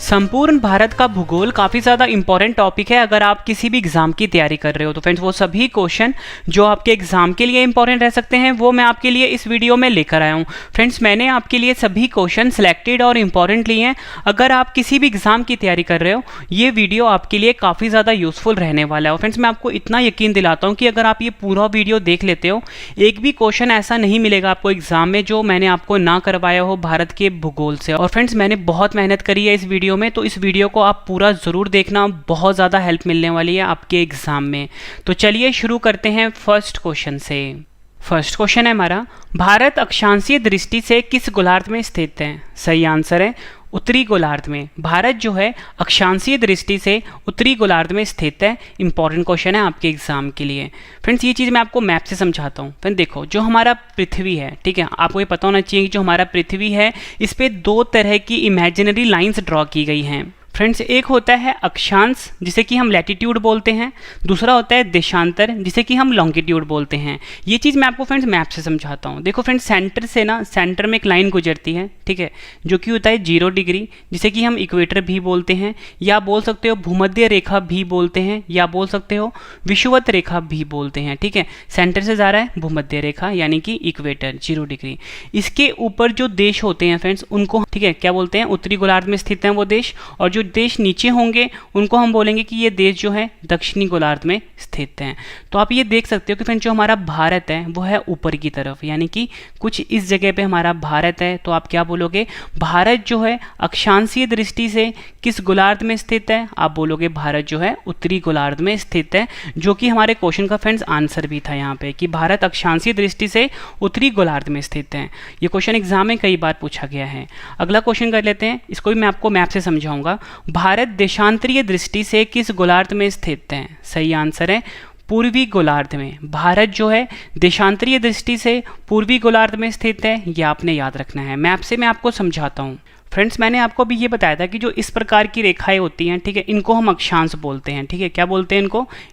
संपूर्ण भारत का भूगोल काफ़ी ज़्यादा इंपॉर्टेंट टॉपिक है अगर आप किसी भी एग्ज़ाम की तैयारी कर रहे हो। तो फ्रेंड्स वो सभी क्वेश्चन जो आपके एग्ज़ाम के लिए इंपॉर्टेंट रह सकते हैं वो मैं आपके लिए इस वीडियो में लेकर आया हूँ। फ्रेंड्स मैंने आपके लिए सभी क्वेश्चन सिलेक्टेड और इम्पॉर्टेंट लिए हैं। अगर आप किसी भी एग्ज़ाम की तैयारी कर रहे हो ये वीडियो आपके लिए काफ़ी ज़्यादा यूज़फुल रहने वाला है। और फ्रेंड्स मैं आपको इतना यकीन दिलाता हूँ कि अगर आप ये पूरा वीडियो देख लेते हो एक भी क्वेश्चन ऐसा नहीं मिलेगा आपको एग्ज़ाम में जो मैंने आपको ना करवाया हो भारत के भूगोल से। और फ्रेंड्स मैंने बहुत मेहनत करी है इस वीडियो में, तो इस वीडियो को आप पूरा ज़रूर देखना, बहुत ज़्यादा हेल्प मिलने वाली है आपके एग्ज़ाम में। तो चलिए शुरू करते हैं फर्स्ट क्वेश्चन से। फर्स्ट क्वेश्चन है हमारा, भारत अक्षांशीय दृष्टि से किस गोलार्ध में स्थित है? सही आंसर है उत्तरी गोलार्ध में। भारत जो है अक्षांशीय दृष्टि से उत्तरी गोलार्ध में स्थित है। इंपॉर्टेंट क्वेश्चन है आपके एग्जाम के लिए। फ्रेंड्स ये चीज़ मैं आपको मैप से समझाता हूँ। फ्रेंड्स देखो जो हमारा पृथ्वी है, ठीक है, आपको ये पता होना चाहिए कि जो हमारा पृथ्वी है इस पर दो तरह की इमेजिनरी लाइंस ड्रॉ की गई हैं। फ्रेंड्स एक होता है अक्षांश जिसे कि हम लैटिट्यूड बोलते हैं, दूसरा होता है देशांतर जिसे कि हम लॉन्गिट्यूड बोलते हैं। ये चीज़ मैं आपको फ्रेंड्स मैप से समझाता हूँ। देखो फ्रेंड्स सेंटर से ना, सेंटर में एक लाइन गुजरती है, ठीक है, जो कि होता है 0 डिग्री जिसे कि हम इक्वेटर भी बोलते हैं, या बोल सकते हो भूमध्य रेखा भी बोलते हैं, या बोल सकते हो विषुवत रेखा भी बोलते हैं। ठीक है, सेंटर से जा रहा है भूमध्य रेखा यानी कि इक्वेटर 0 डिग्री। इसके ऊपर जो देश होते हैं फ्रेंड्स उनको, ठीक है, क्या बोलते हैं? उत्तरी गोलार्ध में स्थित हैं वो देश। और जो देश नीचे होंगे उनको हम बोलेंगे कि ये देश जो है दक्षिणी गोलार्ध में स्थित हैं। तो आप ये देख सकते हो कि फ्रेंड्स जो हमारा भारत है वो है ऊपर की तरफ, यानी कि कुछ इस जगह पे हमारा भारत है। तो आप क्या बोलोगे? भारत जो है अक्षांशीय दृष्टि से किस गोलार्ध में स्थित है? आप बोलोगे भारत जो है उत्तरी गोलार्ध में स्थित है, जो कि हमारे क्वेश्चन का फ्रेंड्स आंसर भी था यहाँ पे कि भारत अक्षांशीय दृष्टि से उत्तरी गोलार्ध में स्थित है। ये क्वेश्चन एग्जाम में कई बार पूछा गया है। अगला क्वेश्चन कर लेते हैं, इसको भी मैं आपको मैप से समझाऊंगा। भारत देशांतरीय दृष्टि से किस गोलार्ध में स्थित है? सही आंसर है पूर्वी गोलार्ध में। भारत जो है देशांतरीय दृष्टि से पूर्वी गोलार्ध में स्थित है, यह आपने याद रखना है। मैप से मैं आपको समझाता हूँ। फ्रेंड्स मैंने आपको अभी ये बताया था कि जो इस प्रकार की रेखाएं होती हैं, ठीक है, इनको हम अक्षांश बोलते हैं। ठीक है, क्या बोलते हैं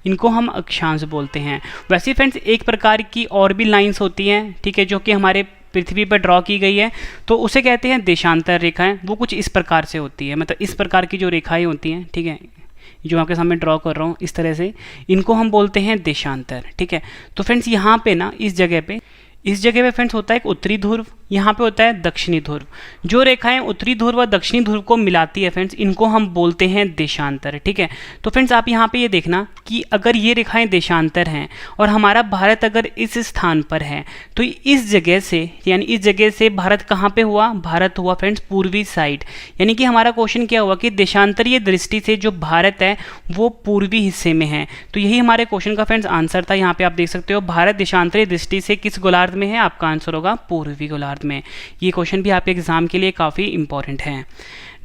इनको हम अक्षांश बोलते हैं। वैसे फ्रेंड्स एक प्रकार की और भी लाइंस होती हैं, ठीक है, जो कि हमारे पृथ्वी पर ड्रॉ की गई है, तो उसे कहते हैं देशांतर रेखाएं। वो कुछ इस प्रकार से होती है, मतलब इस प्रकार की जो रेखाएं होती हैं, ठीक है, जो आपके सामने ड्रॉ कर रहा हूँ इस तरह से, इनको हम बोलते हैं देशांतर। ठीक है, तो फ्रेंड्स यहाँ पे ना इस जगह पे फ्रेंड्स होता है एक उत्तरी ध्रुव, यहाँ पे होता है दक्षिणी ध्रुव। जो रेखाएं उत्तरी ध्रुव व दक्षिणी ध्रुव को मिलाती है फ्रेंड्स इनको हम बोलते हैं देशांतर। ठीक है, तो फ्रेंड्स आप यहाँ पे ये देखना कि अगर ये रेखाएं देशांतर हैं और हमारा भारत अगर इस स्थान पर है तो इस जगह से, यानी इस जगह से भारत कहाँ पे हुआ? भारत हुआ फ्रेंड्स पूर्वी साइड। यानी कि हमारा क्वेश्चन क्या हुआ कि देशांतरीय दृष्टि से जो भारत है वो पूर्वी हिस्से में है। तो यही हमारे क्वेश्चन का फ्रेंड्स आंसर था। यहाँ पे आप देख सकते हो भारत देशांतरीय दृष्टि से किस गोलार्ध में है? आपका आंसर होगा पूर्वी गोलार्ध में। ये क्वेश्चन भी आपके एग्जाम के लिए काफ़ी इंपॉर्टेंट है।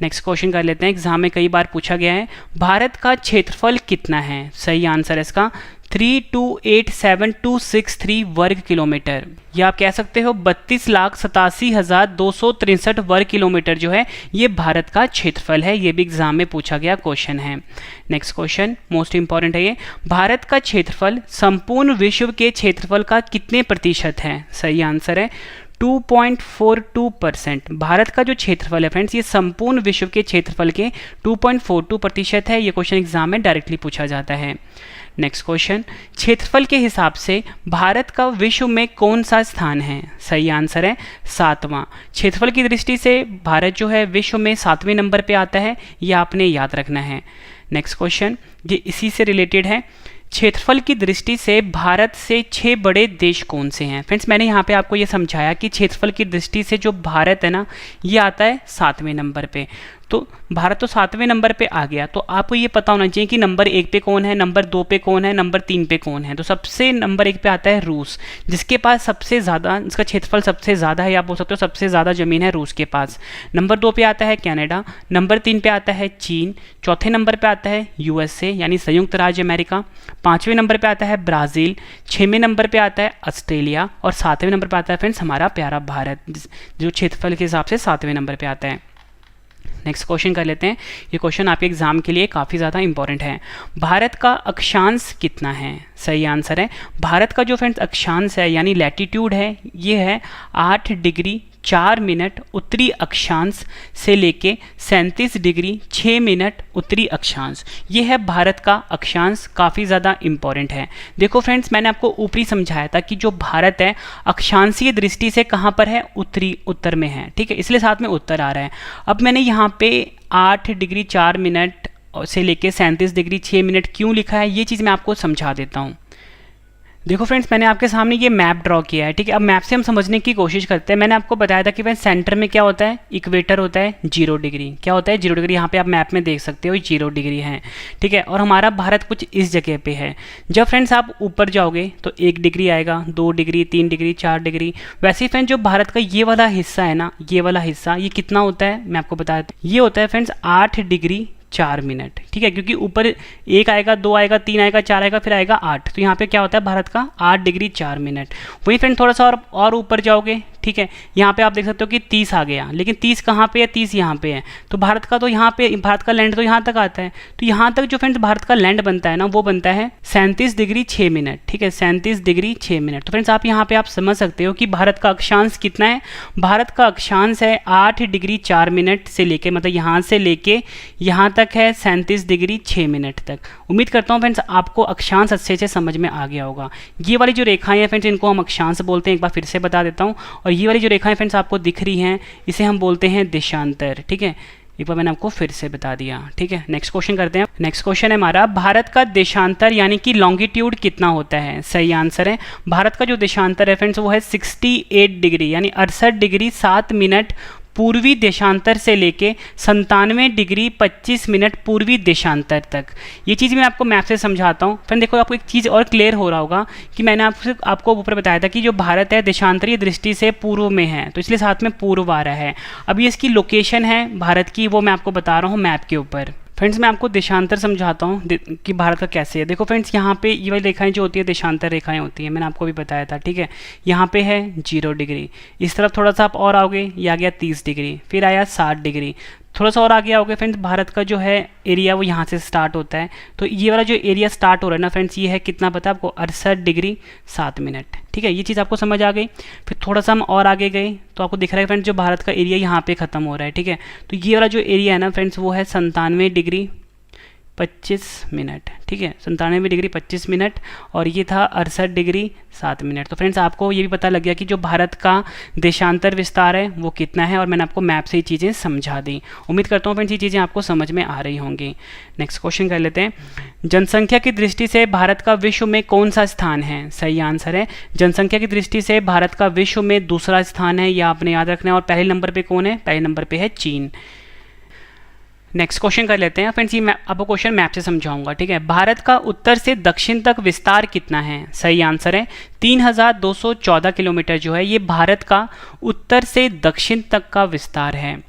नेक्स्ट क्वेश्चन कर लेते हैं, एग्जाम में कई बार पूछा गया है, भारत का क्षेत्रफल कितना है? सही आंसर है इसका 3287263 वर्ग किलोमीटर, या आप कह सकते हो 32,87,263 वर्ग किलोमीटर जो है ये भारत का क्षेत्रफल है। ये भी एग्जाम में पूछा गया क्वेश्चन है। नेक्स्ट क्वेश्चन मोस्ट इंपॉर्टेंट है ये, भारत का क्षेत्रफल संपूर्ण विश्व के क्षेत्रफल का कितने प्रतिशत है? सही आंसर है 2.42%। भारत का जो क्षेत्रफल है फ्रेंड्स ये संपूर्ण विश्व के क्षेत्रफल के 2.42% है। ये क्वेश्चन एग्जाम में डायरेक्टली पूछा जाता है। नेक्स्ट क्वेश्चन, क्षेत्रफल के हिसाब से भारत का विश्व में कौन सा स्थान है? सही आंसर है 7वां। क्षेत्रफल की दृष्टि से भारत जो है विश्व में 7वें नंबर पे आता है, यह आपने याद रखना है। नेक्स्ट क्वेश्चन ये इसी से रिलेटेड है, क्षेत्रफल की दृष्टि से भारत से 6 बड़े देश कौन से हैं? फ्रेंड्स मैंने यहाँ पे आपको ये समझाया कि क्षेत्रफल की दृष्टि से जो भारत है ना ये आता है 7वें नंबर पे। तो भारत तो 7वें नंबर पे आ गया, तो आपको ये पता होना चाहिए कि नंबर 1 पे कौन है, नंबर 2 पे कौन है, नंबर 3 पे कौन है। तो सबसे नंबर 1 पे आता है रूस, जिसके पास सबसे ज़्यादा, इसका क्षेत्रफल सबसे ज़्यादा है, आप बोल सकते हो सबसे ज़्यादा ज़मीन है रूस के पास। नंबर 2 पे आता है कनाडा, नंबर 3 पे आता है चीन, चौथे नंबर पे आता है USA यानी संयुक्त राज्य अमेरिका, 5वें नंबर पे आता है ब्राज़ील, 6वें नंबर पे आता है ऑस्ट्रेलिया, और 7वें नंबर पे आता है फ्रेंड्स हमारा प्यारा भारत, जो क्षेत्रफल के हिसाब से 7वें नंबर पे आता है। नेक्स्ट क्वेश्चन कर लेते हैं, ये क्वेश्चन आपके एग्जाम के लिए काफ़ी ज़्यादा इंपॉर्टेंट है। भारत का अक्षांश कितना है? सही आंसर है भारत का जो फ्रेंड्स अक्षांश है यानी लैटिट्यूड है ये है 8 डिग्री 4 मिनट उत्तरी अक्षांश से लेके 37 डिग्री 6 मिनट उत्तरी अक्षांश। ये है भारत का अक्षांश, काफ़ी ज़्यादा इंपॉर्टेंट है। देखो फ्रेंड्स, मैंने आपको ऊपरी समझाया था कि जो भारत है अक्षांशीय दृष्टि से कहाँ पर है, उत्तर में है, ठीक है, इसलिए साथ में उत्तर आ रहा है। अब मैंने यहाँ पे 8 डिग्री 4 मिनट से लेके 37 डिग्री 6 मिनट क्यों लिखा है, ये चीज़ मैं आपको समझा देता हूँ। देखो फ्रेंड्स, मैंने आपके सामने ये मैप ड्रॉ किया है, ठीक है। अब मैप से हम समझने की कोशिश करते हैं। मैंने आपको बताया था कि भाई सेंटर में क्या होता है, इक्वेटर होता है 0 डिग्री। क्या होता है, 0 डिग्री। यहाँ पे आप मैप में देख सकते हो 0 डिग्री है, ठीक है। और हमारा भारत कुछ इस जगह पे है। जब फ्रेंड्स आप ऊपर जाओगे तो 1 डिग्री आएगा, 2 डिग्री 3 डिग्री 4 डिग्री। वैसे ही फ्रेंड्स जो भारत का ये वाला हिस्सा है ना, ये वाला हिस्सा, ये कितना होता है मैं आपको बता देता हूँ। ये होता है फ्रेंड्स 8 डिग्री 4 मिनट, ठीक है, क्योंकि ऊपर 1 आएगा, 2 आएगा, 3 आएगा, 4 आएगा, फिर आएगा 8। तो यहाँ पे क्या होता है भारत का 8 डिग्री 4 मिनट। वही फ्रेंड थोड़ा सा और ऊपर जाओगे, ठीक है, यहाँ पे आप देख सकते हो कि 30 आ गया, लेकिन 30 कहाँ पे है, 30 यहाँ पे है। तो भारत का तो यहाँ पे, भारत का लैंड तो यहाँ तक आता है। तो यहाँ तक जो फ्रेंड्स भारत का लैंड बनता है ना, वो बनता है 37 डिग्री 6 मिनट, ठीक है, 37 डिग्री 6 मिनट। तो फ्रेंड्स आप यहाँ पे आप समझ सकते हो कि भारत का अक्षांश कितना है। भारत का अक्षांश है 8 डिग्री 4 मिनट से लेके, मतलब यहाँ से लेके यहाँ तक है 37 डिग्री 6 मिनट तक। उम्मीद करता हूँ फ्रेंड्स आपको अक्षांश अच्छे से समझ में आ गया होगा। ये वाली जो रेखाएं हैं फ्रेंड्स, इनको हम अक्षांश बोलते हैं। एक बार फिर से बता देता हूँ। और ये वाली जो रेखाएं फ्रेंड्स आपको दिख रही हैं, इसे हम बोलते हैं देशांतर, ठीक है। एक बार मैंने आपको फिर से बता दिया, ठीक है। नेक्स्ट क्वेश्चन करते हैं। नेक्स्ट क्वेश्चन है हमारा, भारत का देशांतर यानी कि लॉन्गिट्यूड कितना होता है। सही आंसर है, भारत का जो देशांतर है फ्रेंड्स वो है 68 डिग्री यानी 68 डिग्री 7 मिनट पूर्वी देशांतर से लेके 97 डिग्री 25 मिनट पूर्वी देशांतर तक। ये चीज़ मैं आपको मैप से समझाता हूँ। फ्रेंड देखो, आपको एक चीज़ और क्लियर हो रहा होगा कि मैंने आपको ऊपर बताया था कि जो भारत है देशांतरीय दृष्टि से पूर्व में है, तो इसलिए साथ में पूर्व आ रहा है। अभी इसकी लोकेशन है भारत की, वो मैं आपको बता रहा हूँ मैप के ऊपर। फ्रेंड्स मैं आपको देशांतर समझाता हूँ कि भारत का कैसे है। देखो फ्रेंड्स, यहाँ पे ये वाली रेखाएं जो होती है देशांतर रेखाएं होती हैं, मैंने आपको भी बताया था, ठीक है। यहाँ पे है 0 डिग्री, इस तरफ थोड़ा सा आप और आओगे, ये आ गया 30 डिग्री, फिर आया 60 डिग्री, थोड़ा सा और आगे आओगे फ्रेंड्स, भारत का जो है एरिया वो यहाँ से स्टार्ट होता है। तो ये वाला जो एरिया स्टार्ट हो रहा है ना फ्रेंड्स, ये है कितना पता है आपको, 68 डिग्री 7 मिनट, ठीक है। ये चीज़ आपको समझ आ गई। फिर थोड़ा सा हम और आगे गए तो आपको दिख रहा है फ्रेंड्स जो भारत का एरिया यहाँ पे ख़त्म हो रहा है, ठीक है। तो ये वाला जो एरिया है ना फ्रेंड्स, वो है 97 डिग्री 25 मिनट, ठीक है, 97 डिग्री 25 मिनट, और ये था 68 डिग्री 7 मिनट। तो फ्रेंड्स आपको ये भी पता लग गया कि जो भारत का देशांतर विस्तार है वो कितना है, और मैंने आपको मैप से ये चीज़ें समझा दी। उम्मीद करता हूँ फ्रेंड्स ये चीज़ें आपको समझ में आ रही होंगी। नेक्स्ट क्वेश्चन कर लेते हैं। जनसंख्या की दृष्टि से भारत का विश्व में कौन सा स्थान है। सही आंसर है, जनसंख्या की दृष्टि से भारत का विश्व में दूसरा स्थान है, यह आपने याद रखना है। और पहले नंबर पर कौन है, पहले नंबर पर है चीन। नेक्स्ट क्वेश्चन कर लेते हैं फ्रेंड्स, ये मैं आपको क्वेश्चन मैप से समझाऊंगा, ठीक है। भारत का उत्तर से दक्षिण तक विस्तार कितना है। सही आंसर है 3214 किलोमीटर जो है ये भारत का उत्तर से दक्षिण तक का विस्तार है।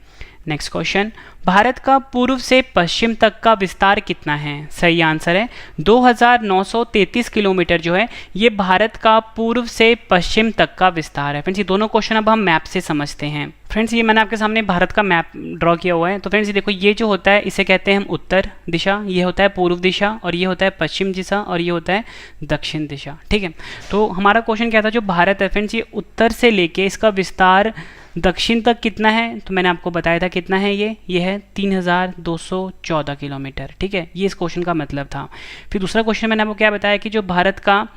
नेक्स्ट क्वेश्चन, भारत का पूर्व से पश्चिम तक का विस्तार कितना है। सही आंसर है 2933 किलोमीटर जो है ये भारत का पूर्व से पश्चिम तक का विस्तार है। फ्रेंड्स ये दोनों क्वेश्चन अब हम मैप से समझते हैं। फ्रेंड्स ये मैंने आपके सामने भारत का मैप ड्रॉ किया हुआ है। तो फ्रेंड्स ये देखो, ये जो होता है इसे कहते हैं हम उत्तर दिशा, ये होता है पूर्व दिशा, और ये होता है पश्चिम दिशा, और ये होता है दक्षिण दिशा, ठीक है। तो हमारा क्वेश्चन क्या था, जो भारत है फ्रेंड्स ये उत्तर से लेके इसका विस्तार दक्षिण तक कितना है, तो मैंने आपको बताया था कितना है, ये है 3214 किलोमीटर, ठीक है। ये इस क्वेश्चन का मतलब था। फिर दूसरा क्वेश्चन मैंने आपको क्या बताया कि जो भारत का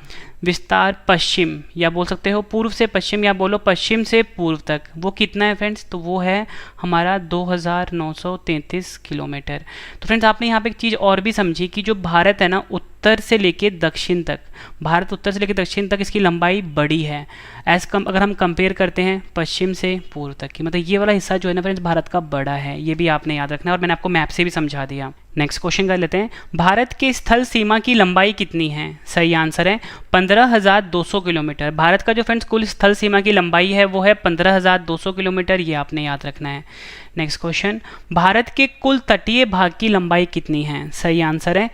विस्तार पश्चिम, या बोल सकते हो पूर्व से पश्चिम, या बोलो पश्चिम से पूर्व तक, वो कितना है फ्रेंड्स, तो वो है हमारा 2933 किलोमीटर। तो फ्रेंड्स आपने यहाँ पे एक चीज़ और भी समझी कि जो भारत है ना उत्तर से लेके दक्षिण तक, भारत उत्तर से लेके दक्षिण तक इसकी लंबाई बड़ी है अगर हम कंपेयर करते हैं पश्चिम से पूर्व तक की, मतलब ये वाला हिस्सा जो है ना फ्रेंड्स भारत का बड़ा है। ये भी आपने याद रखना है, और मैंने आपको मैप से भी समझा दिया। नेक्स्ट क्वेश्चन कर लेते हैं। भारत के स्थल सीमा की लंबाई कितनी है। सही आंसर है 15,200 किलोमीटर। भारत का जो फ्रेंड्स कुल स्थल सीमा की लंबाई है वो है 15,200 किलोमीटर, ये आपने याद रखना है। नेक्स्ट क्वेश्चन, भारत के कुल तटीय भाग की लंबाई कितनी है। सही आंसर है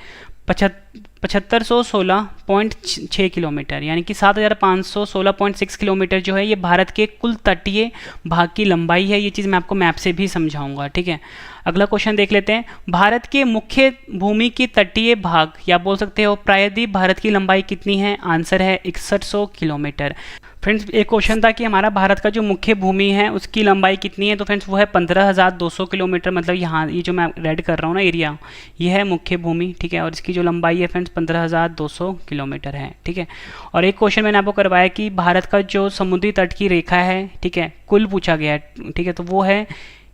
7516.6 किलोमीटर, यानी कि 7516.6 किलोमीटर जो है ये भारत के कुल तटीय भाग की लंबाई है। ये चीज़ मैं आपको मैप से भी समझाऊंगा, ठीक है। अगला क्वेश्चन देख लेते हैं। भारत के मुख्य भूमि की तटीय भाग, या बोल सकते हो प्रायद्वीप भारत की लंबाई कितनी है। आंसर है 6100 किलोमीटर। फ्रेंड्स एक क्वेश्चन था कि हमारा भारत का जो मुख्य भूमि है उसकी लंबाई कितनी है, तो फ्रेंड्स वो है 15,200 किलोमीटर। मतलब यहाँ ये जो मैं रेड कर रहा हूँ ना एरिया, ये है मुख्य भूमि, ठीक है। और इसकी जो लंबाई है फ्रेंड्स 15,200 किलोमीटर है, ठीक है। और एक क्वेश्चन मैंने आपको करवाया कि भारत का जो समुद्री तट की रेखा है, ठीक है, कुल पूछा गया है, ठीक है। तो वो है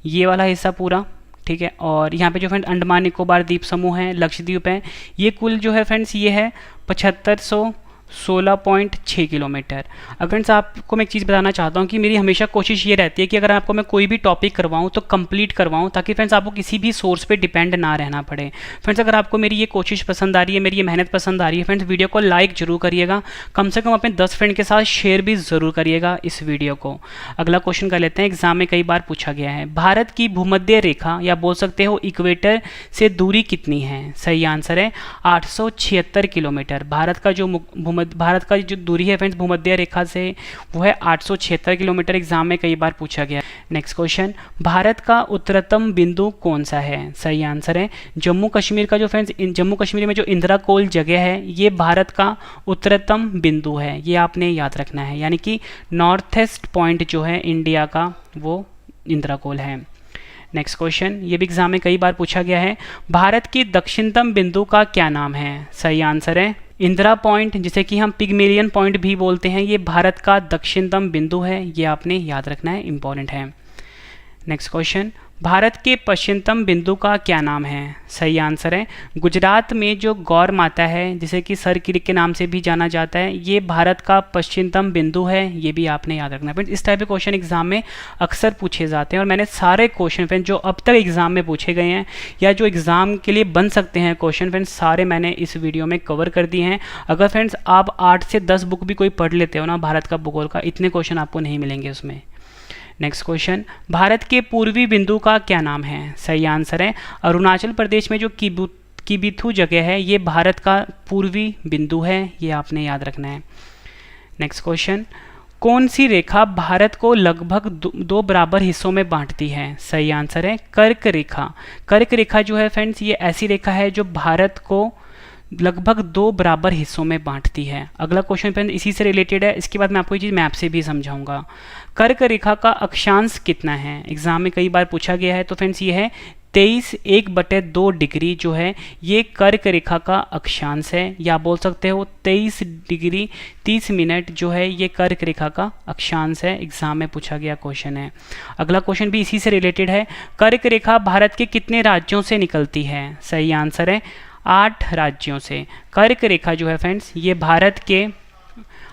ये वाला हिस्सा पूरा, ठीक है। और यहाँ पे जो फ्रेंड्स अंडमान निकोबार द्वीप समूह है, लक्षद्वीप है, ये कुल जो है फ्रेंड्स ये है 7516.6 किलोमीटर। अब फ्रेंड्स आपको मैं एक चीज़ बताना चाहता हूँ कि मेरी हमेशा कोशिश ये रहती है कि अगर आपको मैं कोई भी टॉपिक करवाऊँ तो कंप्लीट करवाऊँ, ताकि फ्रेंड्स आपको किसी भी सोर्स पे डिपेंड ना रहना पड़े। फ्रेंड्स अगर आपको मेरी ये कोशिश पसंद आ रही है, मेरी ये मेहनत पसंद आ रही है फ्रेंड्स, वीडियो को लाइक जरूर करिएगा, कम से कम अपने 10 फ्रेंड के साथ शेयर भी ज़रूर करिएगा इस वीडियो को। अगला क्वेश्चन कर लेते हैं, एग्जाम में कई बार पूछा गया है, भारत की भूमध्य रेखा या बोल सकते हो इक्वेटर से दूरी कितनी है? सही आंसर है 876 किलोमीटर। भारत का जो दूरी है फ्रेंड्स भूमध्य रेखा से वो है 876 किलोमीटर। एग्जाम में कई बार पूछा गया। नेक्स्ट क्वेश्चन, भारत का उत्तरतम बिंदु कौन सा है? सही आंसर है जम्मू कश्मीर का जो फ्रेंड्स जम्मू कश्मीर में जो इंदिरा कोल जगह है ये भारत का उत्तरतम बिंदु है, ये आपने याद रखना है। यानी कि नॉर्थ ईस्ट पॉइंट जो है इंडिया का वो इंदिरा कोल है। नेक्स्ट क्वेश्चन, ये भी एग्जाम में कई बार पूछा गया है, भारत की दक्षिणतम बिंदु का क्या नाम है? सही आंसर है इंदिरा पॉइंट, जिसे कि हम पिगमेलियन पॉइंट भी बोलते हैं, ये भारत का दक्षिणतम बिंदु है, ये आपने याद रखना है, इंपॉर्टेंट है। नेक्स्ट क्वेश्चन, भारत के पश्चिमतम बिंदु का क्या नाम है? सही आंसर है गुजरात में जो गौर माता है, जिसे कि सर क्रीक के नाम से भी जाना जाता है, ये भारत का पश्चिमतम बिंदु है, ये भी आपने याद रखना है। फ्रेंड्स इस टाइप के क्वेश्चन एग्जाम में अक्सर पूछे जाते हैं और मैंने सारे क्वेश्चन फ्रेंड्स जो अब तक एग्जाम में पूछे गए हैं या जो एग्जाम के लिए बन सकते हैं क्वेश्चन फ्रेंड्स, सारे मैंने इस वीडियो में कवर कर दिए हैं। अगर फ्रेंड्स आप 8 से 10 बुक भी कोई पढ़ लेते हो ना भारत का भूगोल का, इतने क्वेश्चन आपको नहीं मिलेंगे उसमें। नेक्स्ट क्वेश्चन, भारत के पूर्वी बिंदु का क्या नाम है? सही आंसर है अरुणाचल प्रदेश में जो किबिथु जगह है ये भारत का पूर्वी बिंदु है, ये आपने याद रखना है। नेक्स्ट क्वेश्चन, कौन सी रेखा भारत को लगभग दो बराबर हिस्सों में बांटती है? सही आंसर है कर्क रेखा। कर्क रेखा जो है फ्रेंड्स ये ऐसी रेखा है जो भारत को लगभग 2 बराबर हिस्सों में बांटती है। अगला क्वेश्चन फ्रेंड इसी से रिलेटेड है, इसके बाद मैं आपको ये चीज़ मैप से भी समझाऊंगा। कर्क रेखा का अक्षांश कितना है? एग्जाम में कई बार पूछा गया है, तो फ्रेंड्स ये है 23.1/2 डिग्री जो है ये कर्क रेखा का अक्षांश है, या बोल सकते हो 23 डिग्री 30 मिनट जो है ये कर्क रेखा का अक्षांश है। एग्जाम में पूछा गया क्वेश्चन है। अगला क्वेश्चन भी इसी से रिलेटेड है, कर्क रेखा भारत के कितने राज्यों से निकलती है? सही आंसर है 8 राज्यों से। कर्क रेखा जो है फ्रेंड्स ये भारत के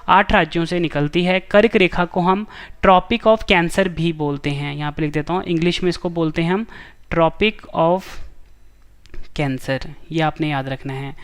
8 राज्यों से निकलती है। कर्क रेखा को हम ट्रॉपिक ऑफ कैंसर भी बोलते हैं, यहाँ पे लिख देता हूँ, इंग्लिश में इसको बोलते हैं हम ट्रॉपिक ऑफ कैंसर, ये आपने याद रखना है।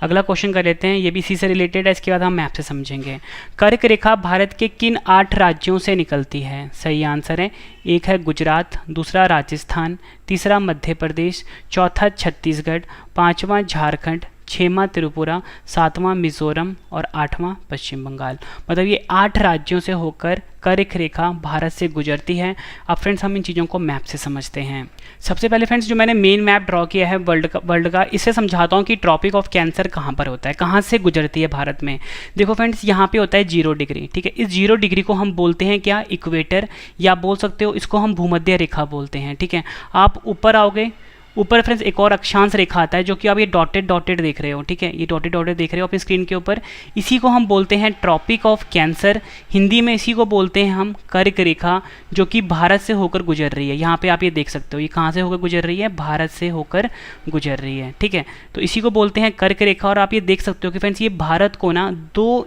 अगला क्वेश्चन कर लेते हैं, ये भी इसी से रिलेटेड है, इसके बाद हम मैप से समझेंगे। कर्क रेखा भारत के किन 8 राज्यों से निकलती है? सही आंसर है एक है गुजरात, दूसरा राजस्थान, तीसरा मध्य प्रदेश, चौथा छत्तीसगढ़, 5वां झारखंड, 6वां त्रिपुरा, 7वां मिजोरम और 8वां पश्चिम बंगाल। मतलब ये 8 राज्यों से होकर कर्क रेखा भारत से गुजरती है। अब फ्रेंड्स हम इन चीज़ों को मैप से समझते हैं। सबसे पहले फ्रेंड्स जो मैंने मेन मैप ड्रॉ किया है वर्ल्ड का इससे समझाता हूँ कि ट्रॉपिक ऑफ कैंसर कहाँ पर होता है, कहाँ से गुजरती है भारत में। देखो फ्रेंड्स यहाँ पे होता है 0 डिग्री, ठीक है। इस 0 डिग्री को हम बोलते हैं क्या? इक्वेटर, या बोल सकते हो इसको हम भूमध्य रेखा बोलते हैं, ठीक है। आप ऊपर आओगे, ऊपर फ्रेंड्स एक और अक्षांश रेखा आता है जो कि आप ये डॉटेड देख रहे हो, ठीक है, ये डॉटेड देख रहे हो अपनी स्क्रीन के ऊपर, इसी को हम बोलते हैं ट्रॉपिक ऑफ कैंसर। हिंदी में इसी को बोलते हैं हम कर्क रेखा, जो कि भारत से होकर गुजर रही है। यहाँ पे आप ये देख सकते हो ये कहाँ से होकर गुजर रही है? भारत से होकर गुजर रही है, ठीक है। तो इसी को बोलते हैं कर्क रेखा। और आप ये देख सकते हो कि फ्रेंड्स ये भारत को ना 2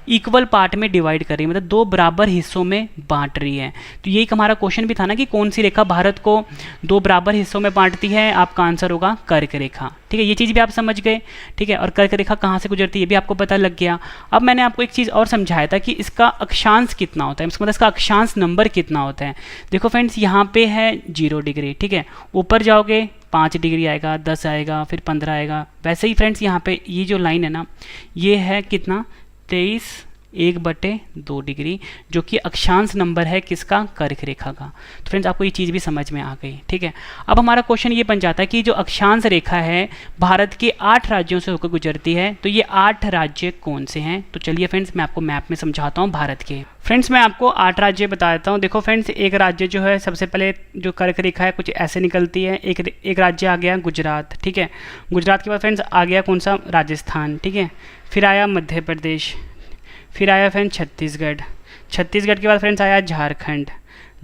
इक्वल पार्ट में डिवाइड कर रही है, मतलब 2 बराबर हिस्सों में बांट रही है। तो यही हमारा क्वेश्चन भी था ना कि कौन सी रेखा भारत को 2 बराबर हिस्सों में बांटती है? आपका आंसर होगा कर्क रेखा, ठीक है। ये चीज़ भी आप समझ गए, ठीक है। और कर्क रेखा कहाँ से गुजरती है ये भी आपको पता लग गया। अब मैंने आपको एक चीज़ और समझाया था कि इसका अक्षांश कितना होता है, मतलब इसका अक्षांश नंबर कितना होता है। देखो फ्रेंड्स यहाँ पे है 0 डिग्री, ठीक है। ऊपर जाओगे 5 डिग्री आएगा, 10 आएगा, फिर 15 आएगा। वैसे ही फ्रेंड्स यहाँ पे ये जो लाइन है ना ये है कितना? 23 1/2 डिग्री, जो कि अक्षांश नंबर है किसका, कर्क रेखा का। तो फ्रेंड्स आपको ये चीज़ भी समझ में आ गई, ठीक है। अब हमारा क्वेश्चन ये बन जाता है कि जो अक्षांश रेखा है भारत के 8 राज्यों से होकर गुजरती है, तो ये 8 राज्य कौन से हैं। तो चलिए फ्रेंड्स मैं आपको मैप में समझाता हूँ भारत के। फ्रेंड्स मैं आपको 8 राज्य बता देता हूँ। देखो फ्रेंड्स, एक राज्य जो है सबसे पहले जो कर्क रेखा है कुछ ऐसे निकलती है। एक राज्य आ गया गुजरात, ठीक है। गुजरात के बाद फ्रेंड्स आ गया कौन सा, राजस्थान, ठीक है। फिर आया मध्य प्रदेश, फिर आया फ्रेंड्स छत्तीसगढ़, छत्तीसगढ़ के बाद फ्रेंड्स आया झारखंड,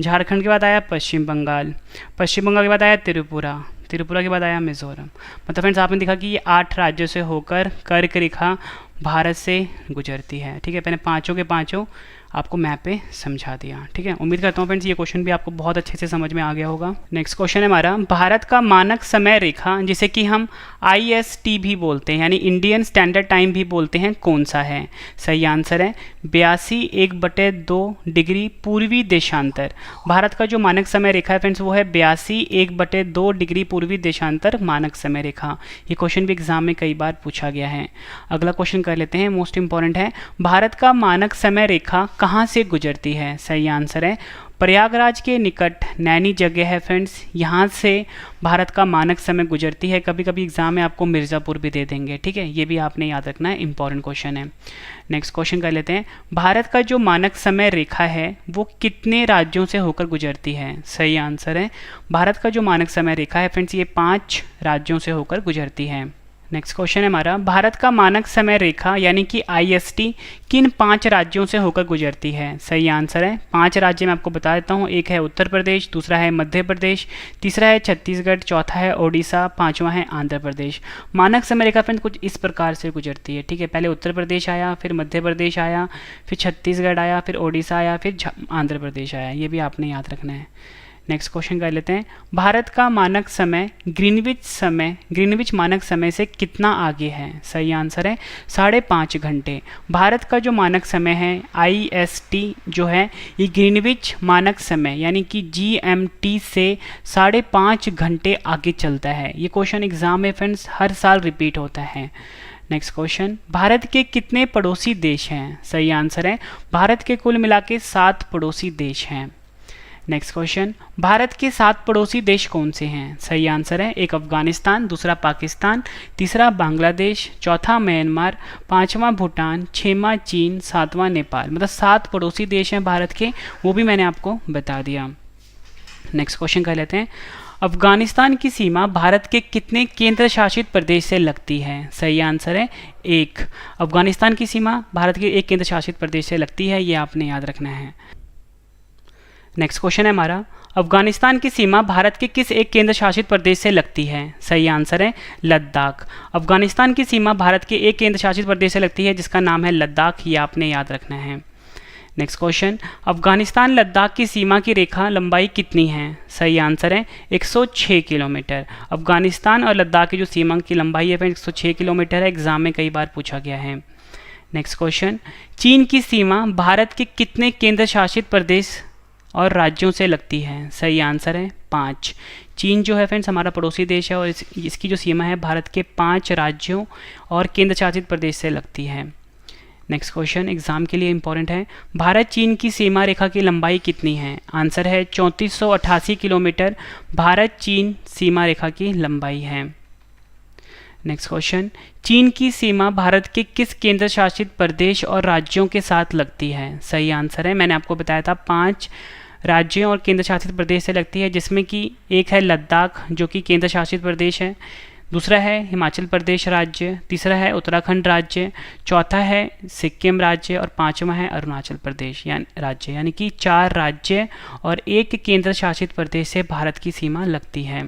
झारखंड के बाद आया पश्चिम बंगाल, पश्चिम बंगाल के बाद आया त्रिपुरा, त्रिपुरा के बाद आया मिजोरम। मतलब फ्रेंड्स आपने देखा कि ये 8 राज्यों से होकर कर्क रेखा भारत से गुजरती है, ठीक है। मैंने पाँचों के पाँचों आपको मैप पे समझा दिया, ठीक है। उम्मीद करता हूँ फ्रेंड्स ये क्वेश्चन भी आपको बहुत अच्छे से समझ में आ गया होगा। नेक्स्ट क्वेश्चन है हमारा, भारत का मानक समय रेखा जिसे कि हम IST भी बोलते हैं, यानी इंडियन स्टैंडर्ड टाइम भी बोलते हैं, कौन सा है। सही आंसर है 82 डिग्री पूर्वी देशांतर। भारत का जो मानक समय रेखा है फ्रेंड्स वो है 82 डिग्री पूर्वी देशांतर मानक समय रेखा। ये क्वेश्चन भी एग्जाम में कई बार पूछा गया है। अगला क्वेश्चन कर लेते हैं, मोस्ट इंपॉर्टेंट है, भारत का मानक समय रेखा कहाँ से गुजरती है। सही आंसर है प्रयागराज के निकट नैनी जगह है फ्रेंड्स, यहाँ से भारत का मानक समय गुजरती है। कभी कभी एग्जाम में आपको मिर्ज़ापुर भी दे देंगे, ठीक है। ये भी आपने याद रखना है, इंपॉर्टेंट क्वेश्चन है। नेक्स्ट क्वेश्चन कर लेते हैं, भारत का जो मानक समय रेखा है वो कितने राज्यों से होकर गुजरती है। सही आंसर है भारत का जो मानक समय रेखा है फ्रेंड्स ये 5 राज्यों से होकर गुजरती है। नेक्स्ट क्वेश्चन है हमारा, भारत का मानक समय रेखा यानी कि IST किन 5 राज्यों से होकर गुजरती है। सही आंसर है 5 राज्य मैं आपको बता देता हूँ। एक है उत्तर प्रदेश, दूसरा है मध्य प्रदेश, तीसरा है छत्तीसगढ़, चौथा है ओडिशा, पांचवा है आंध्र प्रदेश। मानक समय रेखा फ्रेंड्स कुछ इस प्रकार से गुजरती है, ठीक है। पहले उत्तर प्रदेश आया, फिर मध्य प्रदेश आया, फिर छत्तीसगढ़ आया, फिर ओडिशा आया, फिर आंध्र प्रदेश आया। ये भी आपने याद रखना है। नेक्स्ट क्वेश्चन कर लेते हैं, भारत का मानक समय ग्रीनविच मानक समय से कितना आगे है। सही आंसर है 5.5 घंटे। भारत का जो मानक समय है IST जो है ये ग्रीनविच मानक समय यानी कि GMT से 5.5 घंटे आगे चलता है। ये क्वेश्चन एग्जाम में फ्रेंड्स हर साल रिपीट होता है। नेक्स्ट क्वेश्चन, भारत के कितने पड़ोसी देश हैं। सही आंसर है भारत के कुल मिला के 7 पड़ोसी देश हैं। नेक्स्ट क्वेश्चन, भारत के 7 पड़ोसी देश कौन से हैं। सही आंसर है एक अफगानिस्तान, दूसरा पाकिस्तान, तीसरा बांग्लादेश, चौथा म्यांमार, पांचवा भूटान, छठवां चीन, सातवां नेपाल। मतलब 7 पड़ोसी देश हैं भारत के, वो भी मैंने आपको बता दिया। नेक्स्ट क्वेश्चन कर लेते हैं, अफगानिस्तान की सीमा भारत के कितने केंद्र शासित प्रदेश से लगती है। सही आंसर है 1। अफगानिस्तान की सीमा भारत के 1 केंद्र शासित प्रदेश से लगती है, ये आपने याद रखना है। नेक्स्ट क्वेश्चन है हमारा, अफगानिस्तान की सीमा भारत के किस एक केंद्र शासित प्रदेश से लगती है। सही आंसर है लद्दाख। अफगानिस्तान की सीमा भारत के एक केंद्र शासित प्रदेश से लगती है जिसका नाम है लद्दाख, ये आपने याद रखना है। नेक्स्ट क्वेश्चन, अफगानिस्तान लद्दाख की सीमा की रेखा लंबाई कितनी है। सही आंसर है 106 किलोमीटर। अफगानिस्तान और लद्दाख की जो सीमा की लंबाई है 106 किलोमीटर है, एग्जाम में कई बार पूछा गया है। नेक्स्ट क्वेश्चन, चीन की सीमा भारत के कितने केंद्र शासित प्रदेश और राज्यों से लगती है। सही आंसर है 5। चीन जो है फ्रेंड्स हमारा पड़ोसी देश है और इसकी जो सीमा है भारत के 5 राज्यों और केंद्र शासित प्रदेश से लगती है। नेक्स्ट क्वेश्चन एग्जाम के लिए इंपॉर्टेंट है, भारत चीन की सीमा रेखा की लंबाई कितनी है। आंसर है 3488 किलोमीटर भारत चीन सीमा रेखा की लंबाई है। नेक्स्ट क्वेश्चन, चीन की सीमा भारत के किस केंद्र शासित प्रदेश और राज्यों के साथ लगती है। सही आंसर है मैंने आपको बताया था 5 राज्यों और केंद्र शासित प्रदेश से लगती है, जिसमें कि एक है लद्दाख जो कि केंद्र शासित प्रदेश है, दूसरा है हिमाचल प्रदेश राज्य, तीसरा है उत्तराखंड राज्य, चौथा है सिक्किम राज्य और पांचवा है अरुणाचल प्रदेश राज्य। यानी कि 4 राज्य और 1 केंद्र शासित प्रदेश से भारत की सीमा लगती है।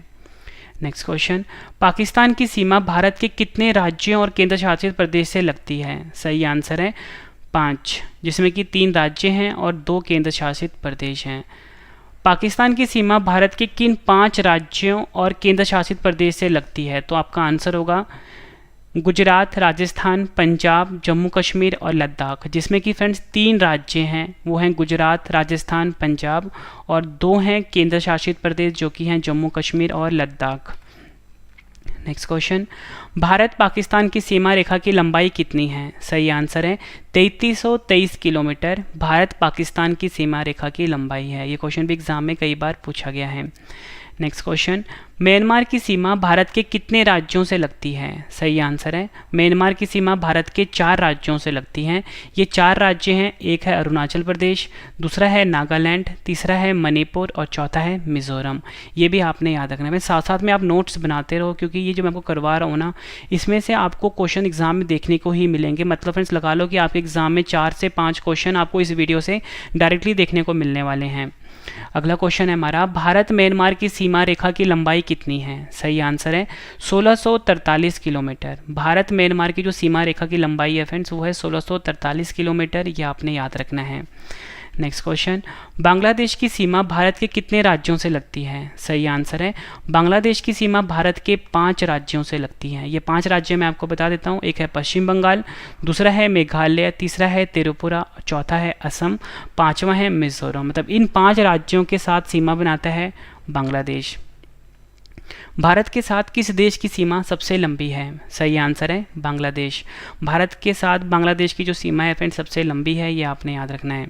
नेक्स्ट क्वेश्चन, पाकिस्तान की सीमा भारत के कितने राज्यों और केंद्र शासित प्रदेश से लगती है। सही आंसर है 5, जिसमें कि 3 राज्य हैं और 2 केंद्र शासित प्रदेश हैं। पाकिस्तान की सीमा भारत के किन 5 राज्यों और केंद्र शासित प्रदेश से लगती है। तो आपका आंसर होगा गुजरात, राजस्थान, पंजाब, जम्मू कश्मीर और लद्दाख, जिसमें कि फ्रेंड्स 3 राज्य हैं, वो हैं गुजरात, राजस्थान, पंजाब और 2 हैं केंद्र शासित प्रदेश जो कि हैं जम्मू कश्मीर और लद्दाख। नेक्स्ट क्वेश्चन, भारत पाकिस्तान की सीमा रेखा की लंबाई कितनी है? सही आंसर है 3323 किलोमीटर भारत पाकिस्तान की सीमा रेखा की लंबाई है। ये क्वेश्चन भी एग्जाम में कई बार पूछा गया है। नेक्स्ट क्वेश्चन, म्यांमार की सीमा भारत के कितने राज्यों से लगती है? सही आंसर है म्यांमार की सीमा भारत के 4 राज्यों से लगती हैं। ये 4 राज्य हैं, एक है अरुणाचल प्रदेश, दूसरा है नागालैंड, तीसरा है मणिपुर और चौथा है मिजोरम। ये भी आपने याद रखना है। साथ साथ में आप नोट्स बनाते रहो, क्योंकि ये जो मैं आपको करवा रहा हूँ ना, इसमें से आपको क्वेश्चन एग्जाम में देखने को ही मिलेंगे। मतलब फ्रेंड्स लगा लो कि आपके एग्जाम में 4 से 5 क्वेश्चन आपको इस वीडियो से डायरेक्टली देखने को मिलने वाले हैं। अगला क्वेश्चन है हमारा, भारत म्यांमार की सीमा रेखा की लंबाई कितनी है? सही आंसर है 1643 किलोमीटर। भारत म्यांमार की जो सीमा रेखा की लंबाई है फ्रेंड्स, वो है 1643 किलोमीटर। ये आपने याद रखना है। नेक्स्ट क्वेश्चन, बांग्लादेश की सीमा भारत के कितने राज्यों से लगती है? सही आंसर है बांग्लादेश की सीमा भारत के 5 राज्यों से लगती है। ये 5 राज्य मैं आपको बता देता हूँ। एक है पश्चिम बंगाल, दूसरा है मेघालय, तीसरा है त्रिपुरा, चौथा है असम, 5वां है मिजोरम। मतलब इन 5 राज्यों के साथ सीमा बनाता है बांग्लादेश। भारत के साथ किस देश की सीमा सबसे लंबी है? सही आंसर है बांग्लादेश। भारत के साथ बांग्लादेश की जो सीमा है फ्रेंड सबसे लंबी है, ये आपने याद रखना है।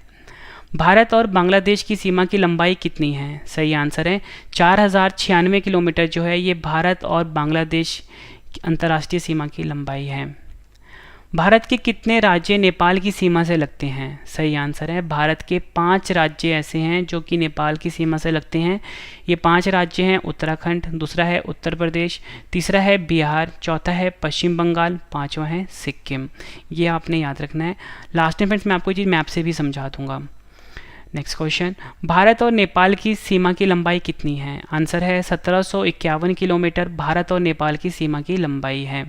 भारत और बांग्लादेश की सीमा की लंबाई कितनी है? सही आंसर है 4096 किलोमीटर जो है ये भारत और बांग्लादेश की अंतर्राष्ट्रीय सीमा की लंबाई है। भारत के कितने राज्य नेपाल की सीमा से लगते हैं? सही आंसर है भारत के 5 राज्य ऐसे हैं जो कि नेपाल की सीमा से लगते हैं। ये 5 राज्य हैं उत्तराखंड, दूसरा है उत्तर प्रदेश, तीसरा है बिहार, चौथा है पश्चिम बंगाल, 5वां है सिक्किम। ये आपने याद रखना है। लास्ट में फ्रेंड्स मैं आपको ये चीज़ मैप से भी समझा दूंगा। नेक्स्ट क्वेश्चन, भारत और नेपाल की सीमा की लंबाई कितनी है? आंसर है 1751 किलोमीटर भारत और नेपाल की सीमा की लंबाई है।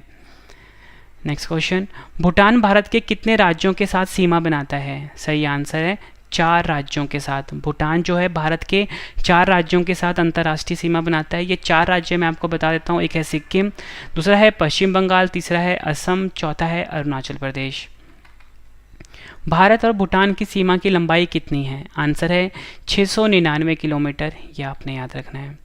नेक्स्ट क्वेश्चन, भूटान भारत के कितने राज्यों के साथ सीमा बनाता है? सही आंसर है 4 राज्यों के साथ। भूटान जो है भारत के 4 राज्यों के साथ अंतर्राष्ट्रीय सीमा बनाता है। ये 4 राज्य मैं आपको बता देता हूँ। एक है सिक्किम, दूसरा है पश्चिम बंगाल, तीसरा है असम, चौथा है अरुणाचल प्रदेश। भारत और भूटान की सीमा की लंबाई कितनी है? आंसर है 699 किलोमीटर। यह आपने याद रखना है।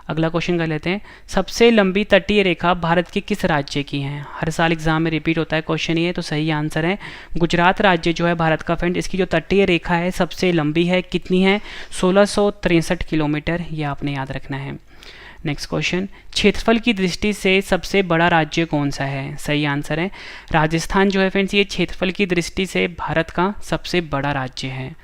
अगला क्वेश्चन कर लेते हैं, सबसे लंबी तटीय रेखा भारत के किस राज्य की है? हर साल एग्जाम में रिपीट होता है क्वेश्चन ये, तो सही आंसर है गुजरात राज्य जो है भारत का फ्रेंड, इसकी जो तटीय रेखा है सबसे लंबी है। कितनी है? 1663 किलोमीटर। यह आपने याद रखना है। नेक्स्ट क्वेश्चन, क्षेत्रफल की दृष्टि से सबसे बड़ा राज्य कौन सा है? सही आंसर है राजस्थान जो है फ्रेंड्स, ये क्षेत्रफल की दृष्टि से भारत का सबसे बड़ा राज्य है।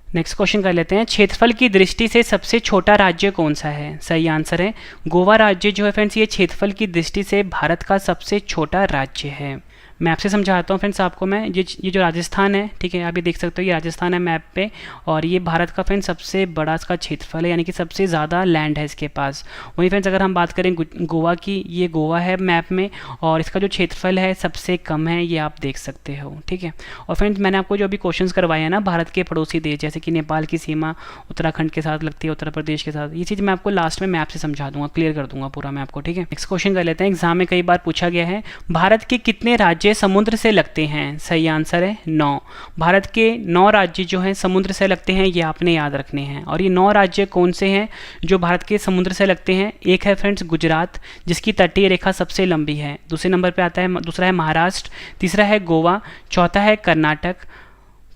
नेक्स्ट क्वेश्चन कर लेते हैं, क्षेत्रफल की दृष्टि से सबसे छोटा राज्य कौन सा है? सही आंसर है गोवा राज्य जो है फ्रेंड्स, ये क्षेत्रफल की दृष्टि से भारत का सबसे छोटा राज्य है। मैं आपसे समझाता हूँ फ्रेंड्स आपको मैं, ये जो राजस्थान है, ठीक है, आप ये देख सकते हो ये राजस्थान है मैप पे, और ये भारत का फ्रेंड्स सबसे बड़ा इसका क्षेत्रफल है, यानी कि सबसे ज़्यादा लैंड है इसके पास। वहीं फ्रेंड्स अगर हम बात करें गोवा की, ये गोवा है मैप में, और इसका जो क्षेत्रफल है सबसे कम है, ये आप देख सकते हो। ठीक है, और फ्रेंड्स मैंने आपको जो अभी क्वेश्चन करवाए हैं ना भारत के पड़ोसी देश, जैसे कि नेपाल की सीमा उत्तराखंड के साथ लगती है, उत्तर प्रदेश के साथ, ये चीज़ मैं आपको लास्ट में मैप से समझा दूंगा, क्लियर कर दूंगा पूरा मैं आपको। ठीक है, नेक्स्ट क्वेश्चन कर लेते हैं, एग्जाम में कई बार पूछा गया है, भारत के कितने राज्य समुद्र से लगते हैं? सही आंसर है 9। भारत के 9 राज्य जो हैं समुद्र से लगते हैं, ये आपने याद रखने हैं। और ये 9 राज्य कौन से हैं जो भारत के समुद्र से लगते हैं? एक है फ्रेंड्स गुजरात, जिसकी तटीय रेखा सबसे लंबी है। दूसरे नंबर पे आता है, दूसरा है महाराष्ट्र, तीसरा है गोवा, चौथा है कर्नाटक,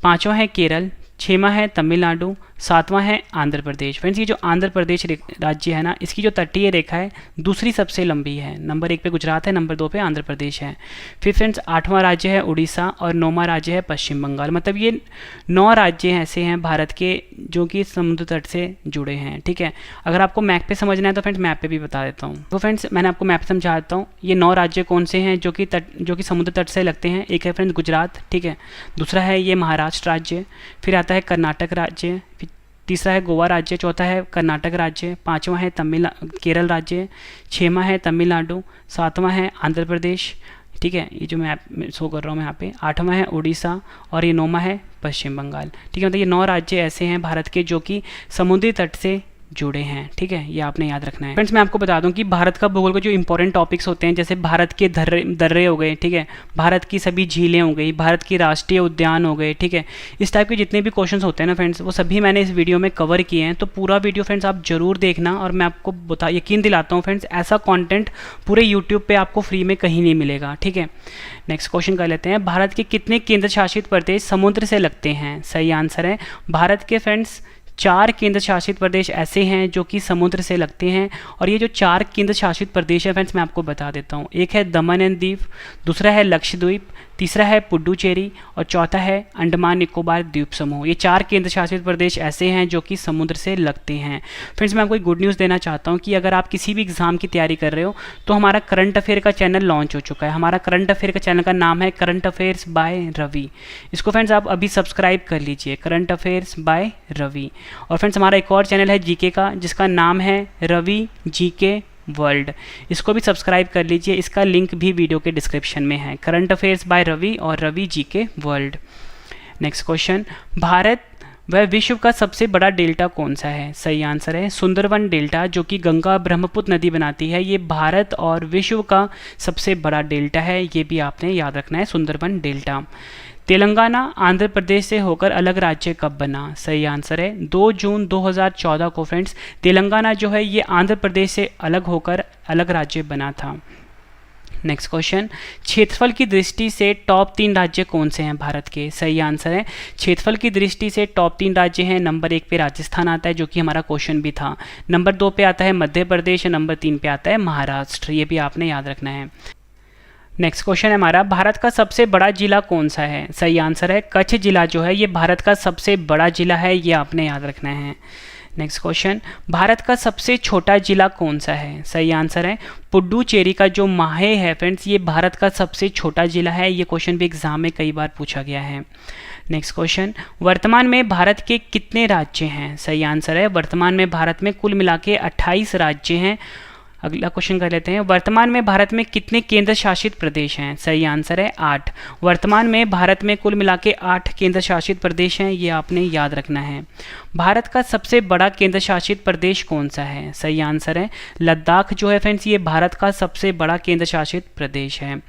5वां है केरल, 6वां है तमिलनाडु, 7वां है आंध्र प्रदेश। फ्रेंड्स ये जो आंध्र प्रदेश राज्य है ना, इसकी जो तटीय रेखा है दूसरी सबसे लंबी है। नंबर 1 पे गुजरात है, नंबर 2 पे आंध्र प्रदेश है। फिर फ्रेंड्स 8वां राज्य है उड़ीसा, और 9वां राज्य है पश्चिम बंगाल। मतलब ये 9 राज्य ऐसे हैं भारत के जो कि समुद्र तट से जुड़े हैं। ठीक है, अगर आपको मैप पे समझना है तो फ्रेंड्स मैप पे भी बता देता हूँ। तो फ्रेंड्स मैंने आपको मैप समझा देता हूँ, ये 9 राज्य कौन से हैं जो कि समुद्र तट से लगते हैं। एक है फ्रेंड्स गुजरात, ठीक है, दूसरा है ये महाराष्ट्र राज्य, फिर आता है कर्नाटक राज्य, फिर तीसरा है गोवा राज्य, चौथा है कर्नाटक राज्य, 5वां है केरल राज्य, 6वां है तमिलनाडु, 7वां है आंध्र प्रदेश। ठीक है, ये जो मैं शो कर रहा हूँ यहाँ पे, 8वां है उड़ीसा, और ये 9वां है पश्चिम बंगाल। ठीक है, मतलब ये 9 राज्य ऐसे हैं भारत के जो कि समुद्री तट से जुड़े हैं। ठीक है, ये आपने याद रखना है। फ्रेंड्स मैं आपको बता दूं कि भारत का भूगोल के जो इंपॉर्टेंट टॉपिक्स होते हैं, जैसे भारत के दर्रे हो गए, ठीक है, भारत की सभी झीलें हो गई, भारत की राष्ट्रीय उद्यान हो गए, ठीक है, इस टाइप के जितने भी क्वेश्चंस होते हैं ना फ्रेंड्स, वो सभी मैंने इस वीडियो में कवर किए हैं। तो पूरा वीडियो फ्रेंड्स आप जरूर देखना, और मैं आपको यकीन दिलाता हूँ फ्रेंड्स, ऐसा कॉन्टेंट पूरे यूट्यूब पर आपको फ्री में कहीं नहीं मिलेगा। ठीक है, नेक्स्ट क्वेश्चन कर लेते हैं। भारत के कितने केंद्र शासित प्रदेश समुद्र से लगते हैं? सही आंसर है भारत के फ्रेंड्स 4 केंद्र शासित प्रदेश ऐसे हैं जो कि समुद्र से लगते हैं। और ये जो 4 केंद्र शासित प्रदेश है फ्रेंड्स, मैं आपको बता देता हूँ। एक है दमन एंड दीव, दूसरा है लक्षद्वीप, तीसरा है पुडुचेरी, और चौथा है अंडमान निकोबार द्वीप समूह। ये 4 केंद्र शासित प्रदेश ऐसे हैं जो कि समुद्र से लगते हैं। फ्रेंड्स मैं आपको एक गुड न्यूज़ देना चाहता हूँ कि अगर आप किसी भी एग्जाम की तैयारी कर रहे हो तो हमारा करंट अफेयर का चैनल लॉन्च हो चुका है। हमारा करंट अफेयर का चैनल का नाम है करंट अफेयर्स बाय रवि। इसको फ्रेंड्स आप अभी सब्सक्राइब कर लीजिए, करंट अफेयर्स बाय रवि। और फ्रेंड्स हमारा एक और चैनल है जीके का, जिसका नाम है रवि जीके वर्ल्ड। इसको भी सब्सक्राइब कर लीजिए, इसका लिंक भी वीडियो के डिस्क्रिप्शन में है। करंट अफेयर्स बाय रवि और Ravi GK world. Next question, Bharat वह विश्व का सबसे बड़ा डेल्टा कौन सा है? सही आंसर है सुंदरवन डेल्टा, जो कि गंगा ब्रह्मपुत्र नदी बनाती है। ये भारत और विश्व का सबसे बड़ा डेल्टा है, ये भी आपने याद रखना है, सुंदरवन डेल्टा। तेलंगाना आंध्र प्रदेश से होकर अलग राज्य कब बना? सही आंसर है 2 जून 2014 को फ्रेंड्स तेलंगाना जो है ये आंध्र प्रदेश से अलग होकर अलग राज्य बना था। नेक्स्ट क्वेश्चन, क्षेत्रफल की दृष्टि से टॉप 3 राज्य कौन से हैं भारत के? सही आंसर है क्षेत्रफल की दृष्टि से टॉप 3 राज्य हैं। नंबर 1 पे राजस्थान आता है, जो कि हमारा क्वेश्चन भी था। नंबर 2 पे आता है मध्य प्रदेश, नंबर 3 पे आता है महाराष्ट्र। ये भी आपने याद रखना है। नेक्स्ट क्वेश्चन है हमारा, भारत का सबसे बड़ा जिला कौन सा है? सही आंसर है कच्छ जिला जो है ये भारत का सबसे बड़ा जिला है, ये आपने याद रखना है। नेक्स्ट क्वेश्चन, भारत का सबसे छोटा जिला कौन सा है? सही आंसर है पुडुचेरी का जो माहे है फ्रेंड्स, ये भारत का सबसे छोटा जिला है। ये क्वेश्चन भी एग्जाम में कई बार पूछा गया है। नेक्स्ट क्वेश्चन, वर्तमान में भारत के कितने राज्य हैं? सही आंसर है वर्तमान में भारत में कुल मिला के 28 राज्य हैं। अगला क्वेश्चन कर लेते हैं, वर्तमान में भारत में कितने केंद्र शासित प्रदेश हैं? सही आंसर है 8। वर्तमान में भारत में कुल मिला के 8 केंद्र शासित प्रदेश हैं, ये आपने याद रखना है। भारत का सबसे बड़ा केंद्र शासित प्रदेश कौन सा है? सही आंसर है लद्दाख जो है फ्रेंड्स, ये भारत का सबसे बड़ा केंद्र शासित प्रदेश है।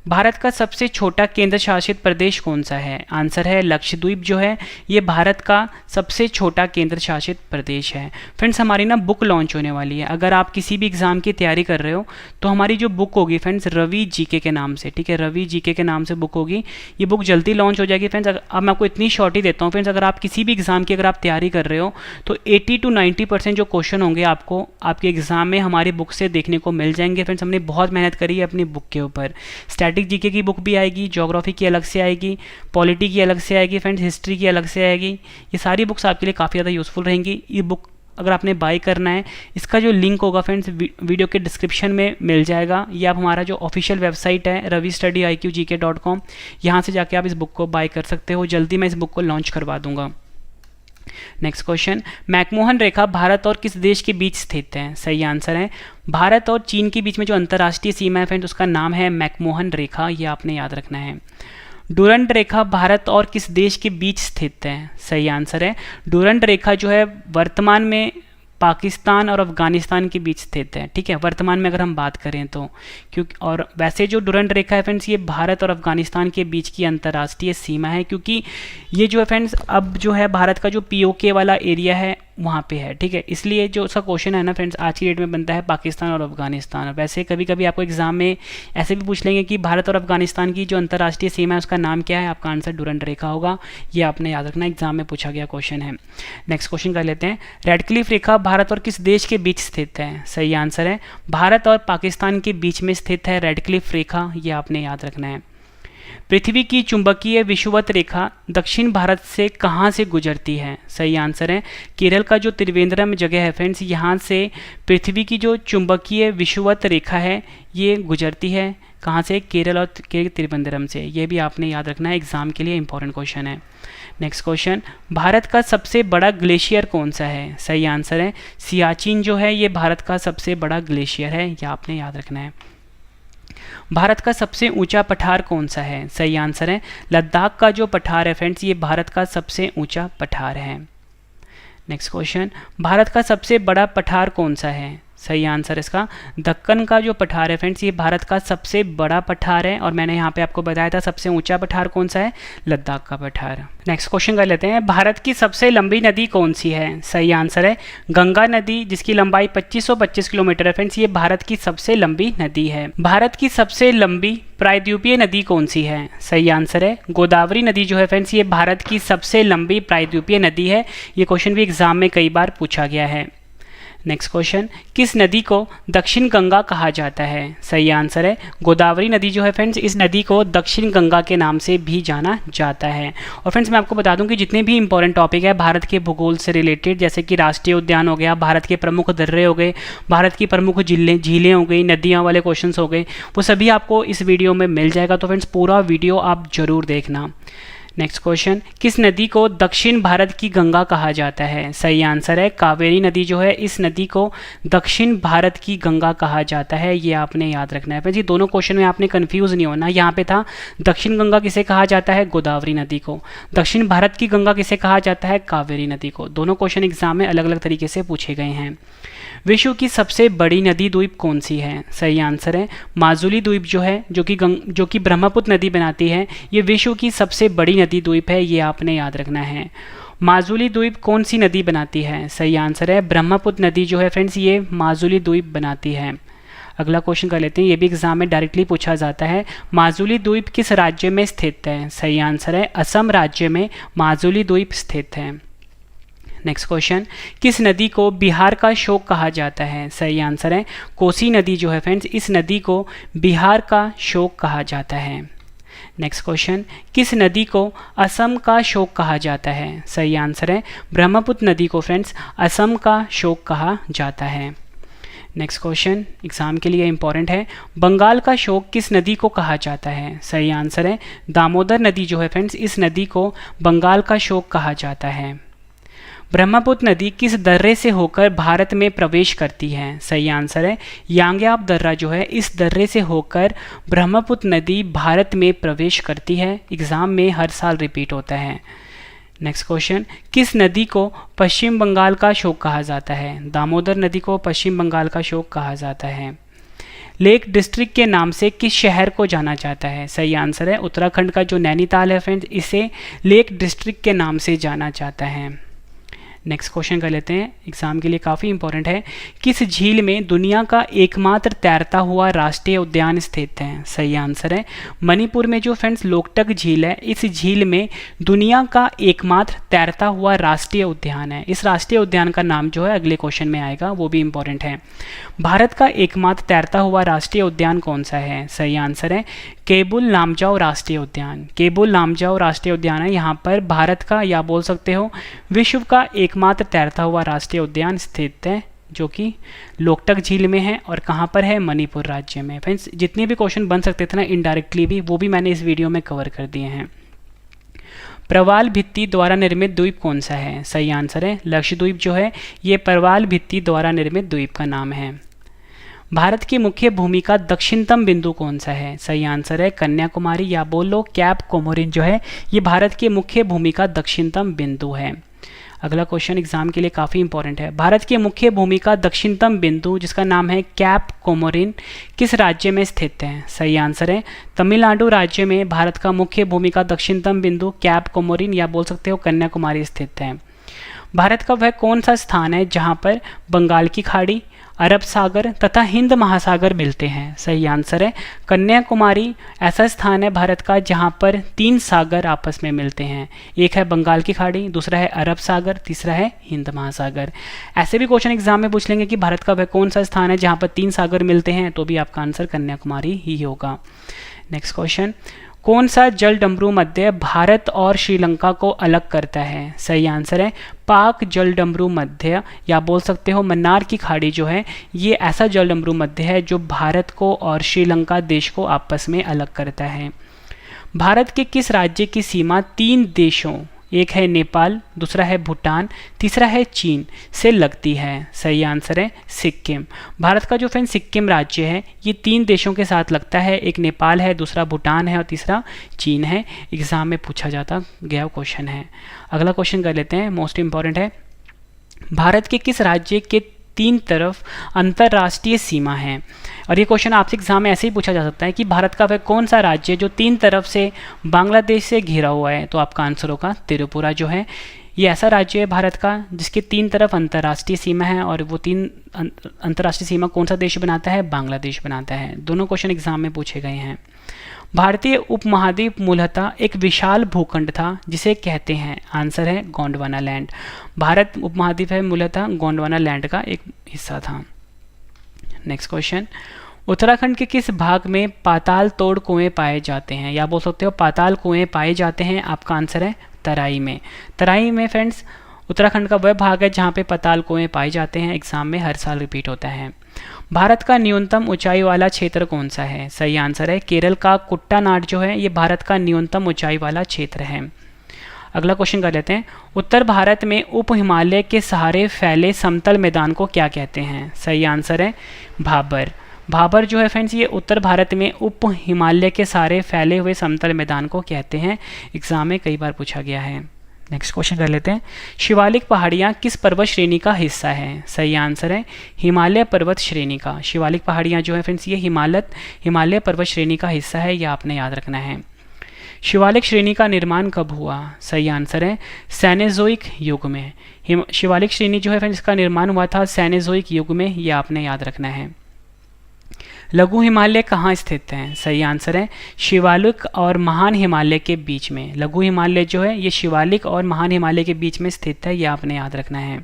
भारत का सबसे छोटा केंद्र शासित प्रदेश कौन सा है? आंसर है लक्षद्वीप जो है ये भारत का सबसे छोटा केंद्र शासित प्रदेश है। फ्रेंड्स हमारी ना बुक लॉन्च होने वाली है, अगर आप किसी भी एग्जाम की तैयारी कर रहे हो तो हमारी जो बुक होगी फ्रेंड्स रवि जीके के नाम से, ठीक है, रवि जीके के नाम से बुक होगी। ये बुक जल्दी लॉन्च हो जाएगी फ्रेंड्स। अब मैं आपको इतनी शॉर्ट ही देता हूँ फ्रेंड्स, अगर आप किसी भी एग्जाम की अगर आप तैयारी कर रहे हो तो 80 to 90% जो क्वेश्चन होंगे आपको आपके एग्जाम में हमारी बुक से देखने को मिल जाएंगे। फ्रेंड्स हमने बहुत मेहनत करी है अपनी बुक के ऊपर। स्टैटिक जीके की बुक भी आएगी, ज्योग्राफी की अलग से आएगी, पॉलिटी की अलग से आएगी फ्रेंड्स, हिस्ट्री की अलग से आएगी। ये सारी बुक्स आपके लिए काफ़ी ज़्यादा यूजफुल रहेंगी। ये बुक अगर आपने बाय करना है, इसका जो लिंक होगा फ्रेंड्स वीडियो के डिस्क्रिप्शन में मिल जाएगा, या आप हमारा जो ऑफिशियल वेबसाइट है ravistudyIQGK.com, यहाँ से जाके आप इस बुक को बाय कर सकते हो। जल्दी मैं इस बुक को लॉन्च करवा दूंगा। नेक्स्ट क्वेश्चन, मैकमोहन रेखा भारत और किस देश के बीच स्थित है? सही आंसर है भारत और चीन के बीच में जो अंतर्राष्ट्रीय सीमा है फ्रेंड्स उसका नाम है मैकमोहन रेखा, ये आपने याद रखना है। डूरंड रेखा भारत और किस देश के बीच स्थित है? सही आंसर है डूरंड रेखा जो है वर्तमान में पाकिस्तान और अफगानिस्तान के बीच स्थित है, ठीक है, वर्तमान में अगर हम बात करें तो। क्योंकि और वैसे जो डूरंड रेखा है फ्रेंड्स ये भारत और अफगानिस्तान के बीच की अंतर्राष्ट्रीय सीमा है, क्योंकि ये जो है फ्रेंड्स अब जो है भारत का जो पीओके वाला एरिया है वहाँ पे है, ठीक है। इसलिए जो उसका क्वेश्चन है ना फ्रेंड्स आज की डेट में बनता है पाकिस्तान और अफगानिस्तान। वैसे कभी कभी आपको एग्जाम में ऐसे भी पूछ लेंगे कि भारत और अफगानिस्तान की जो अंतर्राष्ट्रीय सीमा है उसका नाम क्या है, आपका आंसर डूरंड रेखा होगा। ये आपने याद रखना, एग्जाम में पूछा गया क्वेश्चन है। नेक्स्ट क्वेश्चन कर लेते हैं, रेडक्लिफ रेखा भारत और किस देश के बीच स्थित है? सही आंसर है भारत और पाकिस्तान के बीच में स्थित है रेडक्लिफ रेखा, ये आपने याद रखना है। पृथ्वी की चुंबकीय विषुवत रेखा दक्षिण भारत से कहाँ से गुजरती है? सही आंसर है केरल का जो त्रिवेंद्रम जगह है फ्रेंड्स, यहाँ से पृथ्वी की जो चुंबकीय विषुवत रेखा है ये गुजरती है। कहाँ से? केरल और त्रिवेंद्रम से। ये भी आपने याद रखना है, एग्जाम के लिए इंपॉर्टेंट क्वेश्चन है। नेक्स्ट क्वेश्चन, भारत का सबसे बड़ा ग्लेशियर कौन सा है? सही आंसर है सियाचिन जो है ये भारत का सबसे बड़ा ग्लेशियर है, यह आपने याद रखना है। भारत का सबसे ऊंचा पठार कौन सा है? सही आंसर है लद्दाख का जो पठार है फ्रेंड्स ये भारत का सबसे ऊंचा पठार है। नेक्स्ट क्वेश्चन, भारत का सबसे बड़ा पठार कौन सा है? सही आंसर इसका दक्कन का जो पठार है फ्रेंड्स, ये भारत का सबसे बड़ा पठार है। और मैंने यहाँ पे आपको बताया था सबसे ऊंचा पठार कौन सा है, लद्दाख का पठार। नेक्स्ट क्वेश्चन कर लेते हैं, भारत की सबसे लंबी नदी कौन सी है? सही आंसर है गंगा नदी, जिसकी लंबाई 2525 किलोमीटर है फ्रेंड्स, ये भारत की सबसे लंबी नदी है। भारत की सबसे लंबी प्रायद्वीपीय नदी कौन सी है? सही आंसर है गोदावरी नदी जो है फ्रेंड्स, ये भारत की सबसे लंबी प्रायद्वीपीय नदी है। ये क्वेश्चन भी एग्जाम में कई बार पूछा गया है। नेक्स्ट क्वेश्चन, किस नदी को दक्षिण गंगा कहा जाता है? सही आंसर है गोदावरी नदी जो है फ्रेंड्स, इस नदी को दक्षिण गंगा के नाम से भी जाना जाता है। और फ्रेंड्स मैं आपको बता दूं कि जितने भी इंपॉर्टेंट टॉपिक है भारत के भूगोल से रिलेटेड, जैसे कि राष्ट्रीय उद्यान हो गया, भारत के प्रमुख दर्रे हो गए, भारत की प्रमुख झीलें हो गई, नदियाँ वाले क्वेश्चन हो गए, वो सभी आपको इस वीडियो में मिल जाएगा। तो फ्रेंड्स पूरा वीडियो आप जरूर देखना। नेक्स्ट क्वेश्चन, किस नदी को दक्षिण भारत की गंगा कहा जाता है? सही आंसर है कावेरी नदी जो है, इस नदी को दक्षिण भारत की गंगा कहा जाता है। ये आपने याद रखना है। जी दोनों क्वेश्चन में आपने कंफ्यूज नहीं होना। यहाँ पे था दक्षिण गंगा किसे कहा जाता है, गोदावरी नदी को। दक्षिण भारत की गंगा किसे कहा जाता है, कावेरी नदी को। दोनों क्वेश्चन एग्जाम में अलग अलग तरीके से पूछे गए हैं। विश्व की सबसे बड़ी नदी द्वीप कौन सी है? सही आंसर है माजुली द्वीप जो है, जो कि ब्रह्मपुत्र नदी बनाती है, ये विश्व की सबसे बड़ी नदी द्वीप है। ये आपने याद रखना है। माजुली द्वीप कौन सी नदी बनाती है? सही आंसर है ब्रह्मपुत्र नदी जो है फ्रेंड्स, ये माजुली द्वीप बनाती है। अगला क्वेश्चन कर लेते हैं, ये भी एग्जाम में डायरेक्टली पूछा जाता है। माजुली द्वीप किस राज्य में स्थित है? सही आंसर है असम राज्य में माजुली द्वीप स्थित है। नेक्स्ट क्वेश्चन, किस नदी को बिहार का शोक कहा जाता है? सही आंसर है कोसी नदी जो है फ्रेंड्स, इस नदी को बिहार का शोक कहा जाता है। नेक्स्ट क्वेश्चन, किस नदी को असम का शोक कहा जाता है? सही आंसर है ब्रह्मपुत्र नदी को फ्रेंड्स असम का शोक कहा जाता है। नेक्स्ट क्वेश्चन एग्जाम के लिए इंपॉर्टेंट है, बंगाल का शोक किस नदी को कहा जाता है? सही आंसर है दामोदर नदी जो है फ्रेंड्स, इस नदी को बंगाल का शोक कहा जाता है। ब्रह्मपुत्र नदी किस दर्रे से होकर भारत में प्रवेश करती है? सही आंसर है यांग्याप दर्रा जो है, इस दर्रे से होकर ब्रह्मपुत्र नदी भारत में प्रवेश करती है। एग्जाम में हर साल रिपीट होता है। नेक्स्ट क्वेश्चन, किस नदी को पश्चिम बंगाल का शोक कहा जाता है? दामोदर नदी को पश्चिम बंगाल का शोक कहा जाता है। लेक डिस्ट्रिक्ट के नाम से किस शहर को जाना जाता है? सही आंसर है उत्तराखंड का जो नैनीताल है फ्रेंड्स, इसे लेक डिस्ट्रिक्ट के नाम से जाना जाता है। नेक्स्ट क्वेश्चन कर लेते हैं, एग्जाम के लिए काफ़ी इंपॉर्टेंट है। किस झील में दुनिया का एकमात्र तैरता हुआ राष्ट्रीय उद्यान स्थित है? सही आंसर है मणिपुर में जो फ्रेंड्स लोकटक झील है, इस झील में दुनिया का एकमात्र तैरता हुआ राष्ट्रीय उद्यान है। इस राष्ट्रीय उद्यान का नाम जो है अगले क्वेश्चन में आएगा, वो भी इंपॉर्टेंट है। भारत का एकमात्र तैरता हुआ राष्ट्रीय उद्यान कौन सा है? सही आंसर है केबुल लामजाओ राष्ट्रीय उद्यान। केबुल लामजाओ राष्ट्रीय उद्यान है, यहाँ पर भारत का या बोल सकते हो विश्व का एकमात्र तैरता हुआ राष्ट्रीय उद्यान स्थित है, जो कि लोकटक झील में है। और कहाँ पर है? मणिपुर राज्य में। फ्रेंड्स जितने भी क्वेश्चन बन सकते थे ना इनडायरेक्टली भी, वो भी मैंने इस वीडियो में कवर कर दिए हैं। प्रवाल भित्ति द्वारा निर्मित द्वीप कौन सा है? सही आंसर है लक्षद्वीप जो है, ये प्रवाल भित्ति द्वारा निर्मित द्वीप का नाम है। भारत की मुख्य भूमि का दक्षिणतम बिंदु कौन सा है? सही आंसर है कन्याकुमारी या बोल लो कैप कोमोरिन जो है, ये भारत की मुख्य भूमि का दक्षिणतम बिंदु है। अगला क्वेश्चन एग्जाम के लिए काफ़ी इंपॉर्टेंट है। भारत की मुख्य भूमि का दक्षिणतम बिंदु जिसका नाम है कैप कोमोरिन किस राज्य में स्थित है? सही आंसर है तमिलनाडु राज्य में भारत का मुख्य भूमि का दक्षिणतम बिंदु कैप कोमोरिन या बोल सकते हो कन्याकुमारी स्थित है। भारत का वह कौन सा स्थान है जहाँ पर बंगाल की खाड़ी, अरब सागर तथा हिंद महासागर मिलते हैं? सही आंसर है कन्याकुमारी ऐसा स्थान है भारत का जहां पर 3 सागर आपस में मिलते हैं। एक है बंगाल की खाड़ी, दूसरा है अरब सागर, तीसरा है हिंद महासागर। ऐसे भी क्वेश्चन एग्जाम में पूछ लेंगे कि भारत का वह कौन सा स्थान है जहां पर 3 सागर मिलते हैं, तो भी आपका आंसर कन्याकुमारी ही होगा। नेक्स्ट क्वेश्चन, कौन सा जल डमरू मध्य भारत और श्रीलंका को अलग करता है? सही आंसर है पाक जल डमरू मध्य या बोल सकते हो मन्नार की खाड़ी जो है, ये ऐसा जल डमरू मध्य है जो भारत को और श्रीलंका देश को आपस में अलग करता है। भारत के किस राज्य की सीमा 3 देशों, एक है नेपाल, दूसरा है भूटान, तीसरा है चीन से लगती है? सही आंसर है सिक्किम। भारत का जो फ्रेंड सिक्किम राज्य है ये 3 देशों के साथ लगता है, एक नेपाल है, दूसरा भूटान है और तीसरा चीन है। एग्जाम में पूछा जाता गया क्वेश्चन है। अगला क्वेश्चन कर लेते हैं, मोस्ट इंपॉर्टेंट है। भारत के किस राज्य के तीन तरफ अंतर्राष्ट्रीय सीमा है? और ये क्वेश्चन आपसे एग्जाम में ऐसे ही पूछा जा सकता है कि भारत का वह कौन सा राज्य जो तीन तरफ से बांग्लादेश से घिरा हुआ है? तो आपका आंसर होगा त्रिपुरा जो है, ये ऐसा राज्य है भारत का जिसके तीन तरफ अंतर्राष्ट्रीय सीमा है, और वो तीन अंतर्राष्ट्रीय सीमा कौन सा देश बनाता है? बांग्लादेश बनाता है। दोनों क्वेश्चन एग्जाम में पूछे गए हैं। भारतीय उपमहाद्वीप मूलतः एक विशाल भूखंड था जिसे कहते हैं, आंसर है गोंडवाना लैंड। भारत उपमहाद्वीप है मूलतः गोंडवाना लैंड का एक हिस्सा था। नेक्स्ट क्वेश्चन, उत्तराखंड के किस भाग में पाताल तोड़ कुएं पाए जाते हैं? या बोल सकते हो पाताल कुएं पाए जाते हैं, आपका आंसर है तराई में। तराई में फ्रेंड्स उत्तराखंड का वह भाग है जहाँ पे पाताल कुएं पाए जाते हैं, एग्जाम में हर साल रिपीट होता है। भारत का न्यूनतम ऊंचाई वाला क्षेत्र कौन सा है? सही आंसर है केरल का कुट्टानाड जो है, ये भारत का न्यूनतम ऊंचाई वाला क्षेत्र है। अगला क्वेश्चन कर लेते हैं, उत्तर भारत में उप हिमालय के सहारे फैले समतल मैदान को क्या कहते हैं? सही आंसर है भाबर। भाबर जो है फ्रेंड्स, ये उत्तर भारत में उप हिमालय के सहारे फैले हुए समतल मैदान को कहते हैं, एग्जाम में कई बार पूछा गया है। नेक्स्ट क्वेश्चन कर लेते हैं, शिवालिक पहाड़ियाँ किस पर्वत श्रेणी का हिस्सा है? सही आंसर है हिमालय पर्वत श्रेणी का। शिवालिक पहाड़ियाँ जो है फ्रेंड्स, ये हिमालय पर्वत श्रेणी का हिस्सा है, यह आपने याद रखना है। शिवालिक श्रेणी का निर्माण कब हुआ? सही आंसर है सैनेजोइक युग में। शिवालिक श्रेणी जो है फ्रेंड्स, इसका निर्माण हुआ था सैनेजोइक युग में, यह आपने याद रखना है। लघु हिमालय कहाँ स्थित हैं? सही आंसर है शिवालिक और महान हिमालय के बीच में। लघु हिमालय जो है ये शिवालिक और महान हिमालय के बीच में स्थित है, यह आपने याद रखना है।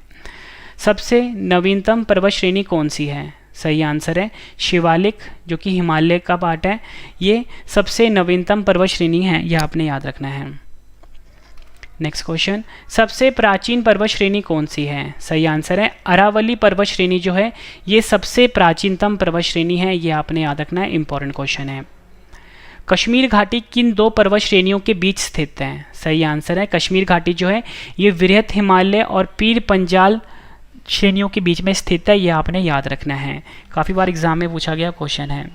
सबसे नवीनतम पर्वत श्रेणी कौन सी है? सही आंसर है शिवालिक, जो कि हिमालय का पार्ट है, ये सबसे नवीनतम पर्वत श्रेणी है, यह आपने याद रखना है। नेक्स्ट क्वेश्चन, सबसे प्राचीन पर्वत श्रेणी कौन सी है? सही आंसर है अरावली पर्वत श्रेणी जो है, ये सबसे प्राचीनतम पर्वत श्रेणी है, ये आपने याद रखना है, इंपॉर्टेंट क्वेश्चन है। कश्मीर घाटी किन दो पर्वत श्रेणियों के बीच स्थित है? सही आंसर है कश्मीर घाटी जो है ये वृहत हिमालय और पीर पंजाल श्रेणियों के बीच में स्थित है, यह आपने याद रखना है, काफ़ी बार एग्जाम में पूछा गया क्वेश्चन है।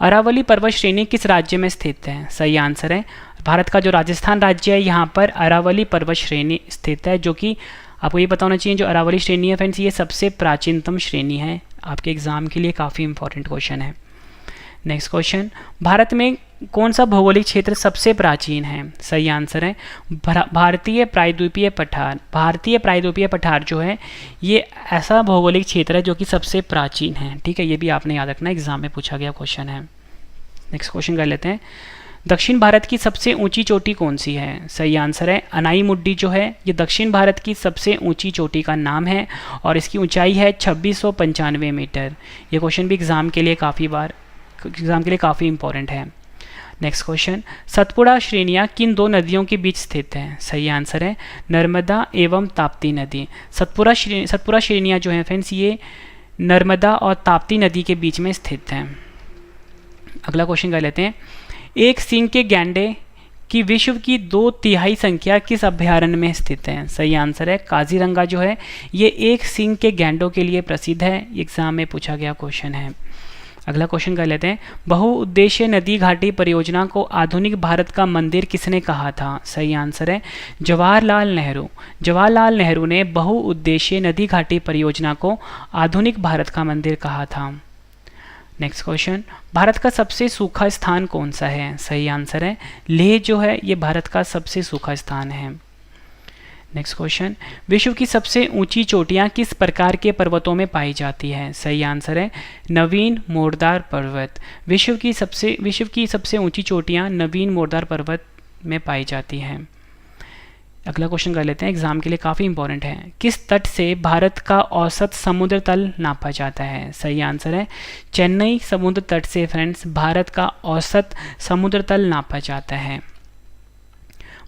अरावली पर्वत श्रेणी किस राज्य में स्थित है? सही आंसर है भारत का जो राजस्थान राज्य है, यहाँ पर अरावली पर्वत श्रेणी स्थित है, जो कि आपको ये पता होना चाहिए जो अरावली श्रेणी है फ्रेंड्स, ये सबसे प्राचीनतम श्रेणी है, आपके एग्जाम के लिए काफ़ी इंपॉर्टेंट क्वेश्चन है। नेक्स्ट क्वेश्चन, भारत में कौन सा भौगोलिक क्षेत्र सबसे प्राचीन है? सही आंसर है भारतीय प्रायद्वीपीय पठार। भारतीय प्रायद्वीपीय पठार जो है ये ऐसा भौगोलिक क्षेत्र है जो कि सबसे प्राचीन है, ठीक है, ये भी आपने याद रखना, एग्जाम में पूछा गया क्वेश्चन है। नेक्स्ट क्वेश्चन कर लेते हैं, दक्षिण भारत की सबसे ऊंची चोटी कौन सी है? सही आंसर है अनाईमुड्डी जो है, ये दक्षिण भारत की सबसे ऊंची चोटी का नाम है और इसकी ऊंचाई है 2695 मीटर। ये क्वेश्चन भी एग्जाम के लिए काफ़ी इंपॉर्टेंट है। नेक्स्ट क्वेश्चन, सतपुड़ा श्रेणियाँ किन दो नदियों के बीच स्थित हैं? सही आंसर है नर्मदा एवं ताप्ती नदी। सतपुड़ा श्रेणियाँ जो हैं फ्रेंड्स, ये नर्मदा और ताप्ती नदी के बीच में स्थित हैं। अगला क्वेश्चन कर लेते हैं, एक सींग के गैंडे की विश्व की 2/3 संख्या किस अभ्यारण्य में स्थित है? सही आंसर है काजीरंगा जो है ये एक सींग के गैंडों के लिए प्रसिद्ध है, एग्जाम में पूछा गया क्वेश्चन है। अगला क्वेश्चन कर लेते हैं, बहुउद्देशीय नदी घाटी परियोजना को आधुनिक भारत का मंदिर किसने कहा था? सही आंसर है जवाहरलाल नेहरू। जवाहरलाल नेहरू ने बहुउद्देशीय नदी घाटी परियोजना को आधुनिक भारत का मंदिर कहा था। नेक्स्ट क्वेश्चन, भारत का सबसे सूखा स्थान कौन सा है? सही आंसर है लेह जो है ये भारत का सबसे सूखा स्थान है। नेक्स्ट क्वेश्चन, विश्व की सबसे ऊंची चोटियां किस प्रकार के पर्वतों में पाई जाती है? सही आंसर है नवीन मोरदार पर्वत। विश्व की सबसे ऊंची चोटियां नवीन मोरदार पर्वत में पाई जाती हैं। अगला क्वेश्चन कर लेते हैं, एग्जाम के लिए काफ़ी इंपॉर्टेंट है, किस तट से भारत का औसत समुद्र तल नापा जाता है? सही आंसर है चेन्नई समुद्र तट से फ्रेंड्स भारत का औसत समुद्र तल नापा जाता है।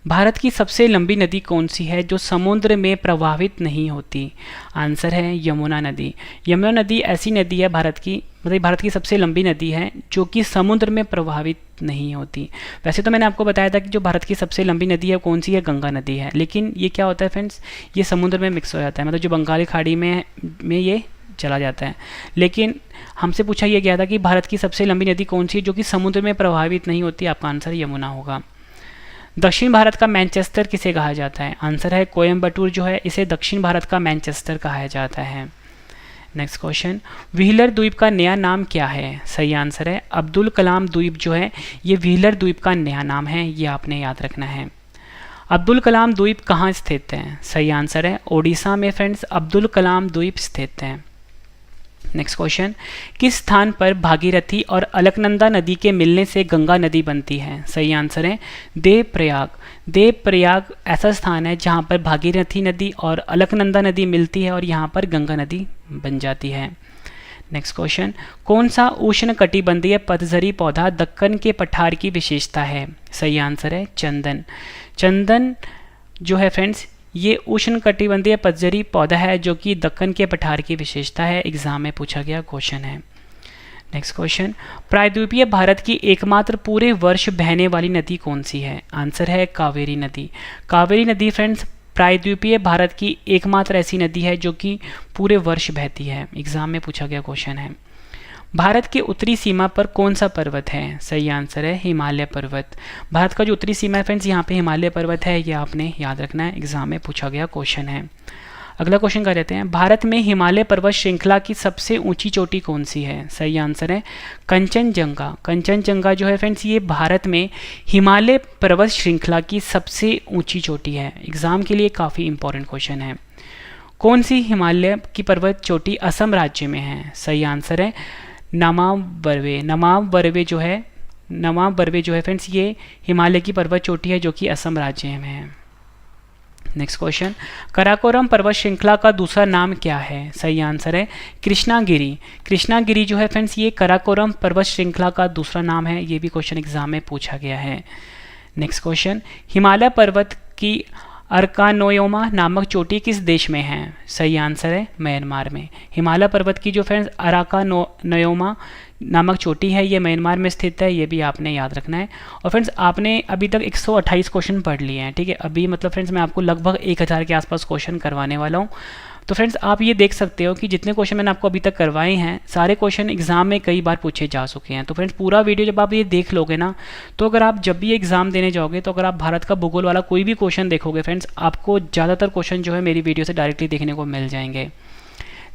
भारत की सबसे लंबी नदी कौन सी है जो समुद्र में प्रवाहित नहीं होती? आंसर है यमुना नदी। यमुना नदी ऐसी नदी है भारत की सबसे लंबी नदी है जो कि समुद्र में प्रवाहित नहीं होती। वैसे तो मैंने आपको बताया था कि जो भारत की सबसे लंबी नदी है कौन सी है, गंगा नदी है, लेकिन ये क्या होता है फ्रेंड्स, ये समुद्र में मिक्स हो जाता है, मतलब जो बंगाली खाड़ी में ये चला जाता है। लेकिन हमसे पूछा यह गया था कि भारत की सबसे लंबी नदी कौन सी है जो कि समुद्र में प्रवाहित नहीं होती, आपका आंसर यमुना होगा। दक्षिण भारत का मैनचेस्टर किसे कहा जाता है? आंसर है कोयम्बटूर जो है इसे दक्षिण भारत का मैनचेस्टर कहा जाता है। नेक्स्ट क्वेश्चन, व्हीलर द्वीप का नया नाम क्या है? सही आंसर है अब्दुल कलाम द्वीप जो है ये व्हीलर द्वीप का नया नाम है, ये आपने याद रखना है। अब्दुल कलाम द्वीप कहाँ स्थित है? सही आंसर है ओडिशा में फ्रेंड्स अब्दुल कलाम द्वीप स्थित है। नेक्स्ट क्वेश्चन, किस स्थान पर भागीरथी और अलकनंदा नदी के मिलने से गंगा नदी बनती है? सही आंसर है देवप्रयाग। देवप्रयाग ऐसा स्थान है जहाँ पर भागीरथी नदी और अलकनंदा नदी मिलती है और यहाँ पर गंगा नदी बन जाती है। नेक्स्ट क्वेश्चन, कौन सा उष्णकटिबंधीय पतझरी पौधा दक्कन के पठार की विशेषता है? सही आंसर है चंदन। चंदन जो है फ्रेंड्स ये उष्णकटिबंधीय पतझरी पौधा है जो कि दक्कन के पठार की विशेषता है, एग्जाम में पूछा गया क्वेश्चन है। नेक्स्ट क्वेश्चन, प्रायद्वीपीय भारत की एकमात्र पूरे वर्ष बहने वाली नदी कौन सी है? आंसर है कावेरी नदी। कावेरी नदी फ्रेंड्स प्रायद्वीपीय भारत की एकमात्र ऐसी नदी है जो कि पूरे वर्ष बहती है, एग्जाम में पूछा गया क्वेश्चन है। भारत के उत्तरी सीमा पर कौन सा पर्वत है? सही आंसर है हिमालय पर्वत। भारत का जो उत्तरी सीमा है फ्रेंड्स यहाँ पे हिमालय पर्वत है, ये आपने याद रखना है, एग्जाम में पूछा गया क्वेश्चन है। अगला क्वेश्चन कर लेते हैं, भारत में हिमालय पर्वत श्रृंखला की सबसे ऊंची चोटी कौन सी है? सही आंसर है कंचनजंगा। कंचनजंगा जो है फ्रेंड्स ये भारत में हिमालय पर्वत श्रृंखला की सबसे ऊंची चोटी है, एग्जाम के लिए काफ़ी इंपॉर्टेंट क्वेश्चन है। कौन सी हिमालय की पर्वत चोटी असम राज्य में है? सही आंसर है नमाव बर्वे। नमाव बर्वे जो है फ्रेंड्स ये हिमालय की पर्वत चोटी है जो कि असम राज्य में है। नेक्स्ट क्वेश्चन, कराकोरम पर्वत श्रृंखला का दूसरा नाम क्या है? सही आंसर है कृष्णागिरी। कृष्णागिरी जो है फ्रेंड्स ये कराकोरम पर्वत श्रृंखला का दूसरा नाम है, ये भी क्वेश्चन एग्जाम में पूछा गया है। नेक्स्ट क्वेश्चन, हिमालय पर्वत की अर्कानोयोमा नामक चोटी किस देश में है? सही आंसर है म्यांमार में। हिमालय पर्वत की जो फ्रेंड्स अराकानोयोमा नामक चोटी है ये म्यांमार में स्थित है, ये भी आपने याद रखना है। और फ्रेंड्स आपने अभी तक 128 क्वेश्चन पढ़ लिए हैं, ठीक है। अभी मतलब फ्रेंड्स मैं आपको लगभग 1000 के आसपास क्वेश्चन करवाने वाला हूँ। तो फ्रेंड्स आप ये देख सकते हो कि जितने क्वेश्चन मैंने आपको अभी तक करवाए हैं सारे क्वेश्चन एग्जाम में कई बार पूछे जा चुके हैं। तो फ्रेंड्स पूरा वीडियो जब आप ये देख लोगे ना, तो अगर आप जब भी एग्जाम देने जाओगे तो अगर आप भारत का भूगोल वाला कोई भी क्वेश्चन देखोगे फ्रेंड्स, आपको ज़्यादातर क्वेश्चन जो है मेरी वीडियो से डायरेक्टली देखने को मिल जाएंगे।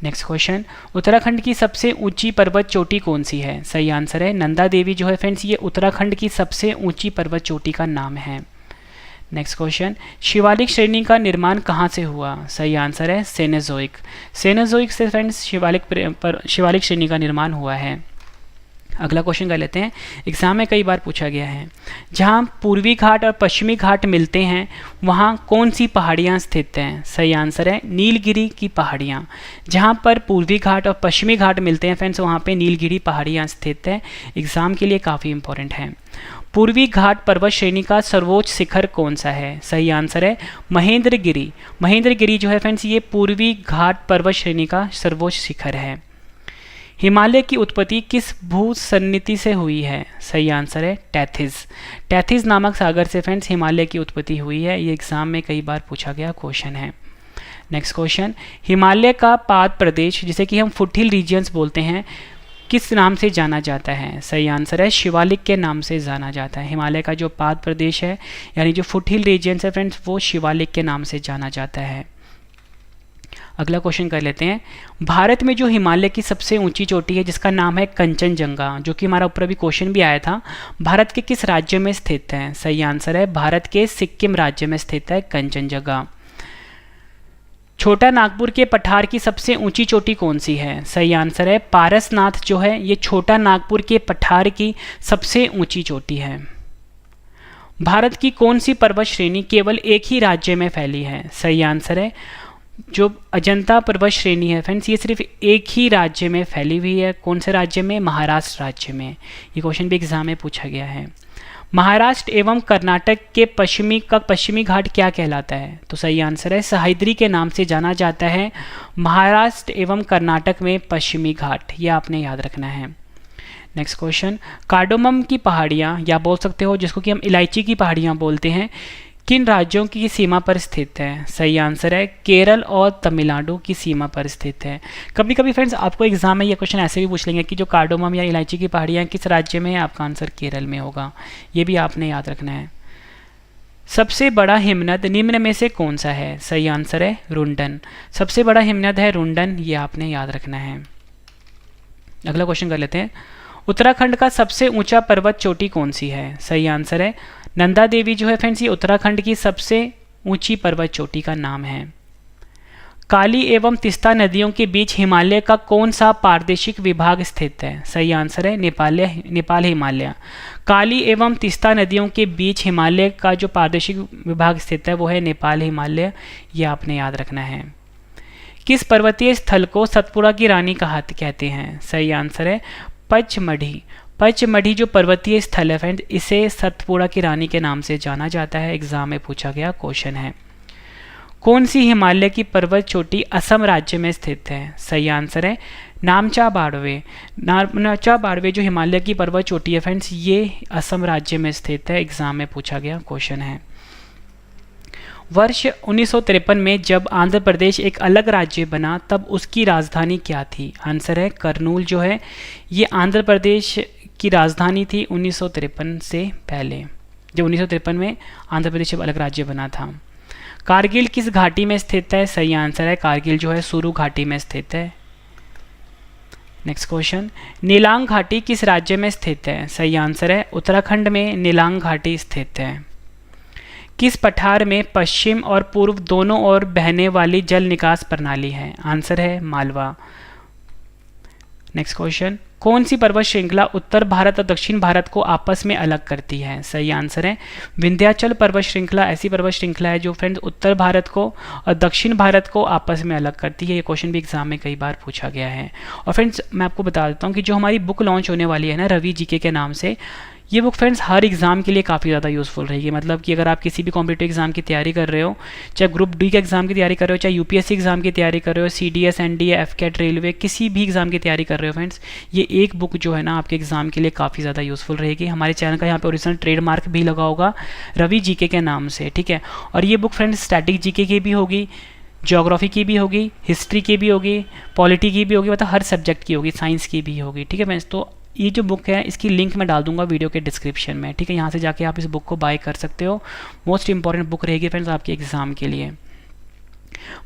नेक्स्ट क्वेश्चन, उत्तराखंड की सबसे ऊंची पर्वत चोटी कौन सी है? सही आंसर है नंदा देवी जो है फ्रेंड्स ये उत्तराखंड की सबसे ऊंची पर्वत चोटी का नाम है। नेक्स्ट क्वेश्चन, शिवालिक श्रेणी का निर्माण कहाँ से हुआ? सही आंसर है सेनेजोइक। सेनेजोइक से फ्रेंड्स शिवालिक श्रेणी का निर्माण हुआ है। अगला क्वेश्चन कर लेते हैं, एग्जाम में कई बार पूछा गया है, जहाँ पूर्वी घाट और पश्चिमी घाट मिलते हैं वहाँ कौन सी पहाड़ियाँ स्थित हैं? सही आंसर है नीलगिरी की पहाड़ियाँ। जहाँ पर पूर्वी घाट और पश्चिमी घाट मिलते हैं फ्रेंड्स वहाँ पे नीलगिरी पहाड़ियाँ स्थित है, एग्जाम के लिए काफ़ी इंपॉर्टेंट है। पूर्वी घाट पर्वत श्रेणी का सर्वोच्च शिखर कौन सा है? सही आंसर है महेंद्रगिरी। महेंद्रगिरी जो है फ्रेंड्स ये पूर्वी घाट पर्वत श्रेणी का सर्वोच्च शिखर है। हिमालय की उत्पत्ति किस भूसन्निधि से हुई है? सही आंसर है टैथिस। टैथिस नामक सागर से फ्रेंड्स हिमालय की उत्पत्ति हुई है, ये एग्जाम में कई बार पूछा गया क्वेश्चन है। नेक्स्ट क्वेश्चन, हिमालय का पाद प्रदेश जिसे कि हम फुटहिल रीजियंस बोलते हैं किस नाम से जाना जाता है? सही आंसर है शिवालिक के नाम से जाना जाता है। हिमालय का जो पाद प्रदेश है यानी जो फुटहिल रीजियंस है फ्रेंड्स वो शिवालिक के नाम से जाना जाता है। अगला क्वेश्चन कर लेते हैं, भारत में जो हिमालय की सबसे ऊंची चोटी है जिसका नाम है कंचनजंगा, जो कि हमारा ऊपर अभी क्वेश्चन भी आया था, भारत के किस राज्य में स्थित है? सही आंसर है भारत के सिक्किम राज्य में स्थित है कंचनजंगा। छोटा नागपुर के पठार की सबसे ऊंची चोटी कौन सी है? सही आंसर है पारसनाथ जो है ये छोटा नागपुर के पठार की सबसे ऊंची चोटी है। भारत की कौन सी पर्वत श्रेणी केवल एक ही राज्य में फैली है? सही आंसर है जो अजंता पर्वत श्रेणी है फ्रेंड्स ये सिर्फ एक ही राज्य में फैली हुई है। कौन से राज्य में? महाराष्ट्र राज्य में। ये क्वेश्चन भी एग्जाम में पूछा गया है। महाराष्ट्र एवं कर्नाटक के पश्चिमी घाट क्या कहलाता है? तो सही आंसर है सह्याद्री के नाम से जाना जाता है महाराष्ट्र एवं कर्नाटक में पश्चिमी घाट, ये आपने याद रखना है। नेक्स्ट क्वेश्चन, कार्डोमम की पहाड़ियाँ या बोल सकते हो जिसको कि हम इलायची की पहाड़ियाँ बोलते हैं, किन राज्यों की सीमा पर स्थित है? सही आंसर है केरल और तमिलनाडु की सीमा पर स्थित है। कभी कभी फ्रेंड्स आपको एग्जाम में ये क्वेश्चन ऐसे भी पूछ लेंगे कि जो कार्डोमम या इलायची की पहाड़ियाँ किस राज्य में है, आपका आंसर केरल में होगा, ये भी आपने याद रखना है। सबसे बड़ा हिमनद निम्न में से कौन सा है? सही आंसर है रुंडन। सबसे बड़ा हिमनद है रुंडन, ये आपने याद रखना है। अगला क्वेश्चन कर लेते हैं। उत्तराखंड का सबसे ऊंचा पर्वत चोटी कौन सी है? सही आंसर है नंदा देवी जो है फ्रेंड्स, ये उत्तराखंड की सबसे ऊंची पर्वत चोटी का नाम है। काली एवं तीस्ता नदियों के बीच हिमालय का कौन सा प्रादेशिक विभाग स्थित है? सही आंसर है नेपाल हिमालय। काली एवं तीस्ता नदियों के बीच हिमालय का जो प्रादेशिक विभाग स्थित है वो है नेपाल हिमालय, ये आपने याद रखना है। किस पर्वतीय स्थल को सतपुड़ा की रानी कहते हैं? सही आंसर है पचमढ़ी। पचमढ़ी जो पर्वतीय स्थल है फ्रेंड्स, इसे सतपुड़ा की रानी के नाम से जाना जाता है। एग्जाम में पूछा गया क्वेश्चन है। कौन सी हिमालय की पर्वत चोटी असम राज्य में स्थित है? सही आंसर है नामचा बाड़वे। नामचा बाड़वे जो हिमालय की पर्वत चोटी है फ्रेंड्स, ये असम राज्य में स्थित है। एग्जाम में पूछा गया क्वेश्चन है। वर्ष 1953 में जब आंध्र प्रदेश एक अलग राज्य बना तब उसकी राजधानी क्या थी? आंसर है करनूल जो है ये आंध्र प्रदेश की राजधानी थी 1953 से पहले, जब 1953 में आंध्र प्रदेश जब अलग राज्य बना था। कारगिल किस घाटी में स्थित है? सही आंसर है कारगिल जो है सुरु घाटी में स्थित है। नेक्स्ट क्वेश्चन, नीलांग घाटी किस राज्य में स्थित है? सही आंसर है उत्तराखंड में नीलांग घाटी स्थित है। किस पठार में पश्चिम और पूर्व दोनों ओर बहने वाली जल निकास प्रणाली है? आंसर है मालवा। नेक्स्ट क्वेश्चन, कौन सी पर्वत श्रृंखला उत्तर भारत और दक्षिण भारत को आपस में अलग करती है? सही आंसर है विंध्याचल पर्वत श्रृंखला ऐसी पर्वत श्रृंखला है जो फ्रेंड्स उत्तर भारत को और दक्षिण भारत को आपस में अलग करती है। ये क्वेश्चन भी एग्जाम में कई बार पूछा गया है। और फ्रेंड्स मैं आपको बता देता हूँ कि जो हमारी बुक लॉन्च होने वाली है ना रवि जीके के नाम से, ये बुक फ्रेंड्स हर एग्ज़ाम के लिए काफ़ी ज़्यादा यूज़फुल रहेगी। मतलब कि अगर आप किसी भी कॉम्पिटिटिव एग्जाम की तैयारी कर रहे हो, चाहे ग्रुप डी के एग्जाम की तैयारी कर रहे हो, चाहे यूपीएससी एग्जाम की तैयारी कर रहे हो, सीडीएस एनडीए एफकेट रेलवे किसी भी एग्जाम की तैयारी कर रहे हो फ्रेंड्स, ये एक बुक जो है ना आपके एग्जाम के लिए काफ़ी ज़्यादा यूज़फुल रहेगी। हमारे चैनल का यहाँ पे ओरिजिनल ट्रेडमार्क भी लगा होगा रवि जीके के नाम से, ठीक है। और ये बुक फ्रेंड्स स्टैटिक जीके की भी होगी, ज्योग्राफी की भी होगी, हिस्ट्री की भी होगी, पॉलिटी की भी होगी, मतलब हर सब्जेक्ट की होगी, साइंस की भी होगी, ठीक है फ्रेंड्स। तो ये जो बुक है इसकी लिंक मैं डाल दूंगा वीडियो के डिस्क्रिप्शन में, ठीक है। यहाँ से जाके आप इस बुक को बाय कर सकते हो। मोस्ट इंपॉर्टेंट बुक रहेगी फ्रेंड्स आपके एग्जाम के लिए।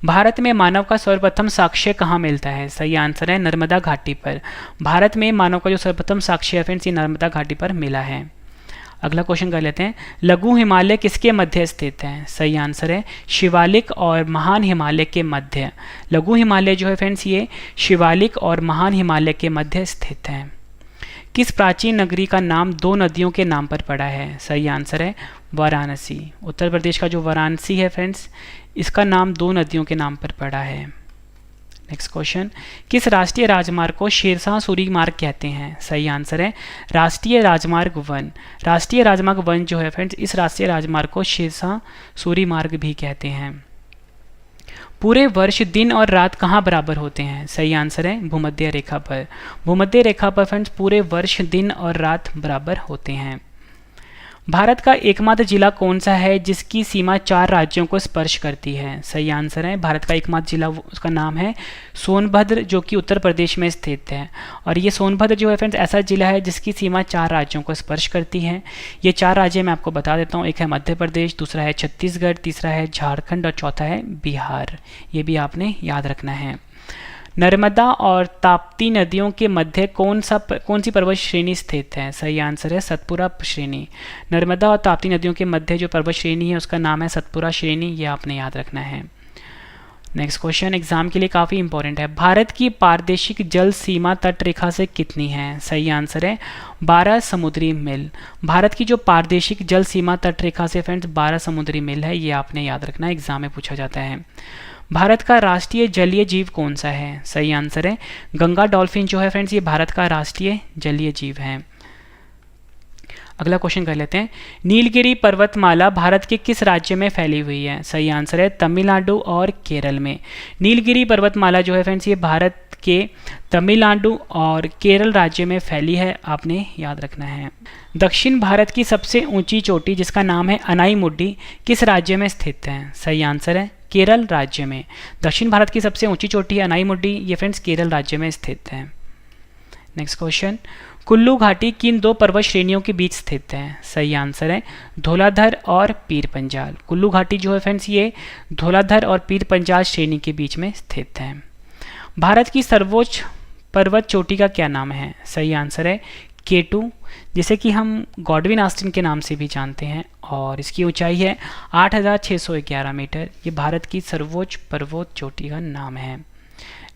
भारत में मानव का सर्वप्रथम साक्ष्य कहाँ मिलता है? सही आंसर है नर्मदा घाटी पर। भारत में मानव का जो सर्वप्रथम साक्ष्य है फ्रेंड्स ये नर्मदा घाटी पर मिला है। अगला क्वेश्चन कर लेते हैं, लघु हिमालय किसके मध्य स्थित है? सही आंसर है शिवालिक और महान हिमालय के मध्य। लघु हिमालय जो है फ्रेंड्स ये शिवालिक और महान हिमालय के मध्य स्थित है। किस प्राचीन नगरी का नाम दो नदियों के नाम पर पड़ा है? सही आंसर है वाराणसी। उत्तर प्रदेश का जो वाराणसी है फ्रेंड्स इसका नाम दो नदियों के नाम पर पड़ा है। नेक्स्ट क्वेश्चन, किस राष्ट्रीय राजमार्ग को शेरशाह सूरी मार्ग कहते हैं? सही आंसर है राष्ट्रीय राजमार्ग 1। राष्ट्रीय राजमार्ग 1 जो है फ्रेंड्स इस राष्ट्रीय राजमार्ग को शेरशाह सूरी मार्ग भी कहते हैं। पूरे वर्ष दिन और रात कहाँ बराबर होते हैं? सही आंसर है भूमध्य रेखा पर। भूमध्य रेखा पर फ्रेंड्स पूरे वर्ष दिन और रात बराबर होते हैं। भारत का एकमात्र जिला कौन सा है जिसकी सीमा 4 राज्यों को स्पर्श करती है? सही आंसर है भारत का एकमात्र जिला, उसका नाम है सोनभद्र जो कि उत्तर प्रदेश में स्थित है। और ये सोनभद्र जो है फ्रेंड्स ऐसा जिला है जिसकी सीमा 4 राज्यों को स्पर्श करती है। ये 4 राज्य मैं आपको बता देता हूँ, एक है मध्य प्रदेश, दूसरा है छत्तीसगढ़, तीसरा है झारखंड और चौथा है बिहार। ये भी आपने याद रखना है। नर्मदा और ताप्ती नदियों के मध्य कौन सी पर्वत श्रेणी स्थित है? सही आंसर है सतपुरा श्रेणी। नर्मदा और ताप्ती नदियों के मध्य जो पर्वत श्रेणी है उसका नाम है सतपुरा श्रेणी, ये आपने याद रखना है। नेक्स्ट क्वेश्चन एग्जाम के लिए काफ़ी इंपॉर्टेंट है। भारत की प्रादेशिक जल सीमा तट रेखा से कितनी है? सही आंसर है 12 समुद्री मील। भारत की जो प्रादेशिक जल सीमा तट रेखा से फ्रेंड्स 12 समुद्री मील है, ये आपने याद रखना है, एग्जाम में पूछा जाता है। भारत का राष्ट्रीय जलीय जीव कौन सा है? सही आंसर है गंगा डॉल्फिन जो है फ्रेंड्स ये भारत का राष्ट्रीय जलीय जीव है। अगला क्वेश्चन कर लेते हैं, नीलगिरी पर्वतमाला भारत के किस राज्य में फैली हुई है? सही आंसर है तमिलनाडु और केरल में। नीलगिरी पर्वतमाला जो है फ्रेंड्स ये भारत के तमिलनाडु और केरल राज्य में फैली है, आपने याद रखना है। दक्षिण भारत की सबसे ऊंची चोटी जिसका नाम है अनाईमुड्डी किस राज्य में स्थित है? सही आंसर है केरल राज्य में। दक्षिण भारत की सबसे ऊंची चोटी अनाईमुड्डी ये फ्रेंड्स केरल राज्य में स्थित है। नेक्स्ट क्वेश्चन, कुल्लू घाटी किन दो पर्वत श्रेणियों के बीच स्थित है? सही आंसर है धौलाधर और पीर पंजाल। कुल्लू घाटी जो है फ्रेंड्स ये धौलाधर और पीर पंजाल श्रेणी के बीच में स्थित है। भारत की सर्वोच्च पर्वत चोटी का क्या नाम है? सही आंसर है K2, जिसे कि हम गॉडविन ऑस्टिन के नाम से भी जानते हैं, और इसकी ऊंचाई है 8,611 मीटर। ये भारत की सर्वोच्च पर्वत चोटी का नाम है।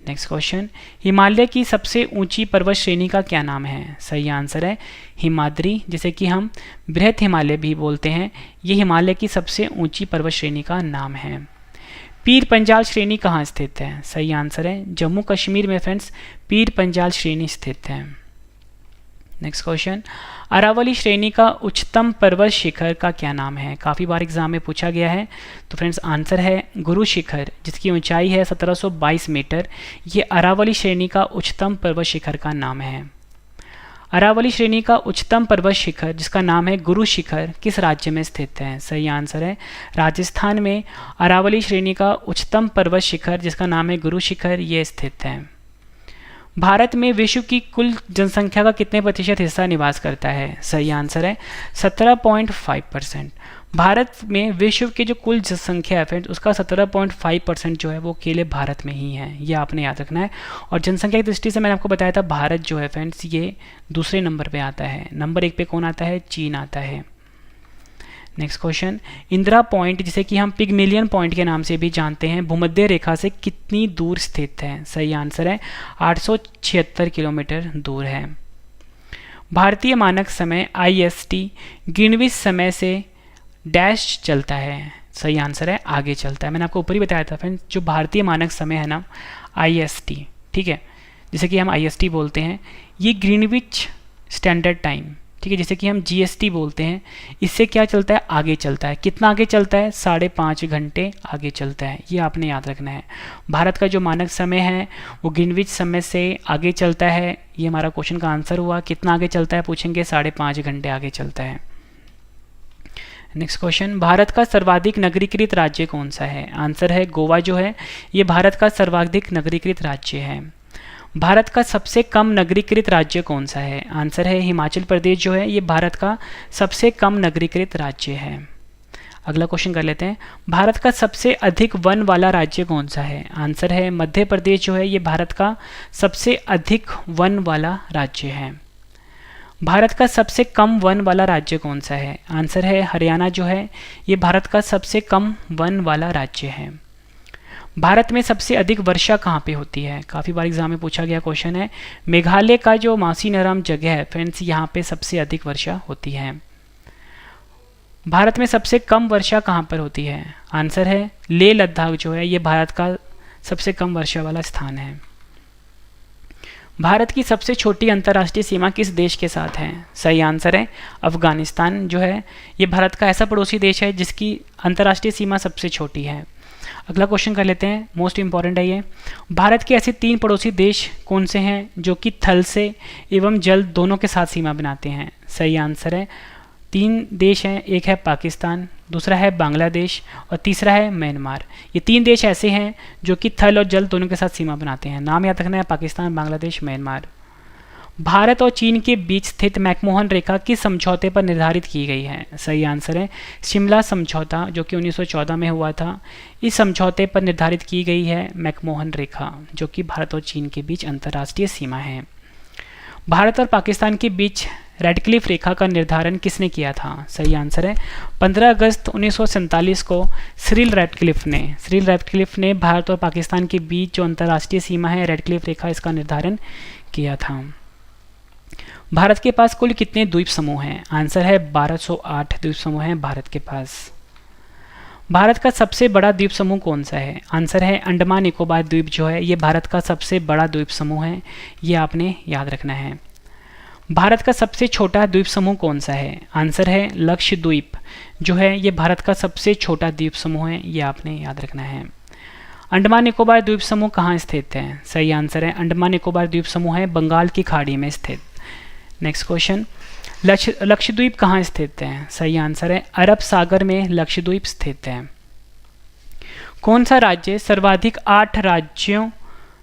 नेक्स्ट क्वेश्चन, हिमालय की सबसे ऊंची पर्वत श्रेणी का क्या नाम है? सही आंसर है हिमाद्री, जिसे कि हम बृहत हिमालय भी बोलते हैं। ये हिमालय की सबसे ऊंची पर्वत श्रेणी का नाम है। पीर पंजाल श्रेणी कहाँ स्थित है? सही आंसर है जम्मू कश्मीर में फ्रेंड्स पीर पंजाल श्रेणी स्थित है। नेक्स्ट क्वेश्चन, अरावली श्रेणी का उच्चतम पर्वत शिखर का क्या नाम है? काफ़ी बार एग्जाम में पूछा गया है। तो फ्रेंड्स आंसर है गुरु शिखर, जिसकी ऊंचाई है 1722 मीटर। ये अरावली श्रेणी का उच्चतम पर्वत शिखर का नाम है। अरावली श्रेणी का उच्चतम पर्वत शिखर जिसका नाम है गुरु शिखर किस राज्य में स्थित है? सही आंसर है राजस्थान में अरावली श्रेणी का उच्चतम पर्वत शिखर जिसका नाम है गुरु शिखर ये स्थित है। भारत में विश्व की कुल जनसंख्या का कितने प्रतिशत हिस्सा निवास करता है? सही आंसर है 17.5%। भारत में विश्व की जो कुल जनसंख्या है फ्रेंड्स उसका 17.5% जो है वो अकेले भारत में ही है, ये आपने याद रखना है। और जनसंख्या की दृष्टि से मैंने आपको बताया था भारत जो है फ्रेंड्स ये दूसरे नंबर पे आता है। नंबर 1 पे कौन आता है? चीन आता है। नेक्स्ट क्वेश्चन, इंदिरा पॉइंट जिसे कि हम पिगमिलियन पॉइंट के नाम से भी जानते हैं भूमध्य रेखा से कितनी दूर स्थित है? सही आंसर है 876 किलोमीटर दूर है। भारतीय मानक समय IST ग्रीनविच समय से डैश चलता है? सही आंसर है आगे चलता है। मैंने आपको ऊपर ही बताया था फ्रेंड्स जो भारतीय मानक समय है ना IST, ठीक है, जिसे कि हम IST बोलते हैं, ये ग्रीनविच स्टैंडर्ड टाइम, ठीक है, जैसे कि हम GST बोलते हैं, इससे क्या चलता है? आगे चलता है। कितना आगे चलता है? 5.5 घंटे आगे चलता है। ये आपने याद रखना है। भारत का जो मानक समय है वो ग्रीनविच समय से आगे चलता है। ये हमारा क्वेश्चन का आंसर हुआ। कितना आगे चलता है पूछेंगे? 5.5 घंटे आगे चलता है। नेक्स्ट क्वेश्चन, भारत का सर्वाधिक नगरीकृत राज्य कौन सा है? आंसर है गोवा जो है ये भारत का सर्वाधिक नगरीकृत राज्य है। भारत का सबसे कम नगरीकृत राज्य कौन सा है? आंसर है हिमाचल प्रदेश जो है ये भारत का सबसे कम नगरीकृत राज्य है। अगला क्वेश्चन कर लेते हैं, भारत का सबसे अधिक वन वाला राज्य कौन सा है? आंसर है मध्य प्रदेश जो है ये भारत का सबसे अधिक वन वाला राज्य है। भारत का सबसे कम वन वाला राज्य कौन सा है? आंसर है हरियाणा जो है ये भारत का सबसे कम वन वाला राज्य है। भारत में सबसे अधिक वर्षा कहाँ पे होती है? काफ़ी बार एग्जाम में पूछा गया क्वेश्चन है। मेघालय का जो माउसीनराम जगह है फ्रेंड्स यहाँ पे सबसे अधिक वर्षा होती है। भारत में सबसे कम वर्षा कहाँ पर होती है? आंसर है लेह लद्दाख जो है ये भारत का सबसे कम वर्षा वाला स्थान है। भारत की सबसे छोटी अंतर्राष्ट्रीय सीमा किस देश के साथ है? सही आंसर है अफगानिस्तान जो है ये भारत का ऐसा पड़ोसी देश है जिसकी अंतर्राष्ट्रीय सीमा सबसे छोटी है। अगला क्वेश्चन कर लेते हैं, मोस्ट इंपॉर्टेंट है ये। भारत के ऐसे 3 पड़ोसी देश कौन से हैं जो कि थल से एवं जल दोनों के साथ सीमा बनाते हैं? सही आंसर है 3 देश हैं, एक है पाकिस्तान, दूसरा है बांग्लादेश और तीसरा है म्यांमार। ये 3 देश ऐसे हैं जो कि थल और जल दोनों के साथ सीमा बनाते हैं। नाम याद रखना है पाकिस्तान, बांग्लादेश, म्यांमार। भारत और चीन के बीच स्थित मैकमोहन रेखा किस समझौते पर निर्धारित की गई है? सही आंसर है शिमला समझौता जो कि 1914 में हुआ था। इस समझौते पर निर्धारित की गई है मैकमोहन रेखा जो कि भारत और चीन के बीच अंतर्राष्ट्रीय सीमा है। भारत और पाकिस्तान के बीच रेडक्लिफ रेखा का निर्धारण किसने किया था? सही आंसर है 15 अगस्त 1947 को सिरिल रेडक्लिफ ने भारत और पाकिस्तान के बीच जो अंतर्राष्ट्रीय सीमा है रेडक्लिफ रेखा इसका निर्धारण किया था। भारत के पास कुल कितने द्वीप समूह हैं? आंसर है 1208 द्वीप समूह हैं भारत के पास। भारत का सबसे बड़ा द्वीप समूह कौन सा है? आंसर है अंडमान निकोबार द्वीप जो है ये भारत का सबसे बड़ा द्वीप समूह है, ये आपने याद रखना है। भारत का सबसे छोटा द्वीप समूह कौन सा है? आंसर है लक्षद्वीप जो है ये भारत का सबसे छोटा द्वीप समूह है, ये आपने याद रखना है। अंडमान निकोबार द्वीप समूह कहाँ स्थित है? सही आंसर है अंडमान निकोबार द्वीप समूह है बंगाल की खाड़ी में स्थित। नेक्स्ट क्वेश्चन, लक्षद्वीप कहाँ स्थित है? सही आंसर है अरब सागर में लक्षद्वीप स्थित है। कौन सा राज्य सर्वाधिक 8 राज्यों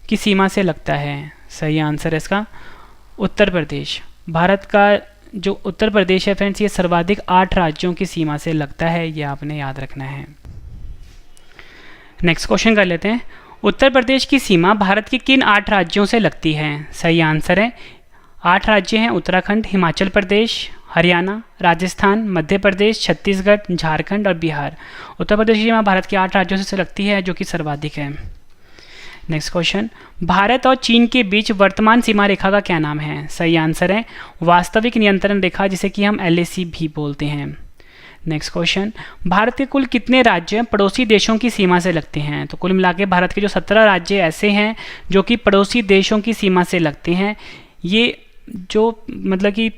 की सीमा से लगता है? सही आंसर है इसका उत्तर प्रदेश, भारत का जो उत्तर प्रदेश है फ्रेंड्स, ये सर्वाधिक 8 राज्यों की सीमा से लगता है, ये आपने याद रखना है। नेक्स्ट क्वेश्चन कर लेते हैं। उत्तर प्रदेश की सीमा भारत के किन 8 राज्यों से लगती है? सही आंसर है 8 राज्य हैं उत्तराखंड, हिमाचल प्रदेश, हरियाणा, राजस्थान, मध्य प्रदेश, छत्तीसगढ़, झारखंड और बिहार। उत्तर प्रदेश की सीमा भारत के 8 राज्यों से लगती है, जो कि सर्वाधिक है। नेक्स्ट क्वेश्चन, भारत और चीन के बीच वर्तमान सीमा रेखा का क्या नाम है? सही आंसर है वास्तविक नियंत्रण रेखा, जिसे कि हम LAC भी बोलते हैं। नेक्स्ट क्वेश्चन, भारत के कुल कितने राज्य पड़ोसी देशों की सीमा से लगते हैं? तो कुल मिला के भारत के जो 17 राज्य ऐसे हैं जो कि पड़ोसी देशों की सीमा से लगते हैं। ये जो मतलब कि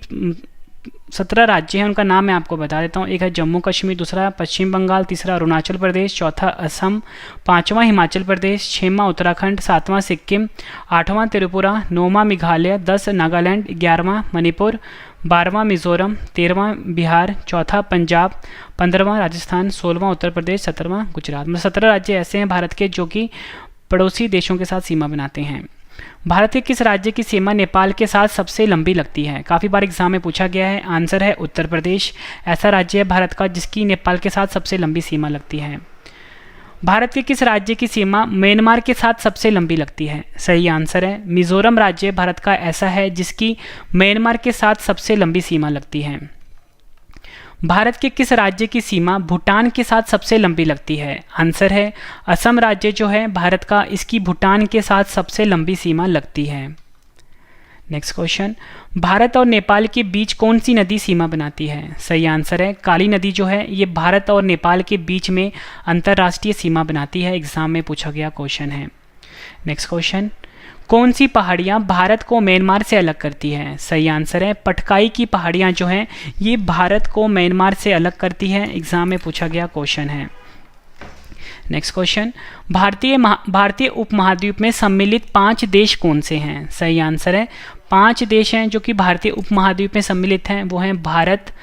17 राज्य हैं, उनका नाम मैं आपको बता देता हूँ। एक है जम्मू कश्मीर, दूसरा पश्चिम बंगाल, तीसरा अरुणाचल प्रदेश, चौथा असम, पाँचवां हिमाचल प्रदेश, छठवां उत्तराखंड, सातवां सिक्किम, आठवां त्रिपुरा, नौवां मेघालय, 10 नागालैंड, 11वां मणिपुर, 12वां मिजोरम, 13वां बिहार, चौथा पंजाब, 15वां राजस्थान, 16वां उत्तर प्रदेश, 17वां गुजरात। मतलब 17 राज्य ऐसे हैं भारत के जो कि पड़ोसी देशों के साथ सीमा बनाते हैं। भारत के किस राज्य की सीमा नेपाल के साथ सबसे लंबी लगती है? काफ़ी बार एग्जाम में पूछा गया है। आंसर है उत्तर प्रदेश। ऐसा राज्य है भारत का जिसकी नेपाल के साथ सबसे लंबी सीमा लगती है। भारत के किस राज्य की सीमा म्यांमार के साथ सबसे लंबी लगती है? सही आंसर है मिजोरम राज्य भारत का ऐसा है जिसकी म्यांमार के साथ सबसे लंबी सीमा लगती है। भारत के किस राज्य की सीमा भूटान के साथ सबसे लंबी लगती है? आंसर है असम राज्य जो है भारत का, इसकी भूटान के साथ सबसे लंबी सीमा लगती है। नेक्स्ट क्वेश्चन, भारत और नेपाल के बीच कौन सी नदी सीमा बनाती है? सही आंसर है काली नदी जो है ये भारत और नेपाल के बीच में अंतर्राष्ट्रीय सीमा बनाती है। एग्जाम में पूछा गया क्वेश्चन है। नेक्स्ट क्वेश्चन, कौन सी पहाड़ियाँ भारत को म्यांमार से अलग करती है? सही आंसर है पटकाई की पहाड़ियाँ जो हैं ये भारत को म्यांमार से अलग करती है। एग्जाम में पूछा गया क्वेश्चन है। नेक्स्ट क्वेश्चन, भारतीय उपमहाद्वीप में सम्मिलित 5 देश कौन से हैं? सही आंसर है 5 देश हैं जो कि भारतीय उपमहाद्वीप में सम्मिलित हैं। वो हैं भारत,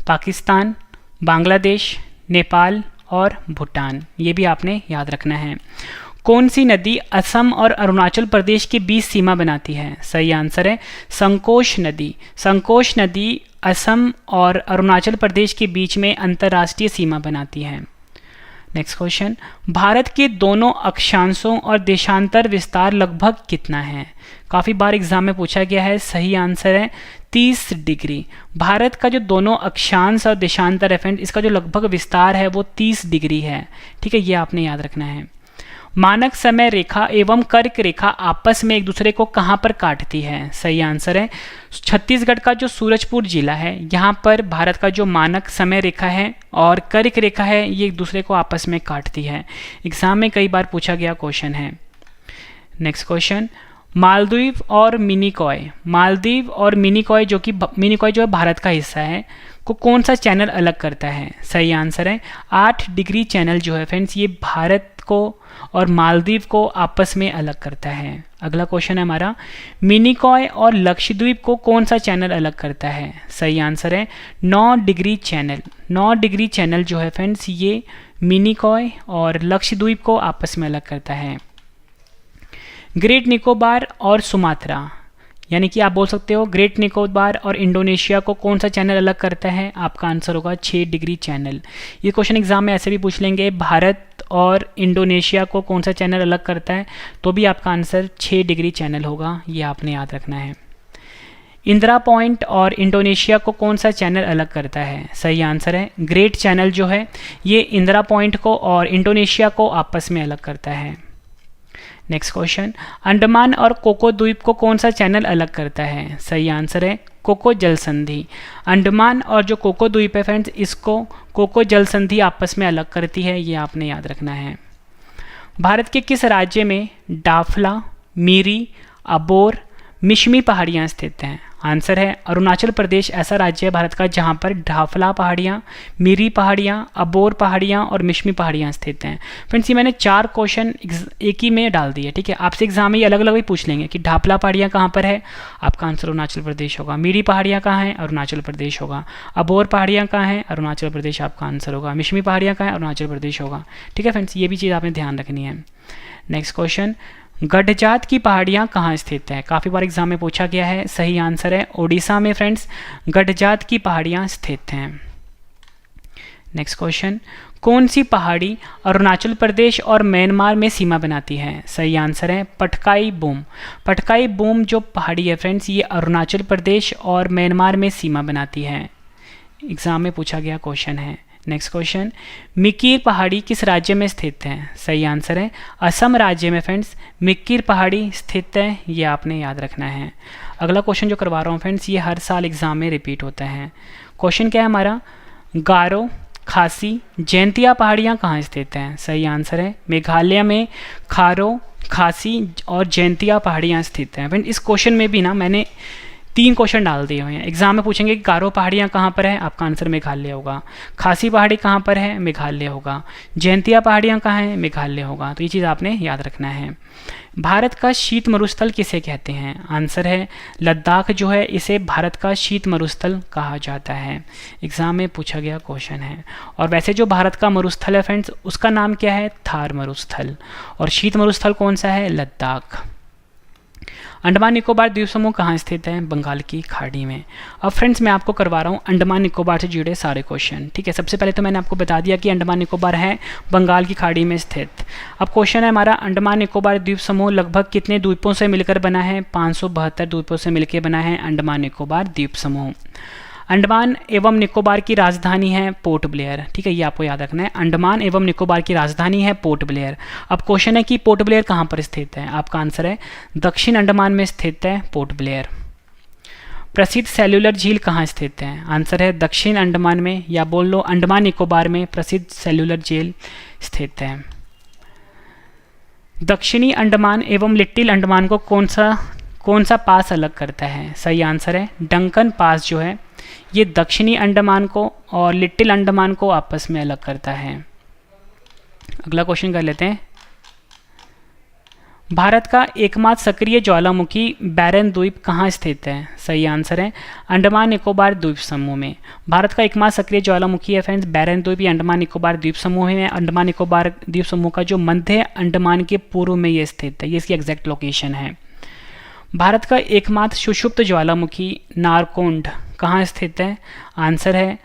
पाकिस्तान, बांग्लादेश, नेपाल और भूटान। ये भी आपने याद रखना है। कौन सी नदी असम और अरुणाचल प्रदेश के बीच सीमा बनाती है? सही आंसर है संकोश नदी। संकोश नदी असम और अरुणाचल प्रदेश के बीच में अंतर्राष्ट्रीय सीमा बनाती है। नेक्स्ट क्वेश्चन, भारत के दोनों अक्षांशों और देशांतर विस्तार लगभग कितना है? काफ़ी बार एग्जाम में पूछा गया है। सही आंसर है 30 डिग्री। भारत का जो दोनों अक्षांश और देशांतर है फ्रेंड, इसका जो लगभग विस्तार है वो 30 डिग्री है। ठीक है, ये आपने याद रखना है। मानक समय रेखा एवं कर्क रेखा आपस में एक दूसरे को कहाँ पर काटती है? सही आंसर है छत्तीसगढ़ का जो सूरजपुर जिला है यहाँ पर भारत का जो मानक समय रेखा है और कर्क रेखा है ये एक दूसरे को आपस में काटती है। एग्जाम में कई बार पूछा गया क्वेश्चन है। नेक्स्ट क्वेश्चन, मालदीव और मिनिकॉय, मालदीव और मिनिकॉय जो कि मिनिकॉय जो है भारत का हिस्सा है को कौन सा चैनल अलग करता है? सही आंसर है 8 डिग्री चैनल जो है फ्रेंड्स ये भारत को और मालदीव को आपस में अलग करता है। अगला क्वेश्चन है हमारा, मिनिकॉय और लक्षद्वीप को कौन सा चैनल अलग करता है? सही आंसर है 9 डिग्री चैनल। 9 डिग्री चैनल जो है फ्रेंड्स ये मिनिकॉय और लक्षद्वीप को आपस में अलग करता है। ग्रेट निकोबार और सुमात्रा, यानी कि आप बोल सकते हो ग्रेट निकोबार और इंडोनेशिया को कौन सा चैनल अलग करता है? आपका आंसर होगा 6 डिग्री चैनल। ये क्वेश्चन एग्जाम में ऐसे भी पूछ लेंगे, भारत और इंडोनेशिया को कौन सा चैनल अलग करता है? तो भी आपका आंसर 6 डिग्री चैनल होगा। ये आपने याद रखना है। इंदिरा पॉइंट और इंडोनेशिया को कौन सा चैनल अलग करता है? सही आंसर है ग्रेट चैनल जो है ये इंदिरा पॉइंट को और इंडोनेशिया को आपस में अलग करता है। नेक्स्ट क्वेश्चन, अंडमान और कोको द्वीप को कौन सा चैनल अलग करता है? सही आंसर है कोको जल संधि। अंडमान और जो कोको द्वीप है फ्रेंड्स इसको कोको जल संधि आपस में अलग करती है। ये आपने याद रखना है। भारत के किस राज्य में डाफला, मीरी, अबोर, मिश्मी पहाड़ियाँ स्थित हैं? आंसर है अरुणाचल प्रदेश ऐसा राज्य है भारत का जहाँ पर डाफला पहाड़ियाँ, मीरी पहाड़ियाँ, अबोर पहाड़ियाँ और मिश्मी पहाड़ियाँ स्थित हैं। फ्रेंड्स ये मैंने 4 क्वेश्चन एक ही में डाल दिए। ठीक है, आपसे एग्जाम में ये अलग अलग भी पूछ लेंगे कि डाफला पहाड़ियाँ कहाँ पर है, आपका आंसर अरुणाचल प्रदेश होगा। मीरी पहाड़ियाँ कहाँ हैं, अरुणाचल प्रदेश होगा। अबोर पहाड़ियाँ कहाँ हैं, अरुणाचल प्रदेश आपका आंसर होगा। मिश्मी पहाड़ियाँ कहाँ हैं, अरुणाचल प्रदेश होगा। ठीक है फ्रेंड्स, ये भी चीज़ आपने ध्यान रखनी है। नेक्स्ट क्वेश्चन, गडजात की पहाड़ियाँ कहाँ स्थित हैं? काफ़ी बार एग्जाम में पूछा गया है। सही आंसर है ओडिशा में फ्रेंड्स गडजात की पहाड़ियाँ स्थित हैं। नेक्स्ट क्वेश्चन, कौन सी पहाड़ी अरुणाचल प्रदेश और म्यांमार में सीमा बनाती है? सही आंसर है पटकाई बूम। पटकाई बूम जो पहाड़ी है फ्रेंड्स ये अरुणाचल प्रदेश और म्यांमार में सीमा बनाती है। एग्जाम में पूछा गया क्वेश्चन है। नेक्स्ट क्वेश्चन, मिकीर पहाड़ी किस राज्य में स्थित है? सही आंसर है असम राज्य में फ्रेंड्स मिकीर पहाड़ी स्थित है, ये आपने याद रखना है। अगला क्वेश्चन जो करवा रहा हूँ फ्रेंड्स ये हर साल एग्जाम में रिपीट होता है। क्वेश्चन क्या है हमारा, गारो, खासी, जैंतिया पहाड़ियाँ कहाँ स्थित हैं? सही आंसर है मेघालय में खारो, खासी और जैंतिया पहाड़ियाँ स्थित हैं। फ्रेंड इस क्वेश्चन में भी ना मैंने 3 क्वेश्चन डाल दिए हुए हैं। एग्जाम में पूछेंगे कि गारो पहाड़ियाँ कहाँ पर है, आपका आंसर मेघालय होगा। खासी पहाड़ी कहाँ पर है, मेघालय होगा। जैंतिया पहाड़ियाँ कहाँ हैं, मेघालय होगा। तो ये चीज़ आपने याद रखना है। भारत का शीत मरुस्थल किसे कहते हैं? आंसर है लद्दाख जो है इसे भारत का शीत मरुस्थल कहा जाता है। एग्जाम में पूछा गया क्वेश्चन है। और वैसे जो भारत का मरुस्थल है फ्रेंड्स उसका नाम क्या है, थार मरुस्थल। और शीत मरुस्थल कौन सा है, लद्दाख। अंडमान निकोबार द्वीप समूह कहाँ स्थित है, बंगाल की खाड़ी में। अब फ्रेंड्स मैं आपको करवा रहा हूँ अंडमान निकोबार से जुड़े सारे क्वेश्चन। ठीक है, सबसे पहले तो मैंने आपको बता दिया कि अंडमान निकोबार है बंगाल की खाड़ी में स्थित। अब क्वेश्चन है हमारा, अंडमान निकोबार द्वीप समूह लगभग कितने द्वीपों से मिलकर बना है? 572 द्वीपों से मिलकर बना है अंडमान निकोबार द्वीप समूह। अंडमान एवं निकोबार की राजधानी है पोर्ट ब्लेयर। ठीक है, ये आपको याद रखना है। अंडमान एवं निकोबार की राजधानी है पोर्ट ब्लेयर। अब क्वेश्चन है कि पोर्ट ब्लेयर कहाँ पर स्थित है? आपका आंसर है दक्षिण अंडमान में स्थित है पोर्ट ब्लेयर। प्रसिद्ध सेल्यूलर झील कहाँ स्थित है? आंसर है दक्षिण अंडमान में, या बोल लो अंडमान निकोबार में प्रसिद्ध सेल्यूलर झील स्थित है। दक्षिणी अंडमान एवं लिटिल अंडमान को कौन सा पास अलग करता है? सही आंसर है डंकन पास जो है ये दक्षिणी अंडमान को और लिटिल अंडमान को आपस में अलग करता है। अगला क्वेश्चन कर लेते हैं। भारत का एकमात्र सक्रिय ज्वालामुखी बैरन द्वीप कहाँ स्थित है? सही आंसर है अंडमान निकोबार द्वीप समूह में। भारत का एकमात्र सक्रिय ज्वालामुखी है फ्रेंड्स बैरन द्वीप, ये अंडमान निकोबार द्वीप समूह में। अंडमान निकोबार द्वीप समूह का जो मध्य अंडमान के पूर्व में ये स्थित है, ये इसकी एग्जैक्ट लोकेशन है। भारत का एकमात्र सुषुप्त ज्वालामुखी नारकोंड कहाँ स्थित है? आंसर है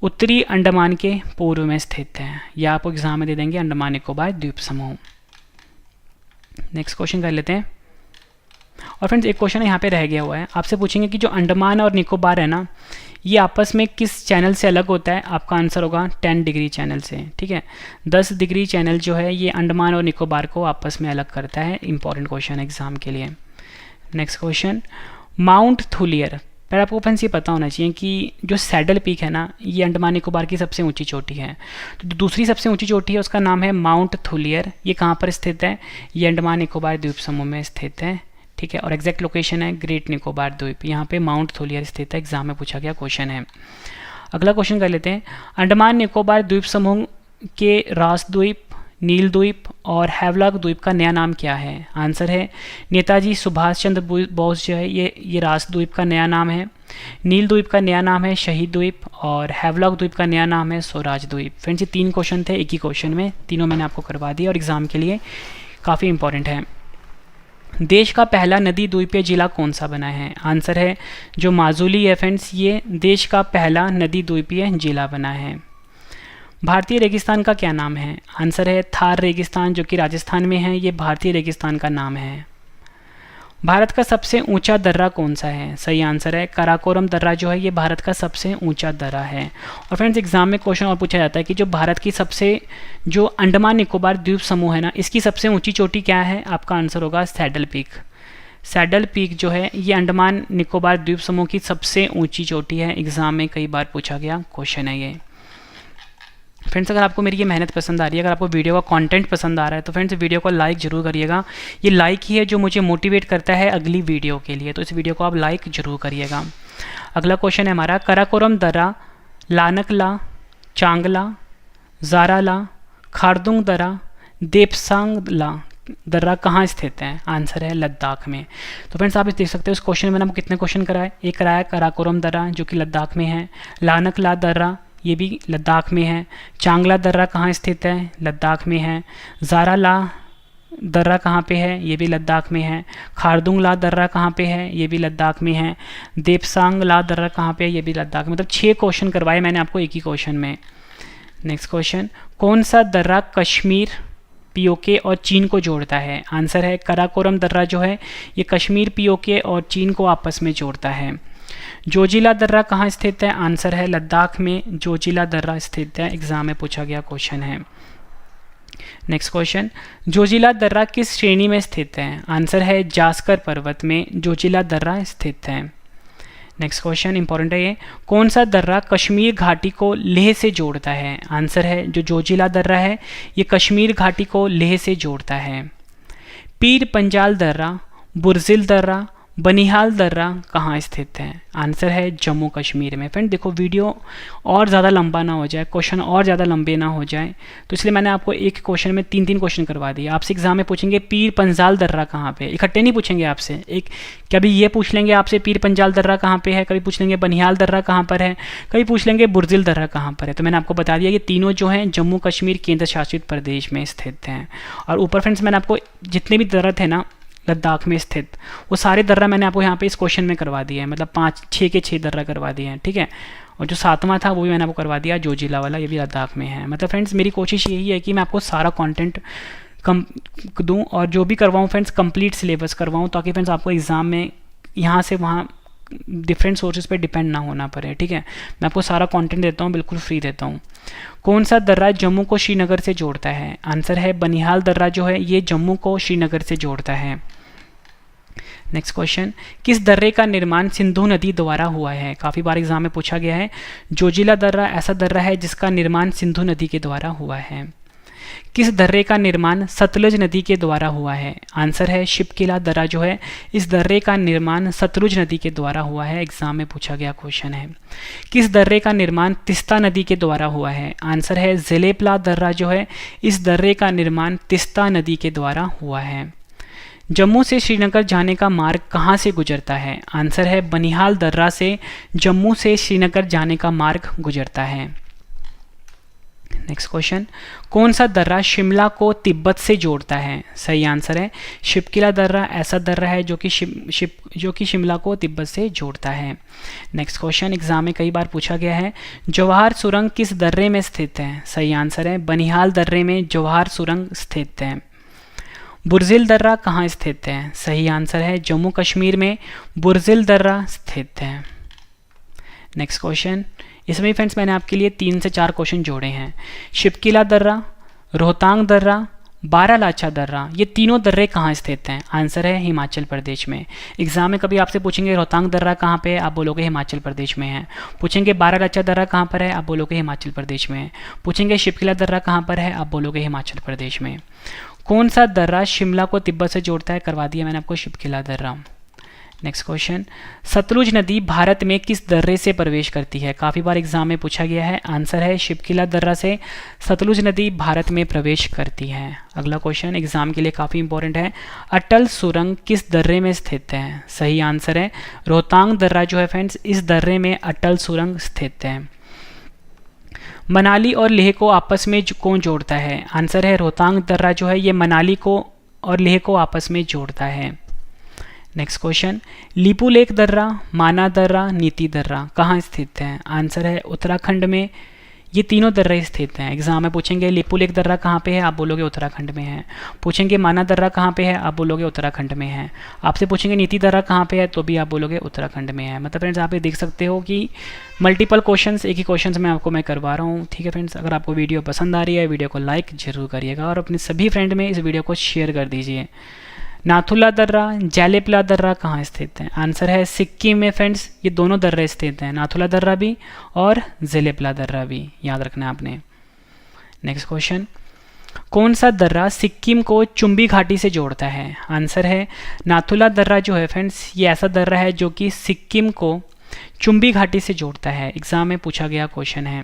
उत्तरी अंडमान के पूर्व में स्थित है। यह आपको एग्जाम में दे देंगे अंडमान निकोबार द्वीप समूह। नेक्स्ट क्वेश्चन कर लेते हैं। और फ्रेंड्स एक क्वेश्चन यहाँ पे रह गया हुआ है, आपसे पूछेंगे कि जो अंडमान और निकोबार है ना ये आपस में किस चैनल से अलग होता है? आपका आंसर होगा 10 डिग्री चैनल से। ठीक है, 10 डिग्री चैनल जो है ये अंडमान और निकोबार को आपस में अलग करता है। इंपॉर्टेंट क्वेश्चन है एग्जाम के लिए। Next question, mount Thuillier. पर आपको फ्रेंड्स ये पता होना चाहिए कि जो सैडल पीक है ना ये अंडमान निकोबार की सबसे ऊंची चोटी है। तो दूसरी सबसे ऊंची चोटी है उसका नाम है माउंट थुलियर। ये कहाँ पर स्थित है? ये अंडमान निकोबार द्वीप समूह में स्थित है। ठीक है, और एग्जैक्ट लोकेशन है ग्रेट निकोबार द्वीप, यहाँ पे माउंट थुलियर स्थित है। एग्जाम में पूछा गया क्वेश्चन है। अगला क्वेश्चन कर लेते हैं। अंडमान निकोबार द्वीप समूह के रास द्वीप, नील द्वीप और हैवलॉक द्वीप का नया नाम क्या है? आंसर है नेताजी सुभाष चंद्र बोस जो है ये रास द्वीप का नया नाम है। नील द्वीप का नया नाम है शहीद द्वीप और हैवलॉक द्वीप का नया नाम है स्वराज द्वीप। फ्रेंड्स ये 3 क्वेश्चन थे एक ही क्वेश्चन में, तीनों मैंने आपको करवा दिया और एग्जाम के लिए काफ़ी इंपॉर्टेंट है। देश का पहला नदी द्वीपीय जिला कौन सा बना है? आंसर है जो माजुली है फ्रेंड्स ये देश का पहला नदी द्वीपीय जिला बना है। भारतीय रेगिस्तान का क्या नाम है? आंसर है थार रेगिस्तान जो कि राजस्थान में है, ये भारतीय रेगिस्तान का नाम है। भारत का सबसे ऊंचा दर्रा कौन सा है? सही आंसर है काराकोरम दर्रा जो है ये भारत का सबसे ऊंचा दर्रा है। और फ्रेंड्स एग्जाम में क्वेश्चन और पूछा जाता है कि जो भारत की जो अंडमान निकोबार द्वीप समूह है ना इसकी सबसे ऊंची चोटी क्या है? आपका आंसर होगा सैडल पीक। सैडल पीक जो है ये अंडमान निकोबार द्वीप समूह की सबसे ऊंची चोटी है। एग्जाम में कई बार पूछा गया क्वेश्चन है ये। फ्रेंड्स अगर आपको मेरी ये मेहनत पसंद आ रही है, अगर आपको वीडियो का कंटेंट पसंद आ रहा है तो फ्रेंड्स वीडियो को लाइक जरूर करिएगा। ये लाइक ही है जो मुझे मोटिवेट करता है अगली वीडियो के लिए, तो इस वीडियो को आप लाइक जरूर करिएगा। अगला क्वेश्चन है हमारा, कराकोरम दर्रा, लानकला, चांगला, जाराला, खारदुंग दर्रा, देपसांगला दर्रा कहाँ स्थित है? आंसर है लद्दाख में। तो फ्रेंड्स आप देख सकते हो इस क्वेश्चन में मैंने आपको कितने क्वेश्चन कराए। एक कराया कराकोरम दर्रा जो कि लद्दाख में है, लानकला दर्रा ये भी लद्दाख में है, चांगला दर्रा कहाँ स्थित है? लद्दाख में है, जाराला दर्रा कहाँ पे है, ये भी लद्दाख में है। खारदुंग ला दर्रा कहाँ पे है, ये भी लद्दाख में है। देपसांग ला दर्रा कहाँ पे है, ये भी लद्दाख में। मतलब 6 क्वेश्चन करवाए मैंने आपको एक ही क्वेश्चन में। नेक्स्ट क्वेश्चन, कौन सा दर्रा कश्मीर, पीओके और चीन को जोड़ता है? आंसर है कराकोरम दर्रा जो है ये कश्मीर, पीओके और चीन को आपस में जोड़ता है। जोजिला दर्रा कहाँ स्थित है? आंसर है लद्दाख में जोजिला दर्रा स्थित है। एग्जाम में पूछा गया क्वेश्चन है। नेक्स्ट क्वेश्चन, जोजिला दर्रा किस श्रेणी में स्थित है? आंसर है जास्कर पर्वत में जोजिला दर्रा स्थित है। नेक्स्ट क्वेश्चन इंपॉर्टेंट है ये, कौन सा दर्रा कश्मीर घाटी को लेह से जोड़ता है? आंसर है जो जोजिला दर्रा है ये कश्मीर घाटी को लेह से जोड़ता है। पीर पंजाल दर्रा, बुरजिल दर्रा, बनिहाल दर्रा कहाँ स्थित है? आंसर है जम्मू कश्मीर में। फ्रेंड देखो वीडियो और ज़्यादा लंबा ना हो जाए, क्वेश्चन और ज़्यादा लंबे ना हो जाए, तो इसलिए मैंने आपको एक क्वेश्चन में 3 क्वेश्चन करवा दिए। आपसे एग्जाम में पूछेंगे पीर पंजाल दर्रा कहाँ पे, इकट्ठे नहीं पूछेंगे आपसे। एक कभी ये पूछ लेंगे आपसे पीर पंजाल दर्रा कहाँ पे है, कभी पूछ लेंगे बनिहाल दर्रा कहाँ पर है, कभी पूछ लेंगे बुरजिल दर्रा कहाँ पर है। तो मैंने आपको बता दिया ये तीनों जो हैं जम्मू कश्मीर केंद्र शासित प्रदेश में स्थित हैं। और ऊपर फ्रेंड्स मैंने आपको जितने भी दर्रा थे ना लद्दाख में स्थित, वो सारे दर्रा मैंने आपको यहाँ पे इस क्वेश्चन में करवा दिए हैं। मतलब 6 के 6 दर्रा करवा दिए हैं, ठीक है। और जो 7वां था वो भी मैंने आपको करवा दिया, जोजिला वाला, ये भी लद्दाख में है। मतलब फ्रेंड्स मेरी कोशिश यही है कि मैं आपको सारा कंटेंट कम दूँ और जो भी करवाऊँ फ्रेंड्स कंप्लीट सिलेबस करवाऊँ, ताकि फ्रेंड्स आपको एग्ज़ाम में यहाँ से वहाँ डिफरेंट सोर्सेज पे डिपेंड ना होना पड़े, ठीक है। मैं आपको सारा कंटेंट देता हूँ, बिल्कुल फ्री देता हूँ। कौन सा दर्रा जम्मू को श्रीनगर से जोड़ता है? आंसर है बनिहाल दर्रा जो है ये जम्मू को श्रीनगर से जोड़ता है। नेक्स्ट क्वेश्चन, किस दर्रे का निर्माण सिंधु नदी द्वारा हुआ है? काफ़ी बार एग्जाम में पूछा गया है। जोजिला दर्रा ऐसा दर्रा है जिसका निर्माण सिंधु नदी के द्वारा हुआ है। किस दर्रे का निर्माण सतलुज नदी के द्वारा हुआ है? आंसर है शिपकिला दर्रा जो है इस दर्रे का निर्माण सतलुज नदी के द्वारा हुआ है। एग्जाम में पूछा गया क्वेश्चन है। किस दर्रे का निर्माण तिस्ता नदी के द्वारा हुआ है? आंसर है ज़ेलेपला दर्रा जो है इस दर्रे का निर्माण तिस्ता नदी के द्वारा हुआ है। जम्मू से श्रीनगर जाने का मार्ग कहाँ से गुजरता है? आंसर है बनिहाल दर्रा से जम्मू से श्रीनगर जाने का मार्ग गुजरता है। नेक्स्ट क्वेश्चन, कौन सा दर्रा शिमला को तिब्बत से जोड़ता है? सही आंसर है शिपकिला दर्रा ऐसा दर्रा है जो कि शिमला को तिब्बत से जोड़ता है। नेक्स्ट क्वेश्चन एग्जाम में कई बार पूछा गया है, जवाहर सुरंग किस दर्रे में स्थित है? सही आंसर है बनिहाल दर्रे में जवाहर सुरंग स्थित है। बुरजिल दर्रा कहाँ स्थित है? सही आंसर है जम्मू कश्मीर में बुरजिल दर्रा स्थित है। नेक्स्ट क्वेश्चन, इसमें फ्रेंड्स मैंने आपके लिए 3 से 4 क्वेश्चन जोड़े हैं। शिपकिला दर्रा, रोहतांग दर्रा, बारालाचा दर्रा, ये तीनों दर्रे कहाँ स्थित हैं? आंसर है हिमाचल प्रदेश में। एग्जाम में कभी आपसे पूछेंगे रोहतांग दर्रा कहाँ पे है, आप बोलोगे हिमाचल प्रदेश में है। पूछेंगे बारालाचा दर्रा कहाँ पर है, आप बोलोगे हिमाचल प्रदेश में है। पूछेंगे शिपकिला दर्रा कहाँ पर है, आप बोलोगे हिमाचल प्रदेश में। कौन सा दर्रा शिमला को तिब्बत से जोड़ता है? करवा दिया मैंने आपको शिपकिला दर्रा। नेक्स्ट क्वेश्चन, सतलुज नदी भारत में किस दर्रे से प्रवेश करती है? काफ़ी बार एग्जाम में पूछा गया है। आंसर है शिपकिला दर्रा से सतलुज नदी भारत में प्रवेश करती है। अगला क्वेश्चन एग्जाम के लिए काफ़ी इंपॉर्टेंट है, अटल सुरंग किस दर्रे में स्थित है? सही आंसर है रोहतांग दर्रा जो है फ्रेंड्स इस दर्रे में अटल सुरंग स्थित है। मनाली और लेह को आपस में कौन जोड़ता है? आंसर है रोहतांग दर्रा जो है ये मनाली को और लेह को आपस में जोड़ता है। नेक्स्ट क्वेश्चन, लिपुलेख दर्रा, माना दर्रा, नीति दर्रा कहाँ स्थित है? आंसर है उत्तराखंड में ये तीनों दर्रे स्थित हैं। एग्जाम में पूछेंगे लिपुलेख दर्रा कहाँ पे है, आप बोलोगे उत्तराखंड में है। पूछेंगे माना दर्रा कहाँ पे है, आप बोलोगे उत्तराखंड में है। आपसे पूछेंगे नीति दर्रा कहाँ पे है, तो भी आप बोलोगे उत्तराखंड में है। मतलब फ्रेंड्स आप ये देख सकते हो कि मल्टीपल क्वेश्चंस एक ही क्वेश्चन में आपको मैं करवा रहा हूँ, ठीक है फ्रेंड्स। अगर आपको वीडियो पसंद आ रही है वीडियो को लाइक जरूर करिएगा और अपने सभी फ्रेंड में इस वीडियो को शेयर कर दीजिए। नाथुला दर्रा, ज़ेलेपला दर्रा कहाँ स्थित है? आंसर है सिक्किम में फ्रेंड्स ये दोनों दर्रे स्थित हैं, नाथुला दर्रा भी और ज़ेलेपला दर्रा भी, याद रखना आपने। नेक्स्ट क्वेश्चन, कौन सा दर्रा सिक्किम को चुंबी घाटी से जोड़ता है? आंसर है नाथुला दर्रा जो है फ्रेंड्स ये ऐसा दर्रा है जो कि सिक्किम को चुंबी घाटी से जोड़ता है। एग्जाम में पूछा गया क्वेश्चन है।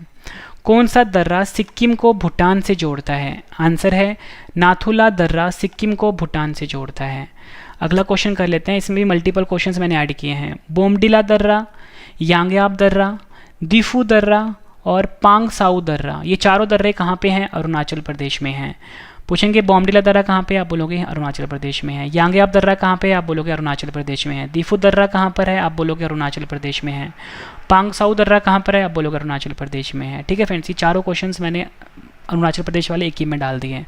कौन सा दर्रा सिक्किम को भूटान से जोड़ता है? आंसर है नाथुला दर्रा सिक्किम को भूटान से जोड़ता है। अगला क्वेश्चन कर लेते हैं, इसमें भी मल्टीपल क्वेश्चंस मैंने ऐड किए हैं। बोमडिला दर्रा, यांग्याब दर्रा, दिफू दर्रा और पांग साउ दर्रा, ये चारों दर्रे कहाँ पे हैं? अरुणाचल प्रदेश में हैं। पूछेंगे बोमडिला दर्रा कहाँ पे, आप बोलोगे अरुणाचल प्रदेश में है। यांगयाप दर्रा कहाँ पे, आप बोलोगे अरुणाचल प्रदेश में है। दीफू दर्रा कहाँ पर है, आप बोलोगे अरुणाचल प्रदेश में है। पांगसाऊ दर्रा कहाँ पर है, आप बोलोगे अरुणाचल प्रदेश में है। ठीक है फ्रेंड्स, ये चारों क्वेश्चंस मैंने अरुणाचल प्रदेश वाले एक ही में डाल दिए हैं।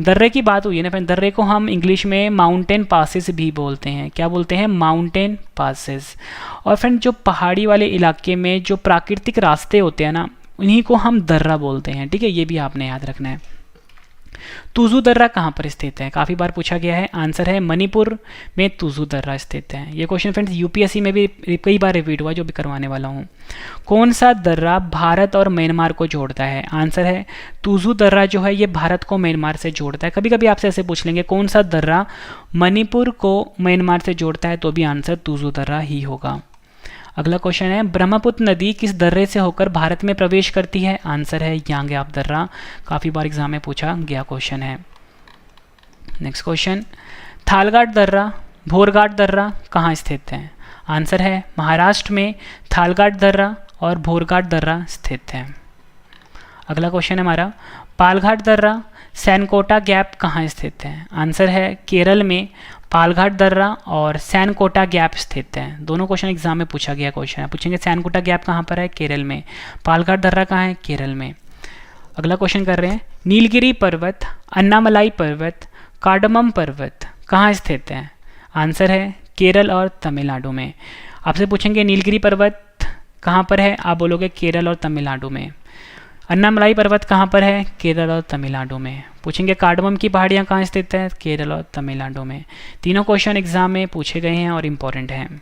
दर्रे की बात हुई है ना फ्रेंड, दर्रे को हम इंग्लिश में माउंटेन पासेस भी बोलते हैं। क्या बोलते हैं, माउंटेन पासेस। और फ्रेंड जो पहाड़ी वाले इलाके में जो प्राकृतिक रास्ते होते हैं ना, उन्हीं को हम दर्रा बोलते हैं। ठीक है, ये भी आपने याद रखना है। तुजू दर्रा कहाँ पर स्थित है, काफ़ी बार पूछा गया है। आंसर है मणिपुर में तुजू दर्रा स्थित है। ये क्वेश्चन फ्रेंड्स यूपीएससी में भी कई बार रिपीट हुआ, जो भी करवाने वाला हूँ। कौन सा दर्रा भारत और म्यांमार को जोड़ता है, आंसर है तुजू दर्रा जो है ये भारत को म्यांमार से जोड़ता है। कभी कभी आपसे ऐसे पूछ लेंगे कौन सा दर्रा मणिपुर को म्यांमार से जोड़ता है, तो भी आंसर तुजू दर्रा ही होगा। अगला क्वेश्चन है ब्रह्मपुत्र नदी किस दर्रे से होकर भारत में प्रवेश करती है, आंसर है यांगयाप दर्रा। काफ़ी बार एग्जाम में पूछा गया क्वेश्चन है। नेक्स्ट क्वेश्चन, थालघाट दर्रा भोरघाट दर्रा कहाँ स्थित है, आंसर है महाराष्ट्र में थालघाट दर्रा और भोरघाट दर्रा स्थित है। अगला क्वेश्चन है हमारा पालघाट दर्रा सैनकोटा गैप कहाँ स्थित है, आंसर है केरल में पालघाट दर्रा और सैनकोटा गैप स्थित है। दोनों क्वेश्चन एग्जाम में पूछा गया क्वेश्चन है। पूछेंगे सैनकोटा गैप कहाँ पर है, केरल में। पालघाट दर्रा कहाँ है, केरल में। अगला क्वेश्चन कर रहे हैं नीलगिरी पर्वत अन्नामलाई पर्वत कार्डमम पर्वत कहाँ स्थित है, आंसर है केरल और तमिलनाडु में। आपसे पूछेंगे नीलगिरी पर्वत कहाँ पर है, आप बोलोगे केरल और तमिलनाडु में। अन्नामलाई पर्वत कहाँ पर है, केरल और तमिलनाडु में। पूछेंगे कार्डमम की पहाड़ियाँ कहाँ स्थित है, केरल और तमिलनाडु में। तीनों क्वेश्चन एग्जाम में पूछे गए हैं और इम्पोर्टेंट हैं।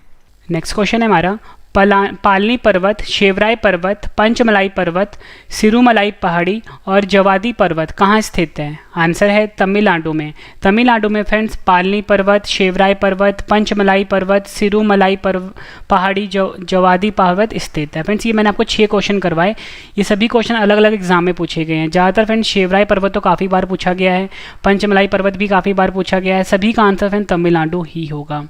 नेक्स्ट क्वेश्चन है हमारा पालनी पर्वत शेवराय पर्वत पंचमलाई पर्वत सिरुमलाई पहाड़ी और जवादी पर्वत कहाँ स्थित है, आंसर है तमिलनाडु में। तमिलनाडु में फ्रेंड्स पालनी पर्वत शेवराय पर्वत पंचमलाई पर्वत सिरुमलाई पहाड़ी जवादी पर्वत स्थित है। फ्रेंड्स ये मैंने आपको 6 क्वेश्चन करवाए, ये सभी क्वेश्चन अलग अलग एग्जाम में पूछे गए हैं। ज़्यादातर फ्रेंड्स शेवराय पर्वत तो काफ़ी बार पूछा गया है, पंचमलाई पर्वत भी काफ़ी बार पूछा गया है। सभी का आंसर फ्रेंड तमिलनाडु ही होगा।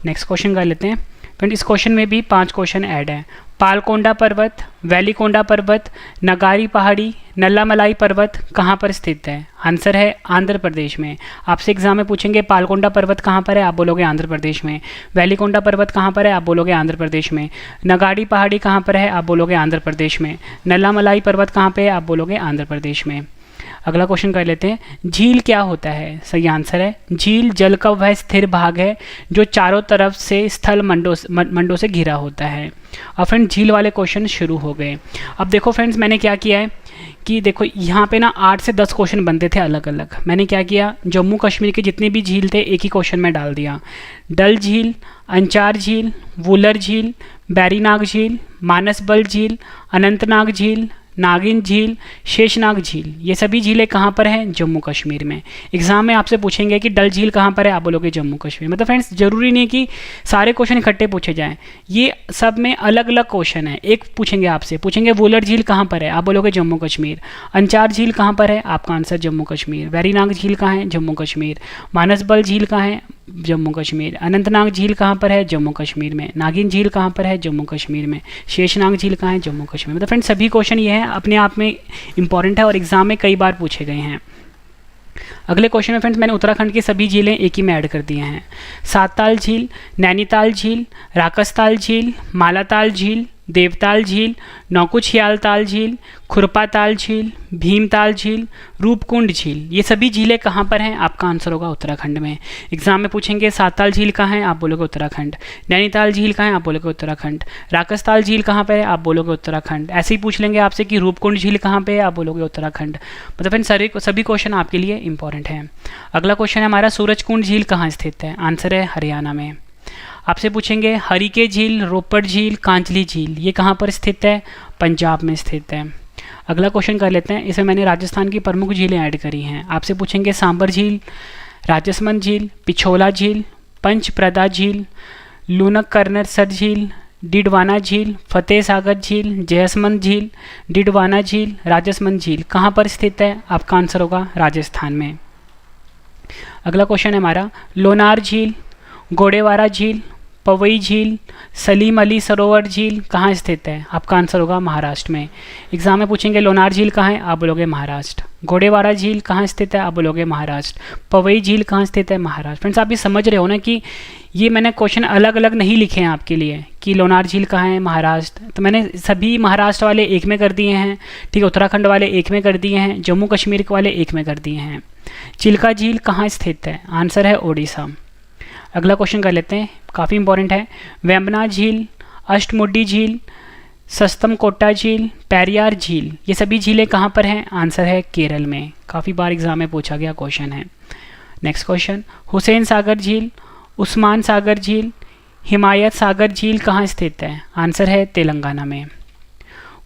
नेक्स्ट क्वेश्चन कर लेते हैं फ्रेंड, इस क्वेश्चन में भी 5 क्वेश्चन ऐड हैं। पालकोंडा पर्वत वैलीकोंडा पर्वत नगारी पहाड़ी नल्लामलाई पर्वत कहाँ पर स्थित है, आंसर है आंध्र प्रदेश में। आपसे एग्जाम में पूछेंगे पालकोंडा पर्वत कहाँ पर है, आप बोलोगे आंध्र प्रदेश में। वैलीकोंडा पर्वत कहाँ पर है, आप बोलोगे आंध्र प्रदेश में। नगाड़ी पहाड़ी कहाँ पर है, आप बोलोगे आंध्र प्रदेश में। नल्लामलाई पर्वत कहाँ पर है, आप बोलोगे आंध्र प्रदेश में। अगला क्वेश्चन कर लेते हैं झील क्या होता है, सही आंसर है झील जल का वह स्थिर भाग है जो चारों तरफ से स्थल मंडों से घिरा होता है। अब फ्रेंड झील वाले क्वेश्चन शुरू हो गए। अब देखो फ्रेंड्स मैंने क्या किया है कि देखो यहाँ पे ना 8 से 10 क्वेश्चन बनते थे अलग अलग। मैंने क्या किया, जम्मू कश्मीर के जितने भी झील थे एक ही क्वेश्चन में डाल दिया। डल झील अंचार झील वुलर झील बैरीनाग झील मानसबल झील अनंतनाग झील नागिन झील शेषनाग झील, ये सभी झीलें कहाँ पर हैं, जम्मू कश्मीर में। एग्जाम में आपसे पूछेंगे कि डल झील कहाँ पर है, आप बोलोगे जम्मू कश्मीर। मतलब फ्रेंड्स जरूरी नहीं कि सारे क्वेश्चन इकट्ठे पूछे जाएं, ये सब में अलग अलग क्वेश्चन है। एक पूछेंगे आपसे, पूछेंगे वुलर झील कहाँ पर है, आप बोलोगे जम्मू कश्मीर। अंचार झील कहाँ पर है, आपका आंसर जम्मू कश्मीर। बैरीनाग झील कहाँ है, जम्मू कश्मीर। मानसबल झील कहाँ है, जम्मू कश्मीर। अनंतनाग झील कहाँ पर है, जम्मू कश्मीर में। नागिन झील कहाँ पर है, जम्मू कश्मीर में। शेषनाग झील कहाँ है, जम्मू कश्मीर। मतलब फ्रेंड्स सभी क्वेश्चन ये हैं अपने आप में इंपॉर्टेंट है और एग्जाम में कई बार पूछे गए हैं। अगले क्वेश्चन में फ्रेंड्स मैंने उत्तराखंड की सभी झीलें एक ही में ऐड कर दिए हैं। सातताल झील नैनीताल झील राकसताल झील मालाताल झील देवताल झील नौकुचियाल ताल झील खुरपाताल झील भीमताल झील रूपकुंड झील, ये सभी झीलें कहाँ पर हैं, आपका आंसर होगा उत्तराखंड में। एग्जाम में पूछेंगे सातताल झील कहाँ है, आप बोलोगे उत्तराखंड। नैनीताल झील कहाँ है, आप बोलोगे उत्तराखंड। राकसताल झील कहाँ पर है, आप बोलोगे उत्तराखंड। ऐसे ही पूछ लेंगे आपसे कि रूपकुंड झील कहाँ पे है, आप बोलोगे उत्तराखंड। मतलब सभी क्वेश्चन आपके लिए इंपॉर्टेंट हैं। अगला क्वेश्चन है हमारा सूरजकुंड झील कहाँ स्थित है, आंसर है हरियाणा में। आपसे पूछेंगे हरिके झील रोपड़ झील कांचली झील, ये कहाँ पर स्थित है, पंजाब में स्थित है। अगला क्वेश्चन कर लेते हैं, इसमें मैंने राजस्थान की प्रमुख झीलें ऐड करी हैं। आपसे पूछेंगे सांबर झील राजसमंद झील पिछोला झील पंचप्रदा झील लूनक कर्नरसर झील डिडवाना झील फतेह सागर झील जयसमंद झील डिडवाना झील राजसमंद झील कहाँ पर स्थित है, आपका आंसर होगा राजस्थान में। अगला क्वेश्चन है हमारा लोनार झील गोडेवारा झील पवई झील, सलीम अली सरोवर झील कहाँ स्थित है? आपका आंसर होगा महाराष्ट्र में। एग्जाम में पूछेंगे लोनार झील कहाँ है? आप बोलोगे महाराष्ट्र। घोड़ेवाड़ा झील कहाँ स्थित है? आप बोलोगे महाराष्ट्र। पवई झील कहाँ स्थित है? महाराष्ट्र। फ्रेंड्स आप भी समझ रहे हो ना कि ये मैंने क्वेश्चन अलग अलग नहीं लिखे हैं आपके लिए कि लोनार झील कहाँ है? महाराष्ट्र। तो मैंने सभी महाराष्ट्र वाले एक में कर दिए हैं, ठीक है, उत्तराखंड वाले एक में कर दिए हैं, जम्मू कश्मीर वाले एक में कर दिए हैं। चिल्का झील कहाँ स्थित है? आंसर है ओडिशा। अगला क्वेश्चन कर लेते हैं, काफ़ी इंपॉर्टेंट है। वेम्बना झील, अष्टमुडी झील, सस्तमकोटा झील, पेरियार झील, ये सभी झीलें कहाँ पर हैं? आंसर है केरल में। काफ़ी बार एग्जाम में पूछा गया क्वेश्चन है। नेक्स्ट क्वेश्चन, हुसैन सागर झील, उस्मान सागर झील, हिमायत सागर झील कहाँ स्थित है? आंसर है तेलंगाना में।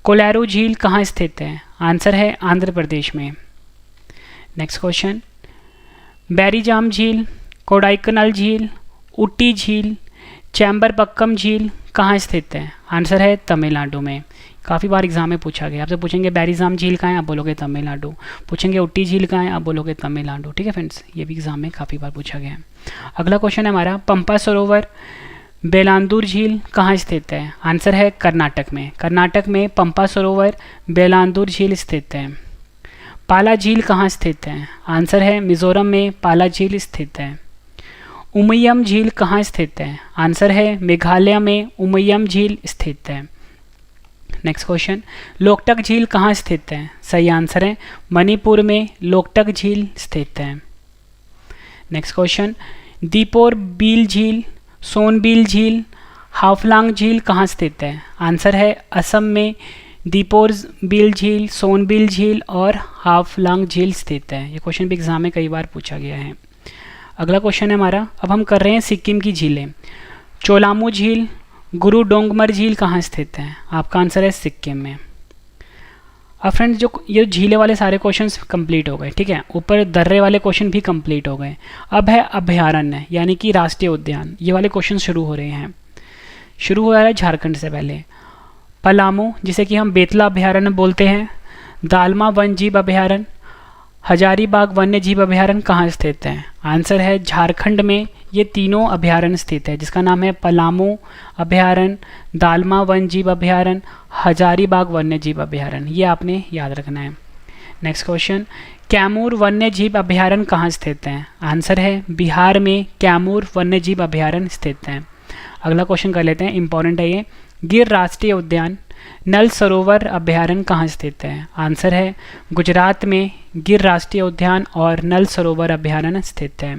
कोलारू झील कहाँ स्थित है? आंसर है आंध्र प्रदेश में। नेक्स्ट क्वेश्चन, बैरीजाम झील, कोडाईकनाल झील, ऊटी झील, चैम्बरपक्कम झील कहाँ स्थित है? आंसर है तमिलनाडु में। काफ़ी बार एग्जाम में पूछा गया। आपसे पूछेंगे बैरीजाम झील कहाँ है? आप बोलोगे तमिलनाडु। पूछेंगे ऊटी झील कहाँ है? आप बोलोगे तमिलनाडु। ठीक है फ्रेंड्स, ये भी एग्जाम में काफ़ी बार पूछा गया है। अगला क्वेश्चन है हमारा, पंपा सरोवर, बेलांदूर झील कहाँ स्थित है? आंसर है कर्नाटक में। कर्नाटक में पंपा सरोवर, बेलांदूर झील स्थित है। पाला झील कहाँ स्थित है? आंसर है मिजोरम में पाला झील स्थित है। उमयम झील कहाँ स्थित है? आंसर है मेघालय में उमयम झील स्थित है। नेक्स्ट क्वेश्चन, लोकटक झील कहाँ स्थित है? सही आंसर है मणिपुर में लोकटक झील स्थित है। नेक्स्ट क्वेश्चन, दीपोर बील झील, सोनबील झील, हाफलांग झील कहाँ स्थित है? आंसर है असम में दीपोर बील झील, सोनबील झील और हाफलांग झील स्थित है। ये क्वेश्चन भी एग्जाम में कई बार पूछा गया है। अगला क्वेश्चन है हमारा, अब हम कर रहे हैं सिक्किम की झीलें। चोलामू झील, गुरु डोंगमर झील कहाँ स्थित है? आपका आंसर है सिक्किम में। अब फ्रेंड्स जो ये झीले वाले सारे क्वेश्चंस कंप्लीट हो गए, ठीक है, ऊपर दर्रे वाले क्वेश्चन भी कंप्लीट हो गए। अब है अभयारण्य यानी कि राष्ट्रीय उद्यान, ये वाले क्वेश्चन शुरू हो रहे हैं। शुरू हो रहा है झारखंड से पहले। पलामू जिसे कि हम बेतला अभयारण्य बोलते हैं, दालमा वन जीव अभयारण्य, हजारीबाग वन्य जीव अभयारण्य कहाँ स्थित है? आंसर है झारखंड में ये तीनों अभयारण्य स्थित है, जिसका नाम है पलामू अभयारण्य, दालमा वन जीव अभयारण्य, हजारीबाग वन्य जीव अभयारण्य। ये आपने याद रखना है। नेक्स्ट क्वेश्चन, कैमूर वन्य जीव अभयारण्य कहाँ स्थित है? आंसर है बिहार में कैमूर वन्य जीव अभयारण्य स्थित है। अगला क्वेश्चन कर लेते हैं, इंपॉर्टेंट है ये। गिर राष्ट्रीय उद्यान, नल सरोवर अभयारण्य कहाँ स्थित है? आंसर है गुजरात में गिर राष्ट्रीय उद्यान और नल सरोवर अभयारण्य स्थित है।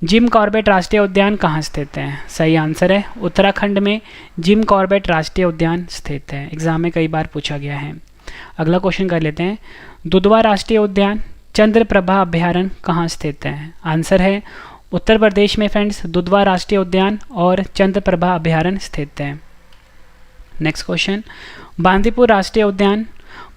जिम कॉर्बेट राष्ट्रीय उद्यान कहाँ स्थित है? सही आंसर है उत्तराखंड में जिम कॉर्बेट राष्ट्रीय उद्यान स्थित है। एग्जाम में कई बार पूछा गया है। अगला क्वेश्चन कर लेते हैं, दुधवा राष्ट्रीय उद्यान, चंद्रप्रभा अभयारण्य कहाँ स्थित है? आंसर है उत्तर प्रदेश में फ्रेंड्स दुधवा राष्ट्रीय उद्यान और चंद्रप्रभा अभयारण्य स्थित है। नेक्स्ट क्वेश्चन, बांदीपुर राष्ट्रीय उद्यान,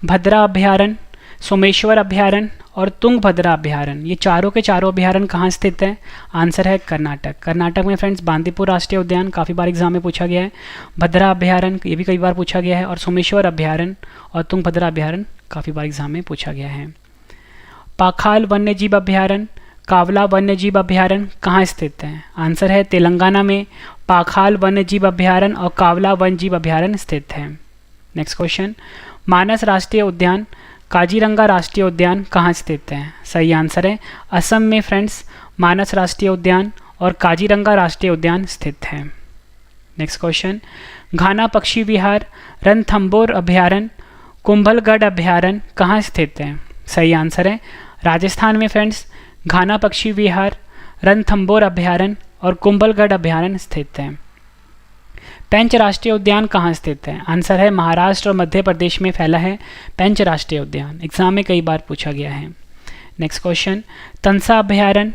भद्रा अभयारण्य, सोमेश्वर अभयारण्य और तुंगभद्रा अभयारण्य, ये चारों के चारों अभयारण्य कहाँ स्थित है? आंसर है कर्नाटक। कर्नाटक में फ्रेंड्स बांदीपुर राष्ट्रीय उद्यान काफ़ी बार एग्जाम में पूछा गया है, भद्रा अभयारण्य ये भी कई बार पूछा गया है, और सोमेश्वर अभयारण्य और तुंगभद्रा अभयारण्य काफ़ी बार एग्जाम में पूछा गया है। पाखाल वन्यजीव अभयारण्य, कावला वन्यजीव अभयारण्य कहाँ स्थित है? आंसर है तेलंगाना में पाखाल वन्यजीव अभयारण्य और कावला वन्यजीव अभयारण्य स्थित है। नेक्स्ट क्वेश्चन, मानस राष्ट्रीय उद्यान, काजीरंगा राष्ट्रीय उद्यान कहाँ स्थित है? सही आंसर है असम में फ्रेंड्स मानस राष्ट्रीय उद्यान और काजीरंगा राष्ट्रीय उद्यान स्थित है। नेक्स्ट क्वेश्चन, घाना पक्षी विहार, रणथंभौर अभयारण्य, कुंभलगढ़ अभयारण्य कहाँ स्थित है? सही आंसर है राजस्थान में फ्रेंड्स घाना पक्षी विहार, रणथंभौर अभयारण्य और कुंभलगढ़ अभयारण्य स्थित है। पेंच राष्ट्रीय उद्यान कहाँ स्थित है? आंसर है महाराष्ट्र और मध्य प्रदेश में फैला है पेंच राष्ट्रीय उद्यान। एग्जाम में कई बार पूछा गया है। नेक्स्ट क्वेश्चन, तंसा अभयारण्य,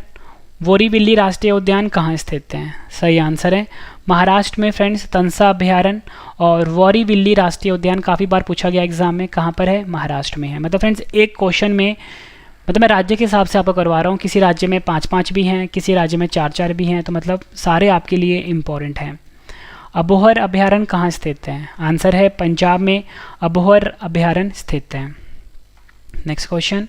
बोरीविल्ली राष्ट्रीय उद्यान कहाँ स्थित है? सही आंसर है महाराष्ट्र में फ्रेंड्स तंसा अभयारण्य और बोरीविल्ली राष्ट्रीय उद्यान काफ़ी बार पूछा गया एग्जाम में, कहाँ पर है? महाराष्ट्र में है। मतलब फ्रेंड्स एक क्वेश्चन में मतलब मैं राज्य के हिसाब से आपको करवा रहा हूँ, किसी राज्य में 5-5 भी हैं, किसी राज्य में 4-4 भी हैं, तो मतलब सारे आपके लिए इम्पोर्टेंट हैं। अबोहर अभयारण्य कहाँ स्थित है? आंसर है पंजाब में अबोहर अभयारण्य स्थित है। नेक्स्ट क्वेश्चन,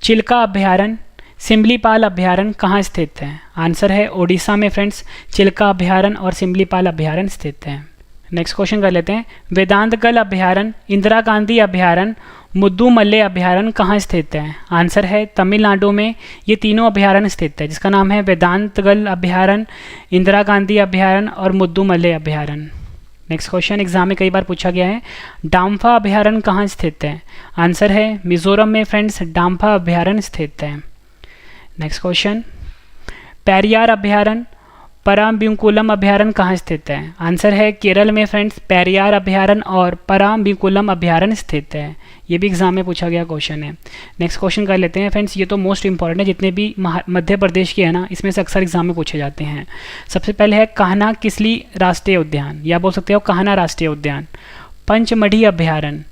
चिल्का अभयारण्य, सिमलीपाल अभ्यारण्य कहाँ स्थित है? आंसर है ओडिशा में फ्रेंड्स, चिल्का अभ्यारण्य और सिमलीपाल अभ्यारण्य स्थित है। नेक्स्ट क्वेश्चन कर लेते हैं। वेदांतगल अभ्यारण्य, इंदिरा गांधी अभ्यारण्य, मुद्दुमल्ले अभ्यारण्य कहाँ स्थित है? आंसर है तमिलनाडु में ये तीनों अभ्यारण्य स्थित है, जिसका नाम है वेदांतगल अभ्यारण्य, इंदिरा गांधी अभ्यारण्य और मुद्दुमल्ले अभ्यारण्य। नेक्स्ट क्वेश्चन एग्जाम में कई बार पूछा गया है, डाम्फा अभ्यारण्य कहाँ स्थित है? आंसर है मिजोरम में फ्रेंड्स, डाम्फा अभ्यारण्य स्थित है। नेक्स्ट क्वेश्चन, पेरियार अभ्यारण्य, पराम्बिकुलम अभ्यारण्य कहाँ स्थित है? आंसर है केरल में फ्रेंड्स, पेरियार अभ्यारण्य और पराम्बिकुलम अभ्यारण्य स्थित है। ये भी एग्जाम में पूछा गया क्वेश्चन है। नेक्स्ट क्वेश्चन कर लेते हैं फ्रेंड्स, ये तो मोस्ट इंपॉर्टेंट है, जितने भी मध्य प्रदेश के हैं ना, इसमें से अक्सर एग्जाम में पूछे जाते हैं। सबसे पहले है कान्हा किसली राष्ट्रीय उद्यान, या बोल सकते हो कान्हा राष्ट्रीय उद्यान। पंचमढ़ी अभ्यारण्य,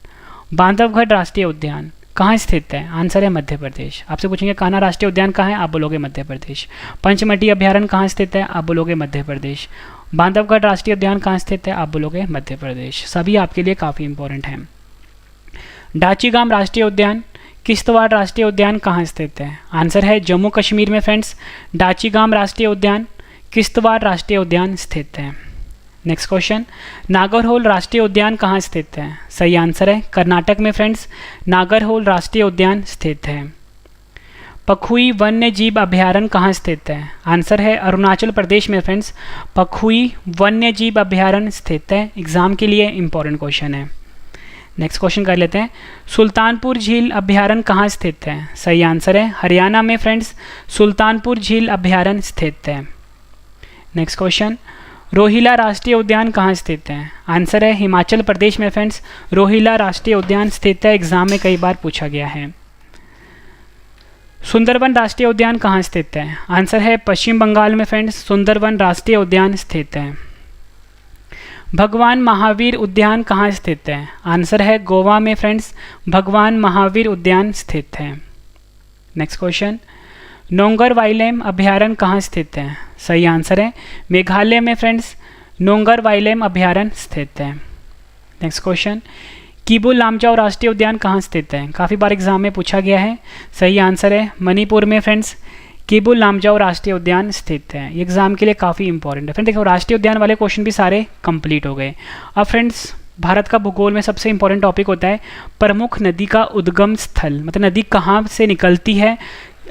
बांधवगढ़ राष्ट्रीय उद्यान कहाँ स्थित है? आंसर है मध्य प्रदेश। आपसे पूछेंगे कान्हा राष्ट्रीय उद्यान कहाँ है, आप बोलोगे मध्य प्रदेश। पंचमढ़ी अभ्यारण्य कहाँ स्थित है? आप बोलोगे मध्य प्रदेश। बांधवगढ़ राष्ट्रीय उद्यान कहाँ स्थित है? आप बोलोगे मध्य प्रदेश। सभी आपके लिए काफ़ी इंपॉर्टेंट हैं। डाचीगाम राष्ट्रीय उद्यान, किश्तवाड़ राष्ट्रीय उद्यान कहाँ स्थित है? आंसर है जम्मू कश्मीर में फ्रेंड्स, डाचीगाम राष्ट्रीय उद्यान, किश्तवाड़ राष्ट्रीय उद्यान स्थित है। नेक्स्ट क्वेश्चन, नागरहोल राष्ट्रीय उद्यान कहाँ स्थित है? सही आंसर है कर्नाटक में फ्रेंड्स, नागरहोल राष्ट्रीय उद्यान स्थित है। पखुई वन्य जीव अभ्यारण्य कहाँ स्थित है? आंसर है अरुणाचल प्रदेश में फ्रेंड्स, पखुई वन्य जीव अभ्यारण्य स्थित है। एग्जाम के लिए इंपॉर्टेंट क्वेश्चन है। नेक्स्ट क्वेश्चन कर लेते हैं, सुल्तानपुर झील अभ्यारण्य कहाँ स्थित है? सही आंसर है हरियाणा में फ्रेंड्स, सुल्तानपुर झील अभ्यारण्य स्थित है। नेक्स्ट क्वेश्चन, रोहिला राष्ट्रीय उद्यान कहाँ स्थित है? आंसर है हिमाचल प्रदेश में फ्रेंड्स, रोहिला राष्ट्रीय उद्यान स्थित है। एग्जाम में कई बार पूछा गया है। सुंदरवन राष्ट्रीय उद्यान कहाँ स्थित है? आंसर है पश्चिम बंगाल में फ्रेंड्स, सुंदरवन राष्ट्रीय उद्यान स्थित है। भगवान महावीर उद्यान कहाँ स्थित है? आंसर है गोवा में फ्रेंड्स, भगवान महावीर उद्यान स्थित है। नेक्स्ट क्वेश्चन, नोंगर वाइलेम अभ्यारण्य कहाँ स्थित है? सही आंसर है मेघालय में फ्रेंड्स, नोंगर वाइलेम अभ्यारण्य स्थित है। नेक्स्ट क्वेश्चन, किबु लामजाओ राष्ट्रीय उद्यान कहाँ स्थित है? काफ़ी बार एग्जाम में पूछा गया है। सही आंसर है मणिपुर में फ्रेंड्स, किबु लामजाओ राष्ट्रीय उद्यान स्थित है। ये एग्जाम के लिए काफ़ी इंपॉर्टेंट है। फ्रेंड देखो, राष्ट्रीय उद्यान वाले क्वेश्चन भी सारे कंप्लीट हो गए। अब फ्रेंड्स, भारत का भूगोल में सबसे इंपॉर्टेंट टॉपिक होता है प्रमुख नदी का उद्गम स्थल, मतलब नदी कहाँ से निकलती है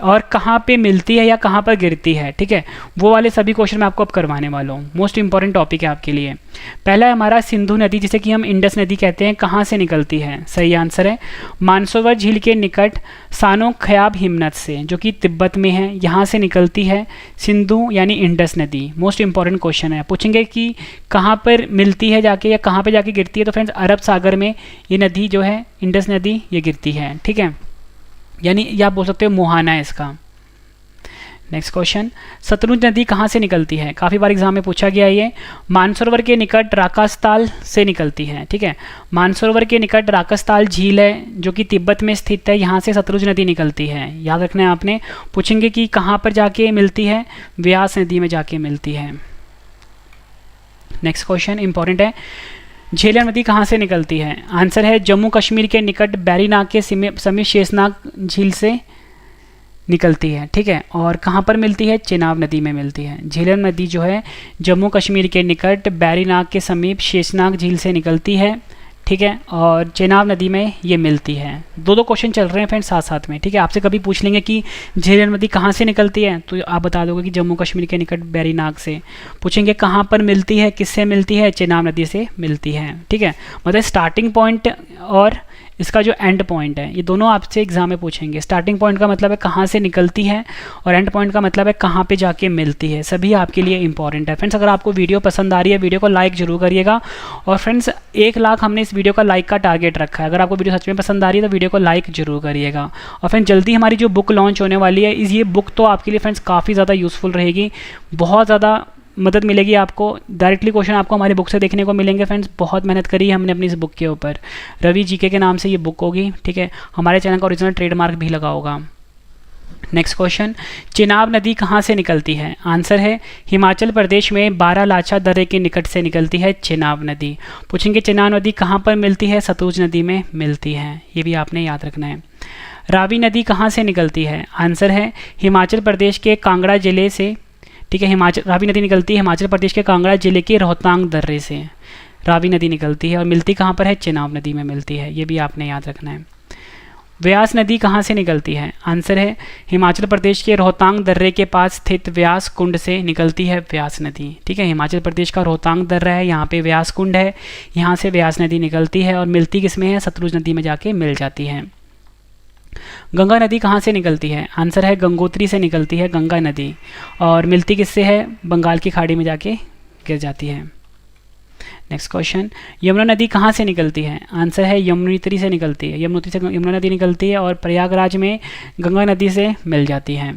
और कहाँ पे मिलती है या कहाँ पर गिरती है। ठीक है, वो वाले सभी क्वेश्चन मैं आपको अब करवाने वाला हूँ। मोस्ट इंपॉर्टेंट टॉपिक है आपके लिए। पहला है हमारा सिंधु नदी, जिसे कि हम इंडस नदी कहते हैं, कहाँ से निकलती है? सही आंसर है मानसरोवर झील के निकट सानो खयाब हिमनद से, जो कि तिब्बत में है, यहाँ से निकलती है सिंधु यानी इंडस नदी। मोस्ट इंपॉर्टेंट क्वेश्चन है। पूछेंगे कि कहाँ पर मिलती है जाके या कहाँ पर जाके गिरती है, तो फ्रेंड्स अरब सागर में ये नदी जो है इंडस नदी ये गिरती है। ठीक है, यानी या आप बोल सकते हो मुहाना है इसका। नेक्स्ट क्वेश्चन, सतलुज नदी कहाँ से निकलती है? काफ़ी बार एग्जाम में पूछा गया है ये। मानसरोवर के निकट राकास्ताल से निकलती है। ठीक है, मानसरोवर के निकट राकास्ताल झील है, जो कि तिब्बत में स्थित है, यहाँ से सतलुज नदी निकलती है। याद रखना है आपने। पूछेंगे कि कहाँ पर जाके मिलती है? व्यास नदी में जाके मिलती है। नेक्स्ट क्वेश्चन इंपॉर्टेंट है, झेलम नदी कहाँ से निकलती है? आंसर है जम्मू कश्मीर के निकट बैरीनाग के समीप शेषनाग झील से निकलती है। ठीक है, और कहाँ पर मिलती है? चेनाब नदी में मिलती है। झेलम नदी जो है जम्मू कश्मीर के निकट बैरीनाग के समीप शेषनाग झील से निकलती है। ठीक है, और चेनाब नदी में ये मिलती है। दो क्वेश्चन चल रहे हैं फ्रेंड्स साथ साथ में। ठीक है, आपसे कभी पूछ लेंगे कि झेलम नदी कहाँ से निकलती है, तो आप बता दोगे कि जम्मू कश्मीर के निकट बैरीनाग से। पूछेंगे कहाँ पर मिलती है, किससे मिलती है? चेनाब नदी से मिलती है। ठीक है, मतलब स्टार्टिंग पॉइंट और इसका जो एंड पॉइंट है, ये दोनों आपसे एग्जाम में पूछेंगे। स्टार्टिंग पॉइंट का मतलब है कहाँ से निकलती है, और एंड पॉइंट का मतलब है कहाँ पे जाके मिलती है। सभी आपके लिए इंपॉर्टेंट है। फ्रेंड्स, अगर आपको वीडियो पसंद आ रही है, वीडियो को लाइक जरूर करिएगा। और फ्रेंड्स, 1 लाख हमने इस वीडियो का लाइक का टारगेट रखा है। अगर आपको वीडियो सच में पसंद आ रही है तो वीडियो को लाइक जरूर करिएगा। और फ्रेंड्स, जल्दी हमारी जो बुक लॉन्च होने वाली है, ये बुक तो आपके लिए फ्रेंड्स काफ़ी ज़्यादा यूज़फुल रहेगी। बहुत ज़्यादा मदद मिलेगी आपको। डायरेक्टली क्वेश्चन आपको हमारी बुक से देखने को मिलेंगे। फ्रेंड्स, बहुत मेहनत करी है हमने अपनी इस बुक के ऊपर। रवि जीके के नाम से ये बुक होगी। ठीक है, हमारे चैनल का ओरिजिनल ट्रेडमार्क भी लगा होगा। नेक्स्ट क्वेश्चन, चेनाब नदी कहाँ से निकलती है? आंसर है हिमाचल प्रदेश में बारालाचा दर्रे के निकट से निकलती है चेनाब नदी। पूछेंगे चेनाब नदी कहाँ पर मिलती है? सतलुज नदी में मिलती है। ये भी आपने याद रखना है। रावी नदी कहाँ से निकलती है? आंसर है हिमाचल प्रदेश के कांगड़ा जिले से। ठीक है, रावी नदी निकलती है हिमाचल प्रदेश के कांगड़ा जिले के रोहतांग दर्रे से रावी नदी निकलती है। और मिलती कहाँ पर है? चेनाब नदी में मिलती है, ये भी आपने याद रखना है। व्यास नदी कहाँ से निकलती है? आंसर है हिमाचल प्रदेश के रोहतांग दर्रे के पास स्थित व्यास कुंड से निकलती है व्यास नदी। ठीक है, हिमाचल प्रदेश का रोहतांग दर्रा है, यहाँ पे व्यास कुंड है, यहाँ से व्यास नदी निकलती है और मिलती किसमें है? सतलुज नदी में जाके मिल जाती है। गंगा नदी कहाँ से निकलती है? आंसर है गंगोत्री से निकलती है गंगा नदी और मिलती किससे है? बंगाल की खाड़ी में जाके गिर जाती है। नेक्स्ट क्वेश्चन, यमुना नदी कहाँ से निकलती है? आंसर है यमुनोत्री से निकलती है, यमुनोत्री से यमुना नदी निकलती है और प्रयागराज में गंगा नदी से मिल जाती है।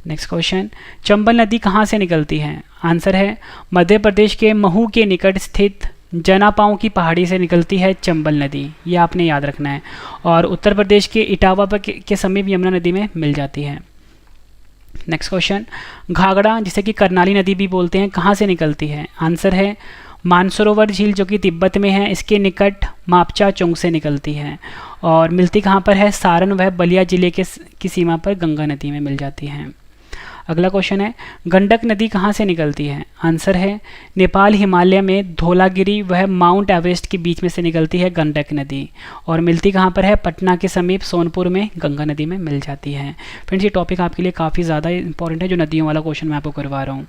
नेक्स्ट क्वेश्चन, चंबल नदी कहाँ से निकलती है? आंसर है मध्य प्रदेश के महू के निकट स्थित जनापाओं की पहाड़ी से निकलती है चंबल नदी, ये आपने याद रखना है। और उत्तर प्रदेश के इटावा के समीप यमुना नदी में मिल जाती है। नेक्स्ट क्वेश्चन, घाघरा जिसे कि करनाली नदी भी बोलते हैं, कहाँ से निकलती है? आंसर है मानसरोवर झील जो कि तिब्बत में है, इसके निकट मापचा चोंग से निकलती है और मिलती कहाँ पर है? सारण व बलिया जिले की सीमा पर गंगा नदी में मिल जाती है। अगला क्वेश्चन है, गंडक नदी कहाँ से निकलती है? आंसर है नेपाल हिमालय में धौलागिरी वह माउंट एवरेस्ट के बीच में से निकलती है गंडक नदी और मिलती कहाँ पर है? पटना के समीप सोनपुर में गंगा नदी में मिल जाती है। फ्रेंड्स, ये टॉपिक आपके लिए काफ़ी ज़्यादा इंपॉर्टेंट है, जो नदियों वाला क्वेश्चन मैं आपको करवा रहा हूँ।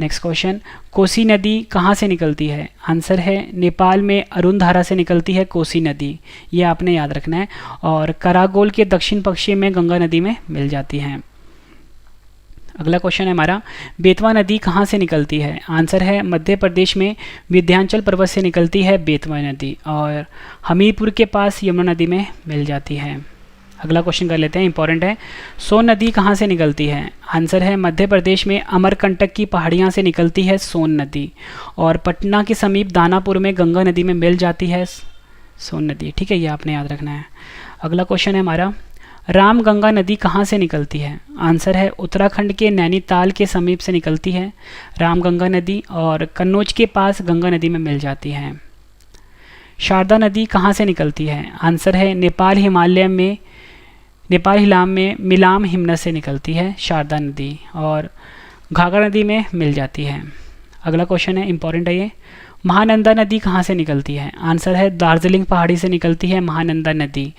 नेक्स्ट क्वेश्चन, कोसी नदी कहाँ से निकलती है? आंसर है नेपाल में अरुणधारा से निकलती है कोसी नदी, ये आपने याद रखना है और करागोल के दक्षिण पश्चिम में गंगा नदी में मिल जाती है। अगला क्वेश्चन है हमारा, बेतवा नदी कहाँ से निकलती है? आंसर है मध्य प्रदेश में विंध्याचल पर्वत से निकलती है बेतवा नदी और हमीरपुर के पास यमुना नदी में मिल जाती है। अगला क्वेश्चन कर लेते हैं, इंपॉर्टेंट है। सोन नदी कहाँ से निकलती है? आंसर है मध्य प्रदेश में अमरकंटक की पहाड़ियाँ से निकलती है सोन नदी और पटना के समीप दानापुर में गंगा नदी में मिल जाती है सोन नदी। ठीक है, ये आपने याद रखना है। अगला क्वेश्चन है हमारा, रामगंगा नदी कहाँ से निकलती है? आंसर है उत्तराखंड के नैनीताल के समीप से निकलती है रामगंगा नदी और कन्नौज के पास गंगा नदी में मिल जाती है। शारदा नदी कहाँ से निकलती है? आंसर है नेपाल हिलाम में मिलाम हिमनद से निकलती है शारदा नदी और घाघरा नदी में मिल जाती है। अगला क्वेश्चन है, इंपॉर्टेंट है ये, महानंदा नदी कहाँ से निकलती है? आंसर है दार्जिलिंग पहाड़ी से निकलती है महानंदा नदी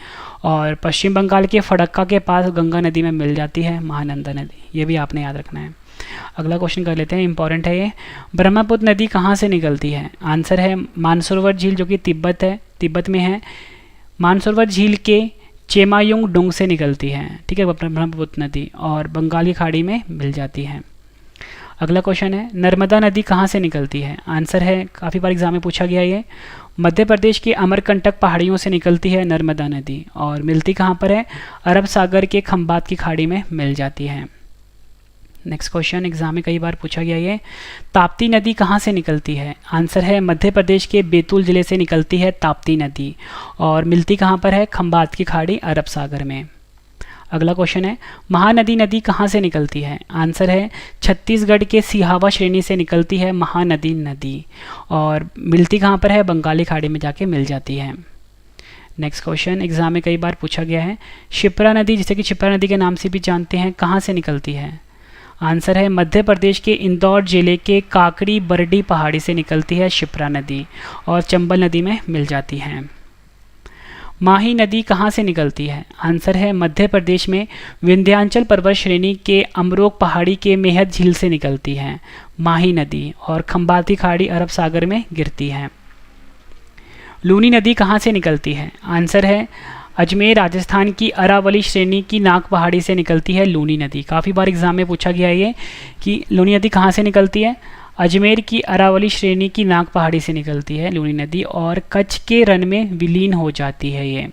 और पश्चिम बंगाल के फड़क्का के पास गंगा नदी में मिल जाती है महानंदा नदी, ये भी आपने याद रखना है। अगला क्वेश्चन कर लेते हैं, इंपॉर्टेंट है ये, ब्रह्मपुत्र नदी कहाँ से निकलती है? आंसर है मानसरोवर झील जो कि तिब्बत में है, मानसरोवर झील के चेमायुंग डोंग से निकलती है। ठीक है, ब्रह्मपुत्र नदी और बंगाल की खाड़ी में मिल जाती है। अगला क्वेश्चन है, नर्मदा नदी कहाँ से निकलती है? आंसर है, काफ़ी बार एग्जाम में पूछा गया ये, मध्य प्रदेश के अमरकंटक पहाड़ियों से निकलती है नर्मदा नदी और मिलती कहाँ पर है? अरब सागर के खंबात की खाड़ी में मिल जाती है। नेक्स्ट क्वेश्चन, एग्जाम में कई बार पूछा गया ये, ताप्ती नदी कहाँ से निकलती है? आंसर है मध्य प्रदेश के बैतूल जिले से निकलती है ताप्ती नदी और मिलती कहाँ पर है? खंबात की खाड़ी अरब सागर में। अगला क्वेश्चन है, महानदी नदी कहाँ से निकलती है? आंसर है छत्तीसगढ़ के सिहावा श्रेणी से निकलती है महानदी नदी और मिलती कहाँ पर है? बंगाली खाड़ी में जाके मिल जाती है। नेक्स्ट क्वेश्चन, एग्जाम में कई बार पूछा गया है, शिप्रा नदी जिसे कि शिप्रा नदी के नाम से भी जानते हैं, कहाँ से निकलती है? आंसर है मध्य प्रदेश के इंदौर जिले के काकड़ी बरडी पहाड़ी से निकलती है शिप्रा नदी और चंबल नदी में मिल जाती है। माही नदी कहाँ से निकलती है? आंसर है मध्य प्रदेश में विंध्याचल पर्वत श्रेणी के अमरोक पहाड़ी के मेहद झील से निकलती है माही नदी और खंबाती खाड़ी अरब सागर में गिरती है। लूनी नदी कहाँ से निकलती है? आंसर है अजमेर राजस्थान की अरावली श्रेणी की नाग पहाड़ी से निकलती है लूनी नदी। काफ़ी बार एग्जाम में पूछा गया है ये कि लूनी नदी कहाँ से निकलती है? अजमेर की अरावली श्रेणी की नाग पहाड़ी से निकलती है लूनी नदी और कच्छ के रण में विलीन हो जाती है ये।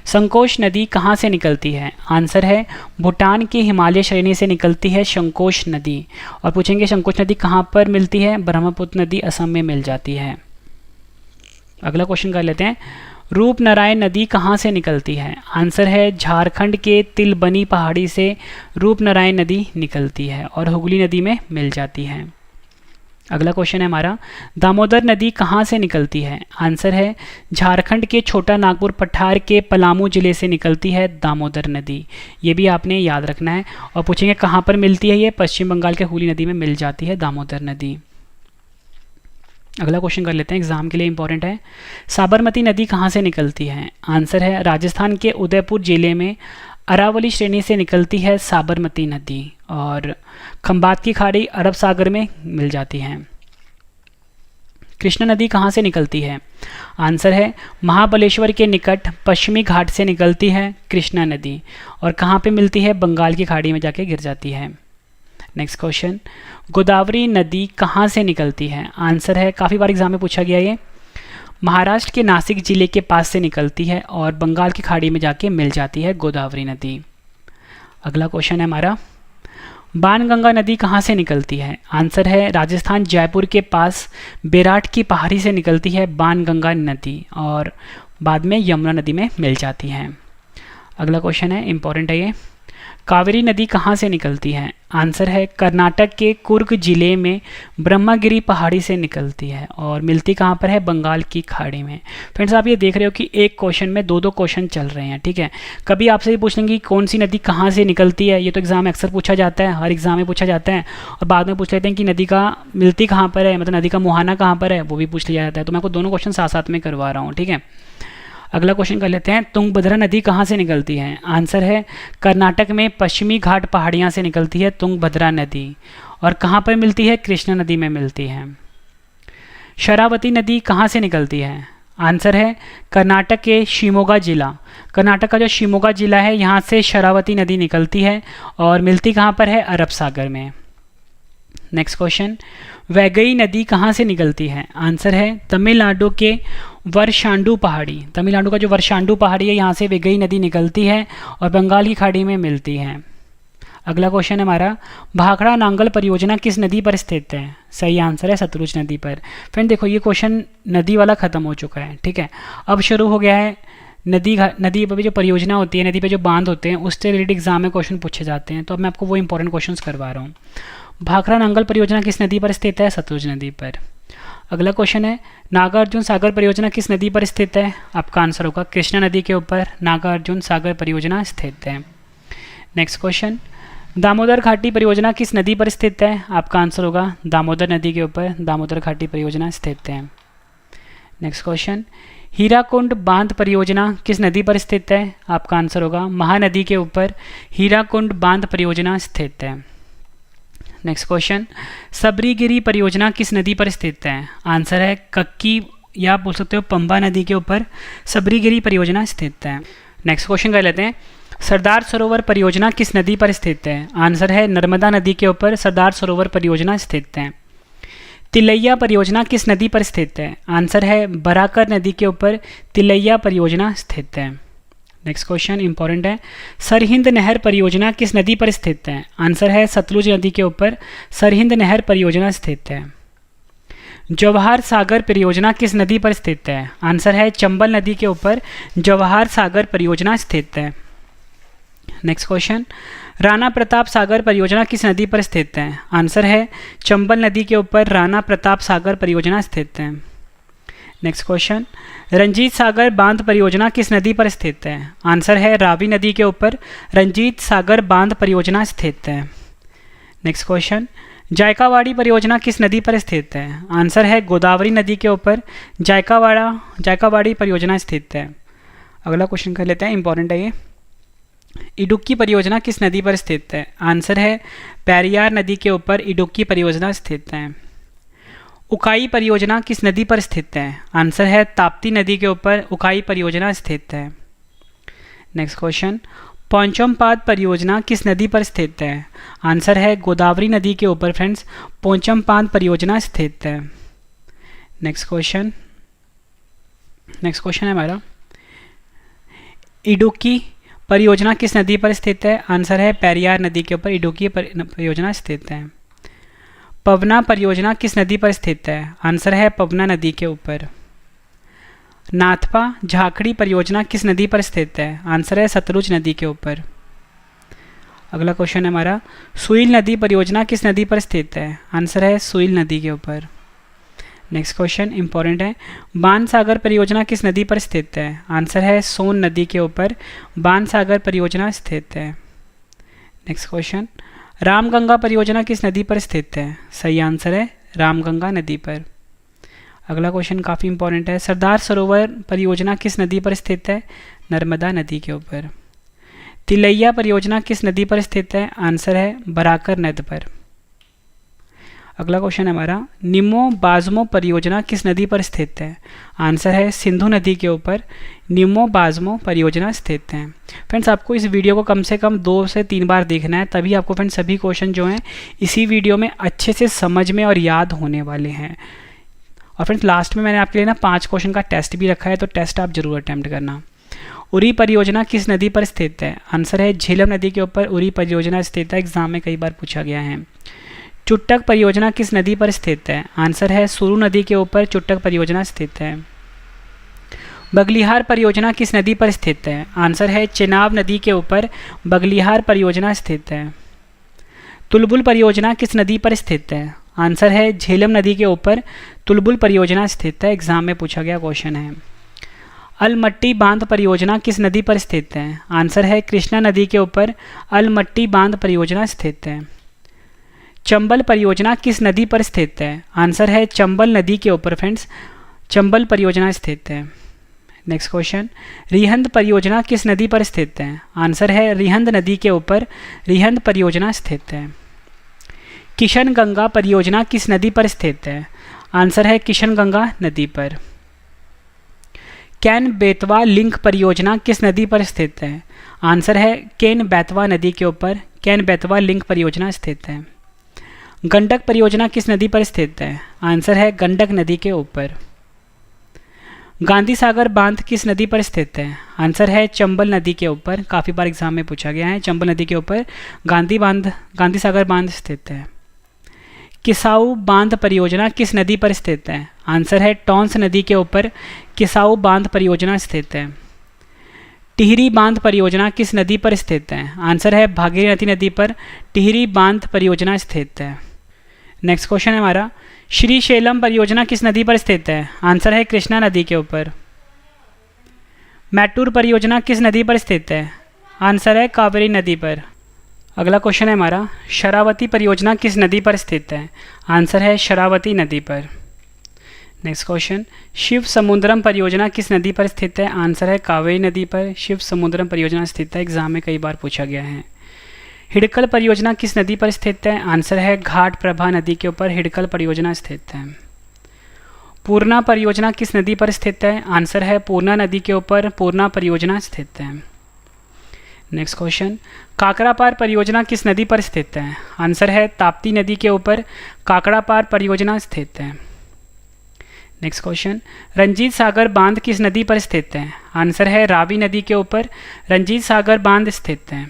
संकोश नदी कहाँ से निकलती है? आंसर है भूटान के हिमालय श्रेणी से निकलती है संकोश नदी और पूछेंगे संकोश नदी कहाँ पर मिलती है? ब्रह्मपुत्र नदी असम में मिल जाती है। अगला क्वेश्चन कर लेते हैं, रूपनारायण नदी कहाँ से निकलती है? आंसर है झारखंड के तिलबनी पहाड़ी से रूपनारायण नदी निकलती है और हुगली नदी में मिल जाती है। अगला क्वेश्चन है हमारा, दामोदर नदी कहाँ से निकलती है? आंसर है झारखंड के छोटा नागपुर पठार के पलामू जिले से निकलती है दामोदर नदी। ये भी आपने याद रखना है। और पूछेंगे कहाँ पर मिलती है ये? पश्चिम बंगाल के हुगली नदी में मिल जाती है दामोदर नदी। अगला क्वेश्चन कर लेते हैं, एग्जाम के लिए इंपॉर्टेंट है। साबरमती नदी कहाँ से निकलती है? आंसर है राजस्थान के उदयपुर जिले में अरावली श्रेणी से निकलती है साबरमती नदी। और खंबात की खाड़ी अरब सागर में मिल जाती है। कृष्णा नदी कहाँ से निकलती है? आंसर है महाबलेश्वर के निकट पश्चिमी घाट से निकलती है कृष्णा नदी। और कहाँ पे मिलती है? बंगाल की खाड़ी में जाके गिर जाती है। नेक्स्ट क्वेश्चन, गोदावरी नदी कहाँ से निकलती है? आंसर है, काफ़ी बार एग्जाम में पूछा गया ये, महाराष्ट्र के नासिक जिले के पास से निकलती है और बंगाल की खाड़ी में जाके मिल जाती है गोदावरी नदी। अगला क्वेश्चन है हमारा, बाणगंगा नदी कहाँ से निकलती है? आंसर है राजस्थान जयपुर के पास बेराट की पहाड़ी से निकलती है बाणगंगा नदी और बाद में यमुना नदी में मिल जाती है। अगला क्वेश्चन है, इंपॉर्टेंट है ये, कावेरी नदी कहाँ से निकलती है? आंसर है कर्नाटक के कुर्ग जिले में ब्रह्मगिरी पहाड़ी से निकलती है और मिलती कहाँ पर है? बंगाल की खाड़ी में। फ्रेंड्स आप ये देख रहे हो कि एक क्वेश्चन में दो क्वेश्चन चल रहे हैं, ठीक है। कभी आपसे ये पूछ लेंगे कौन सी नदी कहाँ से निकलती है, ये तो एग्जाम में अक्सर पूछा जाता है, हर एग्जाम में पूछा जाता है। और बाद में पूछ लेते हैं कि नदी का मिलती कहाँ पर है, मतलब नदी का मुहाना कहाँ पर है, वो भी पूछ लिया जाता है। तो मैं आपको दोनों क्वेश्चन साथ साथ में करवा रहा हूँ, ठीक है। अगला क्वेश्चन कर लेते हैं, तुंगभद्रा नदी कहाँ से निकलती है? आंसर है कर्नाटक में पश्चिमी घाट पहाड़ियाँ से निकलती है तुंगभद्रा नदी। और कहाँ पर मिलती है? कृष्णा नदी में मिलती है। शरावती नदी कहाँ से निकलती है? आंसर है कर्नाटक के शिमोगा जिला, कर्नाटक का जो शिमोगा जिला है यहाँ से शरावती नदी निकलती है और मिलती कहाँ पर है? अरब सागर में। नेक्स्ट क्वेश्चन, वैगई नदी कहाँ से निकलती है? आंसर है तमिलनाडु के वर्षांडू पहाड़ी, तमिलनाडु का जो वर्षांडू पहाड़ी है यहाँ से वैगई नदी निकलती है और बंगाल की खाड़ी में मिलती है। अगला क्वेश्चन है हमारा, भाखड़ा नांगल परियोजना किस नदी पर स्थित है? सही आंसर है सतलुज नदी पर। फ्रेंड देखो ये क्वेश्चन नदी वाला खत्म हो चुका है, ठीक है। अब शुरू हो गया है नदी पर जो परियोजना होती है, नदी पे जो बांध होते हैं, उससे रिलेटेड एग्जाम में क्वेश्चन पूछे जाते हैं। तो अब मैं आपको वो इंपॉर्टेंट क्वेश्चन करवा रहा हूँ। भाखड़ा नांगल परियोजना किस नदी पर स्थित है? सतलुज नदी पर। अगला क्वेश्चन है, नागार्जुन सागर परियोजना किस नदी पर स्थित है? आपका आंसर होगा कृष्णा नदी के ऊपर नागार्जुन सागर परियोजना स्थित है। नेक्स्ट क्वेश्चन, दामोदर घाटी परियोजना किस नदी पर स्थित है? आपका आंसर होगा दामोदर नदी के ऊपर दामोदर घाटी परियोजना स्थित है। नेक्स्ट क्वेश्चन, हीराकुंड बांध परियोजना किस नदी पर स्थित है? आपका आंसर होगा महानदी के ऊपर हीराकुंड बांध परियोजना स्थित है। नेक्स्ट क्वेश्चन, सबरीगिरी परियोजना किस नदी पर स्थित है? आंसर है कक्की या आप बोल सकते हो पंबा नदी के ऊपर सबरीगिरी परियोजना स्थित है। नेक्स्ट क्वेश्चन कर लेते हैं, सरदार सरोवर परियोजना किस नदी पर स्थित है? आंसर है नर्मदा नदी के ऊपर सरदार सरोवर परियोजना स्थित है। तिलैया परियोजना किस नदी पर स्थित है? आंसर है बराकर नदी के ऊपर तिलैया परियोजना स्थित है। नेक्स्ट क्वेश्चन इंपॉर्टेंट है, सरहिंद नहर परियोजना किस नदी पर स्थित है? आंसर है सतलुज नदी के ऊपर सरहिंद नहर परियोजना स्थित है। जवाहर सागर परियोजना किस नदी पर स्थित है? आंसर है चंबल नदी के ऊपर जवाहर सागर परियोजना स्थित है। नेक्स्ट क्वेश्चन, राणा प्रताप सागर परियोजना किस नदी पर स्थित है? आंसर है चंबल नदी के ऊपर राणा प्रताप सागर परियोजना स्थित है। नेक्स्ट क्वेश्चन, रंजीत सागर बांध परियोजना किस नदी पर स्थित है? आंसर है रावी नदी के ऊपर रंजीत सागर बांध परियोजना स्थित है। नेक्स्ट क्वेश्चन, जायकावाड़ी परियोजना किस नदी पर स्थित है? आंसर है गोदावरी नदी के ऊपर जायकावाड़ी परियोजना स्थित है। अगला क्वेश्चन कर लेते हैं, इंपॉर्टेंट है ये, इडुक्की परियोजना किस नदी पर स्थित है? आंसर है पेरियार नदी के ऊपर इडुक्की परियोजना स्थित है। उकाई परियोजना किस नदी पर स्थित है? आंसर है ताप्ती नदी के ऊपर उकाई परियोजना स्थित है। नेक्स्ट क्वेश्चन, पोंचमपाद परियोजना किस नदी पर स्थित है? आंसर है गोदावरी नदी के ऊपर फ्रेंड्स पोंचमपाद परियोजना स्थित है। नेक्स्ट क्वेश्चन है हमारा, इडुक्की परियोजना किस नदी पर स्थित है? आंसर है पेरियार नदी के ऊपर इडुक्की परियोजना स्थित है। पवना परियोजना किस नदी पर स्थित है? आंसर है पवना नदी के ऊपर। नाथपा झाखड़ी परियोजना किस नदी पर स्थित है? आंसर है सतलुज नदी के ऊपर। अगला क्वेश्चन है हमारा, सुईल नदी परियोजना किस नदी पर स्थित है? आंसर है सुईल नदी के ऊपर। नेक्स्ट क्वेश्चन इंपॉर्टेंट है, बाणसागर परियोजना किस नदी पर स्थित है? आंसर है सोन नदी के ऊपर बाणसागर परियोजना स्थित है। नेक्स्ट क्वेश्चन, रामगंगा परियोजना किस नदी पर स्थित है? सही आंसर है रामगंगा नदी पर। अगला क्वेश्चन काफ़ी इंपॉर्टेंट है, सरदार सरोवर परियोजना किस नदी पर स्थित है? नर्मदा नदी के ऊपर। तिलैया परियोजना किस नदी पर स्थित है? आंसर है बराकर नद पर। अगला क्वेश्चन है हमारा, निमो बाज्मो परियोजना किस नदी पर स्थित है? आंसर है सिंधु नदी के ऊपर निमो बाज्मो परियोजना स्थित है। फ्रेंड्स, आपको इस वीडियो को कम से कम 2 से 3 बार देखना है, तभी आपको फ्रेंड्स सभी क्वेश्चन जो हैं इसी वीडियो में अच्छे से समझ में और याद होने वाले हैं। और फ्रेंड्स, लास्ट में मैंने आपके लिए ना 5 क्वेश्चन का टेस्ट भी रखा है, तो टेस्ट आप जरूर अटैम्प्ट करना। उरी परियोजना किस नदी पर स्थित है? आंसर है झेलम नदी के ऊपर उरी परियोजना स्थित है। एग्जाम में कई बार पूछा गया है। चुट्टक परियोजना किस नदी पर स्थित है? आंसर है सुरु नदी के ऊपर चुट्टक परियोजना स्थित है। बगलिहार परियोजना किस नदी पर स्थित है? आंसर है चेनाब नदी के ऊपर बगलिहार परियोजना स्थित है। तुलबुल परियोजना किस नदी पर स्थित है? आंसर है झेलम नदी के ऊपर तुलबुल परियोजना स्थित है। एग्जाम में पूछा गया क्वेश्चन है। अलमट्टी बांध परियोजना किस नदी पर स्थित है? आंसर है कृष्णा नदी के ऊपर अलमट्टी बांध परियोजना स्थित है। चंबल परियोजना किस नदी पर स्थित है? आंसर है चंबल नदी के ऊपर फ्रेंड्स चंबल परियोजना स्थित है। नेक्स्ट क्वेश्चन, रिहंद परियोजना किस नदी पर स्थित है? आंसर है रिहंद नदी के ऊपर रिहंद परियोजना स्थित है। किशन गंगा परियोजना किस नदी पर स्थित है? आंसर है किशन गंगा नदी पर। कैन बेतवा लिंक परियोजना किस नदी पर स्थित है? आंसर है केन बेतवा नदी के ऊपर कैन बेतवा लिंक परियोजना स्थित है। गंडक परियोजना किस नदी पर स्थित है? आंसर है गंडक नदी के ऊपर। गांधी सागर बांध किस नदी पर स्थित है? आंसर है चंबल नदी के ऊपर। काफ़ी बार एग्जाम में पूछा गया है। चंबल नदी के ऊपर गांधी सागर बांध स्थित है। किसाऊ बांध परियोजना किस नदी पर स्थित है? आंसर है टॉन्स नदी के ऊपर किसाऊ बांध परियोजना स्थित है। टिहरी बांध परियोजना किस नदी पर स्थित है? आंसर है भागीरथी नदी पर टिहरी बांध परियोजना स्थित है। नेक्स्ट क्वेश्चन है हमारा, श्रीशैलम परियोजना किस नदी पर स्थित है? आंसर है कृष्णा नदी के ऊपर। मैटूर परियोजना किस नदी पर स्थित है? आंसर है कावेरी नदी पर। अगला क्वेश्चन है हमारा, शरावती परियोजना किस नदी पर स्थित है? आंसर है शरावती नदी पर। नेक्स्ट क्वेश्चन, शिव समुद्रम परियोजना किस नदी पर स्थित है? आंसर है कावेरी नदी पर शिव समुद्रम परियोजना स्थित है। एग्जाम में कई बार पूछा गया है। हिडकल परियोजना किस नदी पर स्थित है? आंसर है घाट प्रभा नदी के ऊपर हिडकल परियोजना स्थित है। पूर्णा परियोजना किस नदी पर स्थित है? आंसर है पूर्णा नदी के ऊपर पूर्णा परियोजना स्थित है। नेक्स्ट क्वेश्चन, काकड़ापार परियोजना किस नदी पर स्थित है? आंसर है ताप्ती नदी के ऊपर काकड़ापार परियोजना स्थित है। नेक्स्ट क्वेश्चन, रंजीत सागर बांध किस नदी पर स्थित है? आंसर है रावी नदी के ऊपर रंजीत सागर बांध स्थित है।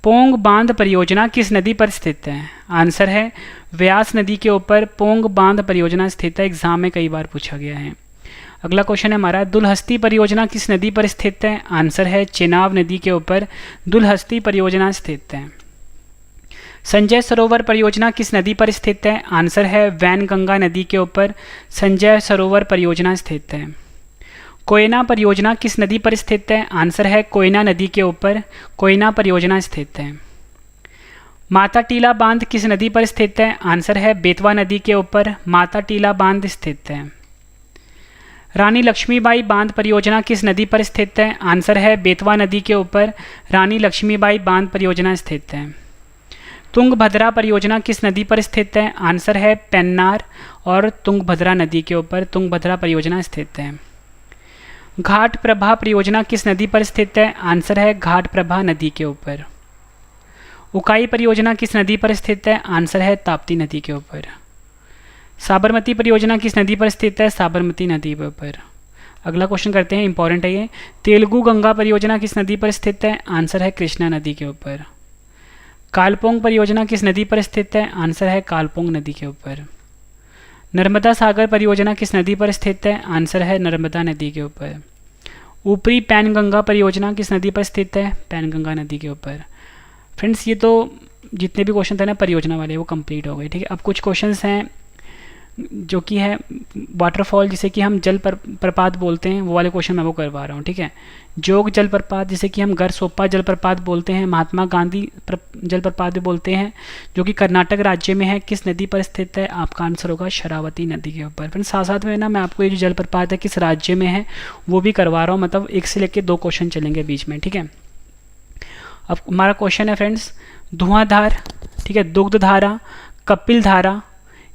पोंग बांध परियोजना किस नदी पर स्थित है? आंसर है व्यास नदी के ऊपर पोंग बांध परियोजना स्थित है। एग्जाम में कई बार पूछा गया है। अगला क्वेश्चन है हमारा, दुलहस्ती परियोजना किस नदी पर स्थित है? आंसर है चेनाब नदी के ऊपर दुलहस्ती परियोजना स्थित है। संजय सरोवर परियोजना किस नदी पर स्थित है? आंसर है वैनगंगा नदी के ऊपर संजय सरोवर परियोजना स्थित है। कोयना परियोजना किस नदी पर स्थित है? आंसर है कोयना नदी के ऊपर कोयना परियोजना स्थित है। माता टीला बांध किस नदी पर स्थित है? आंसर है बेतवा नदी के ऊपर माता टीला बांध स्थित है। रानी लक्ष्मीबाई बांध परियोजना किस नदी पर स्थित है? आंसर है बेतवा नदी के ऊपर रानी लक्ष्मीबाई बांध परियोजना स्थित है। तुंगभद्रा परियोजना किस नदी पर स्थित है? आंसर है पेन्नार और तुंगभद्रा नदी के ऊपर तुंगभद्रा परियोजना स्थित है। घाट प्रभा परियोजना किस नदी पर स्थित है? आंसर है घाट प्रभा नदी के ऊपर। उकाई परियोजना किस नदी पर स्थित है? आंसर है ताप्ती नदी के ऊपर। साबरमती परियोजना किस नदी पर स्थित है? साबरमती नदी के ऊपर। अगला क्वेश्चन करते हैं, इंपॉर्टेंट है ये। तेलुगु गंगा परियोजना किस नदी पर स्थित है? आंसर है कृष्णा नदी के ऊपर। कालपोंग परियोजना किस नदी पर स्थित है? आंसर है कालपोंग नदी के ऊपर। नर्मदा सागर परियोजना किस नदी पर स्थित है? आंसर है नर्मदा नदी के ऊपर। ऊपरी पैनगंगा परियोजना किस नदी पर स्थित है? पैनगंगा नदी के ऊपर। फ्रेंड्स ये तो जितने भी क्वेश्चन थे ना परियोजना वाले वो कंप्लीट हो गए, ठीक है। अब कुछ क्वेश्चंस हैं जो कि है वाटरफॉल, जिसे कि हम प्रपात बोलते हैं, वो वाले क्वेश्चन मैं वो करवा रहा हूँ, ठीक है। जोग जलप्रपात, जिसे कि हम गरसोप्पा जलप्रपात बोलते हैं, महात्मा गांधी जलप्रपात भी बोलते हैं, जो कि कर्नाटक राज्य में है, किस नदी पर स्थित है? आपका आंसर होगा शरावती नदी के ऊपर। फिर साथ साथ में ना मैं आपको ये जो जलप्रपात है किस राज्य में है वो भी करवा रहा हूँ, मतलब एक से लेकर 2 क्वेश्चन चलेंगे बीच में, ठीक है। अब हमारा क्वेश्चन है फ्रेंड्स, धुआंधार, ठीक है, दुग्धधारा, कपिल धारा,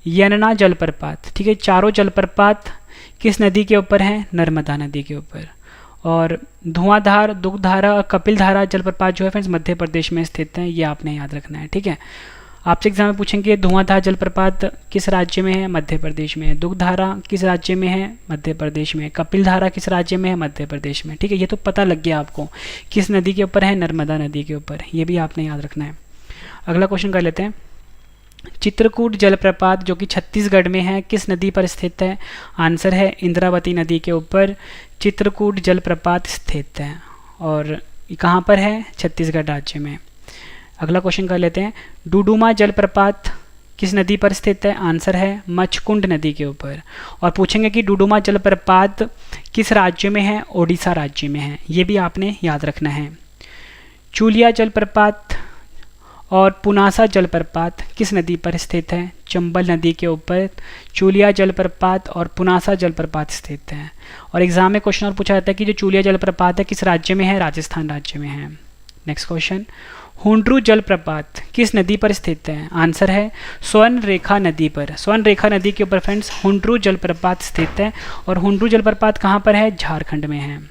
यमुना जलप्रपात, ठीक है, चारों जलप्रपात किस नदी के ऊपर हैं? नर्मदा नदी के ऊपर। और धुआंधार, दुग्धधारा और कपिल धारा जलप्रपात जो है फ्रेंड्स मध्य प्रदेश में स्थित हैं, ये आपने याद रखना है, ठीक है। आपसे एग्जाम में पूछेंगे धुआंधार जलप्रपात किस राज्य में है? मध्य प्रदेश में है। दुग्धधारा किस राज्य में है? मध्य प्रदेश में। कपिल धारा किस राज्य में है? मध्य प्रदेश में, ठीक है। ये तो पता लग गया आपको किस नदी के ऊपर है? नर्मदा नदी के ऊपर, ये भी आपने याद रखना है। अगला क्वेश्चन कर लेते हैं, चित्रकूट जलप्रपात जो कि छत्तीसगढ़ में है किस नदी पर स्थित है? आंसर है इंद्रावती नदी के ऊपर चित्रकूट जलप्रपात स्थित है, और कहाँ पर है? छत्तीसगढ़ राज्य में। अगला क्वेश्चन कर लेते हैं, डुडुमा जलप्रपात किस नदी पर स्थित है? आंसर है मचकुंड नदी के ऊपर। और पूछेंगे कि डुडुमा जलप्रपात किस राज्य में है? ओडिशा राज्य में है, ये भी आपने याद रखना है। चूलिया जलप्रपात और पुनासा जलप्रपात किस नदी पर स्थित है? चंबल नदी के ऊपर चूलिया जलप्रपात और पुनासा जलप्रपात स्थित है। और एग्जाम में क्वेश्चन और पूछा जाता है कि जो चूलिया जलप्रपात है किस राज्य में है? राजस्थान राज्य में है। नेक्स्ट क्वेश्चन, हुंड्रू जलप्रपात किस नदी पर स्थित है? आंसर है स्वर्ण रेखा नदी पर। स्वर्ण रेखा नदी के ऊपर फ्रेंड्स हुंड्रू जलप्रपात स्थित है, और हुंड्रू जलप्रपात कहाँ पर है? झारखंड में है।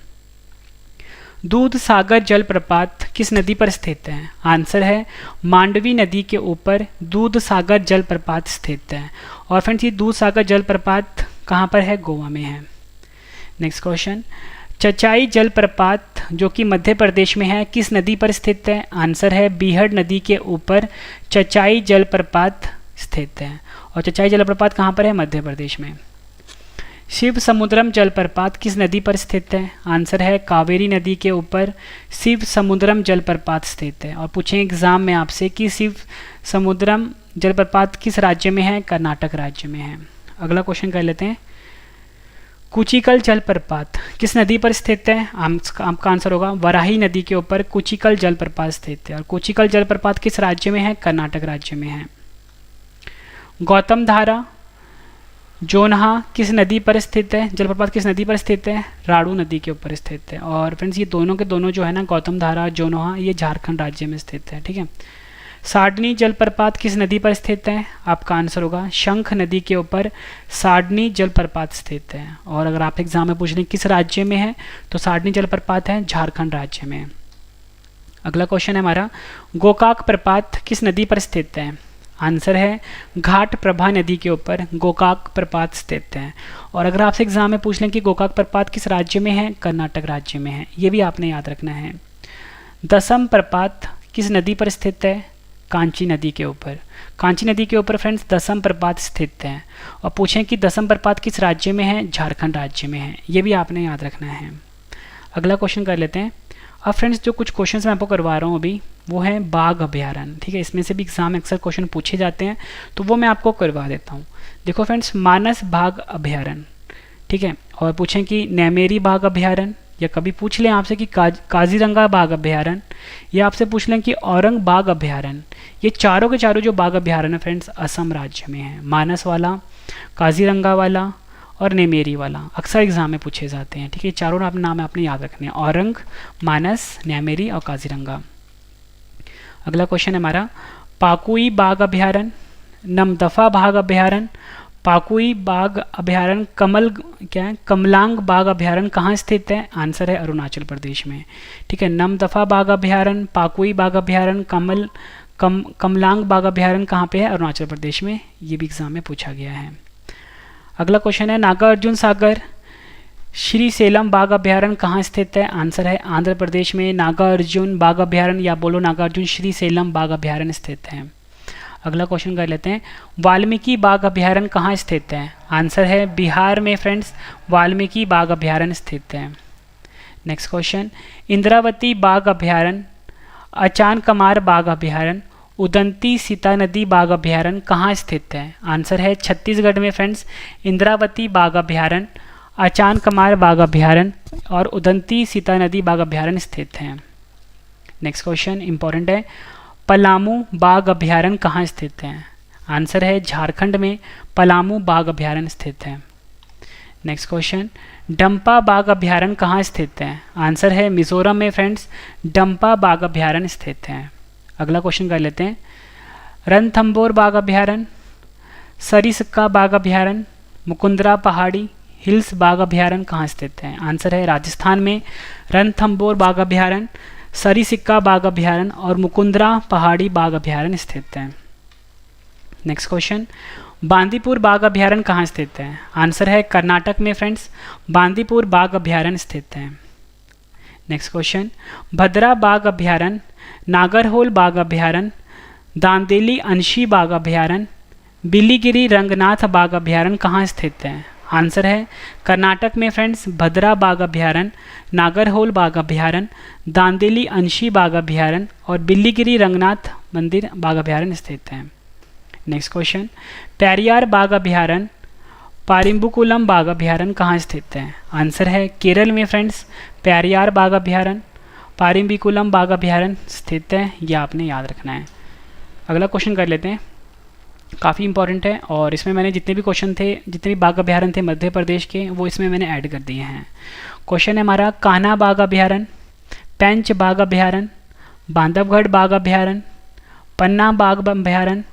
दूध सागर जलप्रपात किस नदी पर स्थित है? आंसर है मांडवी नदी के ऊपर दूध सागर जलप्रपात स्थित है, और फ्रेंड्स ये दूध सागर जलप्रपात कहाँ पर है? गोवा में है। नेक्स्ट क्वेश्चन, चचाई जलप्रपात जो कि मध्य प्रदेश में है किस नदी पर स्थित है? आंसर है बीहड़ नदी के ऊपर चचाई जलप्रपात स्थित है, और चचाई जलप्रपात कहाँ पर है? मध्य प्रदेश में। शिव समुद्रम जलप्रपात किस नदी पर स्थित है? आंसर है कावेरी नदी के ऊपर शिव समुद्रम जलप्रपात स्थित है। और पूछें एग्जाम में आपसे कि शिव समुद्रम जलप्रपात किस राज्य में है? कर्नाटक राज्य में है। अगला क्वेश्चन कर लेते हैं, कुचिकल जलप्रपात किस नदी पर स्थित है? आपका आंसर होगा वराही नदी के ऊपर कुचिकल जलप्रपात स्थित है, और कुचिकल जलप्रपात किस राज्य में है? कर्नाटक राज्य में है। गौतम धारा जोनहा किस नदी पर स्थित है? जलप्रपात किस नदी पर स्थित है? राड़ू नदी के ऊपर स्थित है। और फ्रेंड्स ये दोनों के दोनों जो है ना, गौतम धारा जोनहा, ये झारखंड राज्य में स्थित है, ठीक है। साडनी जलप्रपात किस नदी पर स्थित है? आपका आंसर होगा शंख नदी के ऊपर साडनी जलप्रपात स्थित है। और अगर आप एग्जाम में पूछ लें किस राज्य में है, तो साडनी जलप्रपात है झारखंड राज्य में। अगला क्वेश्चन है हमारा, गोकाक प्रपात किस नदी पर स्थित है? आंसर है घाट प्रभा नदी के ऊपर गोकाक प्रपात स्थित है। और अगर आपसे एग्जाम में पूछ लें कि गोकाक प्रपात किस राज्य में है? कर्नाटक राज्य में है, ये भी आपने याद रखना है। दसम प्रपात किस नदी पर स्थित है? कांची नदी के ऊपर। कांची नदी के ऊपर फ्रेंड्स दसम प्रपात स्थित है। और पूछें कि दसम प्रपात किस राज्य में है? झारखंड राज्य में है, ये भी आपने याद रखना है। अगला क्वेश्चन कर लेते हैं। अब फ्रेंड्स जो कुछ क्वेश्चंस मैं आपको करवा रहा हूँ अभी वो है बाघ अभयारण्य, ठीक है। इसमें से भी एग्जाम में अक्सर क्वेश्चन पूछे जाते हैं, तो वो मैं आपको करवा देता हूँ। देखो फ्रेंड्स, मानस बाघ अभयारण्य, ठीक है। और पूछें कि नैमेरी बाघ अभयारण्य, या कभी पूछ लें आपसे कि काजीरंगा बाघ अभयारण्य, या आपसे पूछ लें कि औरंग बाघ अभयारण्य। ये चारों के चारों जो बाघ अभयारण्य फ्रेंड्स असम राज्य में है। मानस वाला, काजीरंगा वाला और नेमेरी वाला अक्सर एग्जाम में पूछे जाते हैं, ठीक है। चारों नाम आपने याद रखने हैं, औरंग, मानस, नेमेरी और काजीरंगा। अगला क्वेश्चन है हमारा, पाकुई बाघ अभयारण्य, नमदफा बाघ अभयारण्य, पाकुई बाघ अभयारण्य, कमलांग बाघ अभयारण्य कहाँ स्थित है? आंसर है अरुणाचल प्रदेश में, ठीक है। नमदफा बाघ अभयारण्य, पाकुई बाघ अभयारण्य, कमलांग बाघ अभयारण्य कहाँ पे है? अरुणाचल प्रदेश में, ये भी एग्जाम में पूछा गया है। अगला क्वेश्चन है, नागार्जुन सागर श्री सेलम बाघ अभयारण्य कहाँ स्थित है? आंसर है आंध्र प्रदेश में नागार्जुन बाघ अभयारण्य, या बोलो नागार्जुन श्री सेलम बाघ अभयारण्य स्थित है। अगला क्वेश्चन कर लेते हैं, वाल्मीकि बाघ अभयारण्य कहाँ स्थित है? आंसर है बिहार में फ्रेंड्स वाल्मीकि बाघ अभयारण्य स्थित है। नेक्स्ट क्वेश्चन, इंद्रावती बाघ अभयारण्य अचान कमार बाघ अभयारण्य, उदंती सीता नदी बाघ अभयारण्य कहाँ स्थित है? आंसर है छत्तीसगढ़ में फ्रेंड्स, इंद्रावती बाघ अभयारण्य, अचान कमार बाघ अभयारण्य और उदंती सीता नदी बाघ अभयारण्य स्थित हैं। नेक्स्ट क्वेश्चन इंपॉर्टेंट है, पलामू बाघ अभयारण्य कहाँ स्थित है? आंसर है झारखंड में पलामू बाघ अभयारण्य स्थित है। नेक्स्ट क्वेश्चन, डंपा बाघ अभयारण्य कहाँ स्थित है? आंसर है मिजोरम में फ्रेंड्स, डंपा बाघ अभयारण्य स्थित है। अगला क्वेश्चन कर लेते हैं, रणथंभौर बाघ अभयारण्य, सरिस्का बाघ अभयारण्य, मुकुंदरा पहाड़ी हिल्स बाघ अभयारण्य कहाँ स्थित है? आंसर है राजस्थान में रणथंभौर बाघ अभयारण्य, सरिस्का बाघ अभयारण्य और मुकुंदरा पहाड़ी बाघ अभयारण्य स्थित है। नेक्स्ट क्वेश्चन, बांदीपुर बाघ अभयारण्य कहाँ स्थित है? आंसर है कर्नाटक में फ्रेंड्स, बांदीपुर बाघ अभयारण्य स्थित है। नेक्स्ट क्वेश्चन, भद्रा बाघ अभयारण्य, नागरहोल बाघ अभयारण्य, दांदेली अंशी बाघ अभयारण्य, बिलीगिरी रंगनाथ बाघ अभयारण्य कहाँ स्थित है? आंसर है कर्नाटक में फ्रेंड्स, भद्रा बाघ अभयारण्य, नागरहोल बाघ अभयारण्य, दांदेली अंशी बाघ अभयारण्य और बिलीगिरी रंगनाथ मंदिर बाघ अभयारण्य स्थित है। नेक्स्ट क्वेश्चन, पेरियार बाघ अभयारण्य, पारिम्बुकुलम बाघ अभयारण्य कहाँ स्थित है? आंसर है केरल में फ्रेंड्स, पेरियार बाघ अभयारण्य, पारिम्बिकुलम बाघ अभयारण्य स्थित है, यह आपने याद रखना है। अगला क्वेश्चन कर लेते हैं, काफ़ी इंपॉर्टेंट है और इसमें मैंने जितने भी क्वेश्चन थे, जितने भी बाघ अभयारण्य थे मध्य प्रदेश के, वो इसमें मैंने ऐड कर दिए हैं। क्वेश्चन है हमारा, कान्हा बाघ अभयारण्य, पेंच बाघ अभयारण्य, बांधवगढ़ बाघ अभयारण्य, पन्ना बाघ अभयारण्य,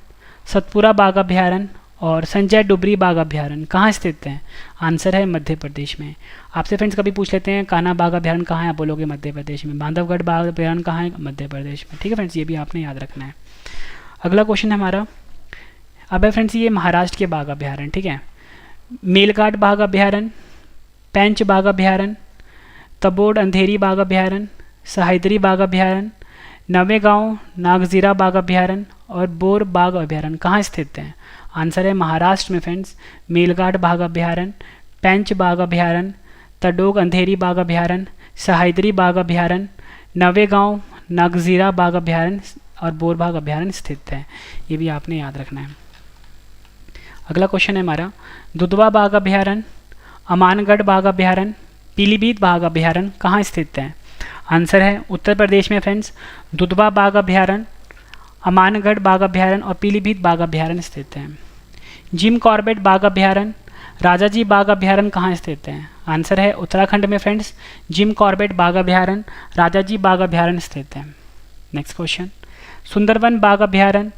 सतपुरा बाघ अभयारण्य और संजय डुबरी बाघ अभयारण्य कहाँ स्थित है? आंसर है मध्य प्रदेश में। आपसे फ्रेंड्स कभी पूछ लेते हैं कान्हा बाघ अभयारण्य कहाँ है, आप बोलोगे मध्य प्रदेश में। बांधवगढ़ बाघ अभयारण्य कहाँ है? मध्य प्रदेश में। ठीक है फ्रेंड्स, ये भी आपने याद रखना है। अगला क्वेश्चन है हमारा, अब है फ्रेंड्स ये महाराष्ट्र के बाघ अभयारण्य, ठीक है। मेलघाट बाघ अभयारण्य, पेंच बाघ अभयारण्य, तबोड़ अंधेरी बाघ अभयारण्य, सहायदरी बाघ अभयारण्य, नवेगांव नागजीरा बाघ अभयारण्य और बोर बाघ अभयारण्य कहाँ स्थित है? आंसर है महाराष्ट्र में फ्रेंड्स, मेलघाट बाघ अभयारण्य, पेंच बाघ अभयारण्य, तडोग अंधेरी बाघ अभयारण्य, सहायदरी बाघ अभयारण्य, नवेगांव नागजीरा बाघ अभयारण्य और बोर बाघ अभयारण्य स्थित है। ये भी आपने याद रखना है। अगला क्वेश्चन है हमारा, दुधवा बाघ अभयारण्य, अमानगढ़ बाघ अभयारण्य, पीलीभीत बाघ अभयारण्य कहाँ स्थित है? आंसर है उत्तर प्रदेश में फ्रेंड्स, दुधवा बाघ अभयारण्य, अमानगढ़ बाघ अभयारण्य और पीलीभीत बाघ अभयारण्य स्थित है। जिम कॉर्बेट बाघ अभयारण्य, राजाजी बाघ अभयारण्य कहाँ स्थित है? आंसर है उत्तराखंड में फ्रेंड्स, जिम कॉर्बेट बाघ अभयारण्य, राजाजी बाघ अभयारण्य स्थित है। नेक्स्ट क्वेश्चन, सुंदरवन बाघ अभयारण्य,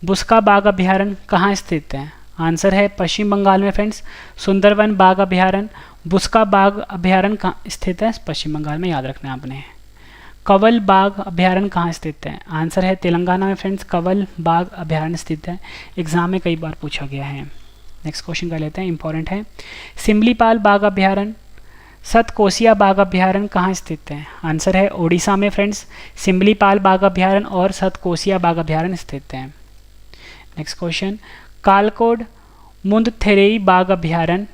बुस्का बाघ अभयारण्य कहाँ स्थित है? आंसर है पश्चिम बंगाल में फ्रेंड्स, सुंदरवन बाघ अभयारण्य, बुस्का बाघ अभयारण्य कहाँ स्थित है? पश्चिम बंगाल में, याद रखना है आपने। कवल बाघ अभयारण्य कहाँ स्थित है? आंसर है तेलंगाना में फ्रेंड्स, कवल बाघ अभयारण्य स्थित है। एग्जाम में कई बार पूछा गया है। नेक्स्ट क्वेश्चन कर लेते हैं, इंपॉर्टेंट है। सिमलीपाल बाघ अभयारण्य, सतकोसिया बाघ अभयारण्य कहाँ स्थित है? आंसर है ओडिशा में फ्रेंड्स, सिमलीपाल बाघ अभयारण्य और सतकोसिया बाघ अभयारण्य स्थित है। नेक्स्ट क्वेश्चन, कालकोड मुंदथेरई बाघ अभयारण्य,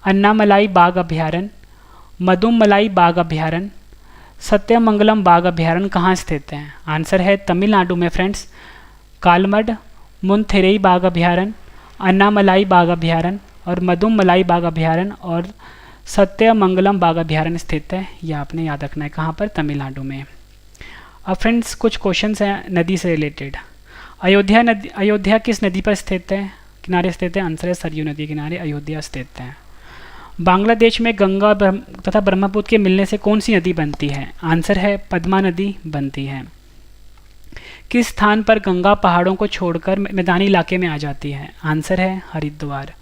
अन्नामलाई बाघ अभयारण्य, मदुमलाई बाघ अभयारण्य, सत्यमंगलम बाघ अभयारण्य कहाँ स्थित है? आंसर है तमिलनाडु में फ्रेंड्स, कालमड मुंदथेरई बाघ अभयारण्य, अन्नामलाई बाघ अभयारण्य और मदुमलाई बाघ अभयारण्य और सत्यमंगलम बाघ अभयारण्य स्थित है। यह आपने याद रखना है, कहाँ पर? तमिलनाडु में। अब फ्रेंड्स कुछ क्वेश्चंस हैं नदी से रिलेटेड। अयोध्या नदी, अयोध्या किस नदी पर स्थित है, किनारे स्थित है? आंसर है सरयू नदी किनारे अयोध्या स्थित है। बांग्लादेश में गंगा तथा ब्रह्मपुत्र के मिलने से कौन सी नदी बनती है? आंसर है पद्मा नदी बनती है। किस स्थान पर गंगा पहाड़ों को छोड़कर मैदानी इलाके में आ जाती है? आंसर है हरिद्वार।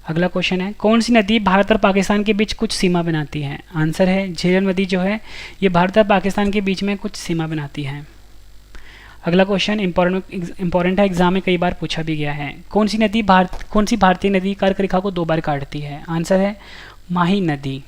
अगला क्वेश्चन है, कौन सी नदी भारत और पाकिस्तान के बीच कुछ सीमा बनाती है? आंसर है झेलम नदी जो है ये भारत और पाकिस्तान के बीच में कुछ सीमा बनाती है। अगला क्वेश्चन इंपॉर्टेंट है, एग्जाम में कई बार पूछा भी गया है। कौन सी भारतीय नदी कर्क रेखा को 2 बार काटती है? आंसर है माही नदी।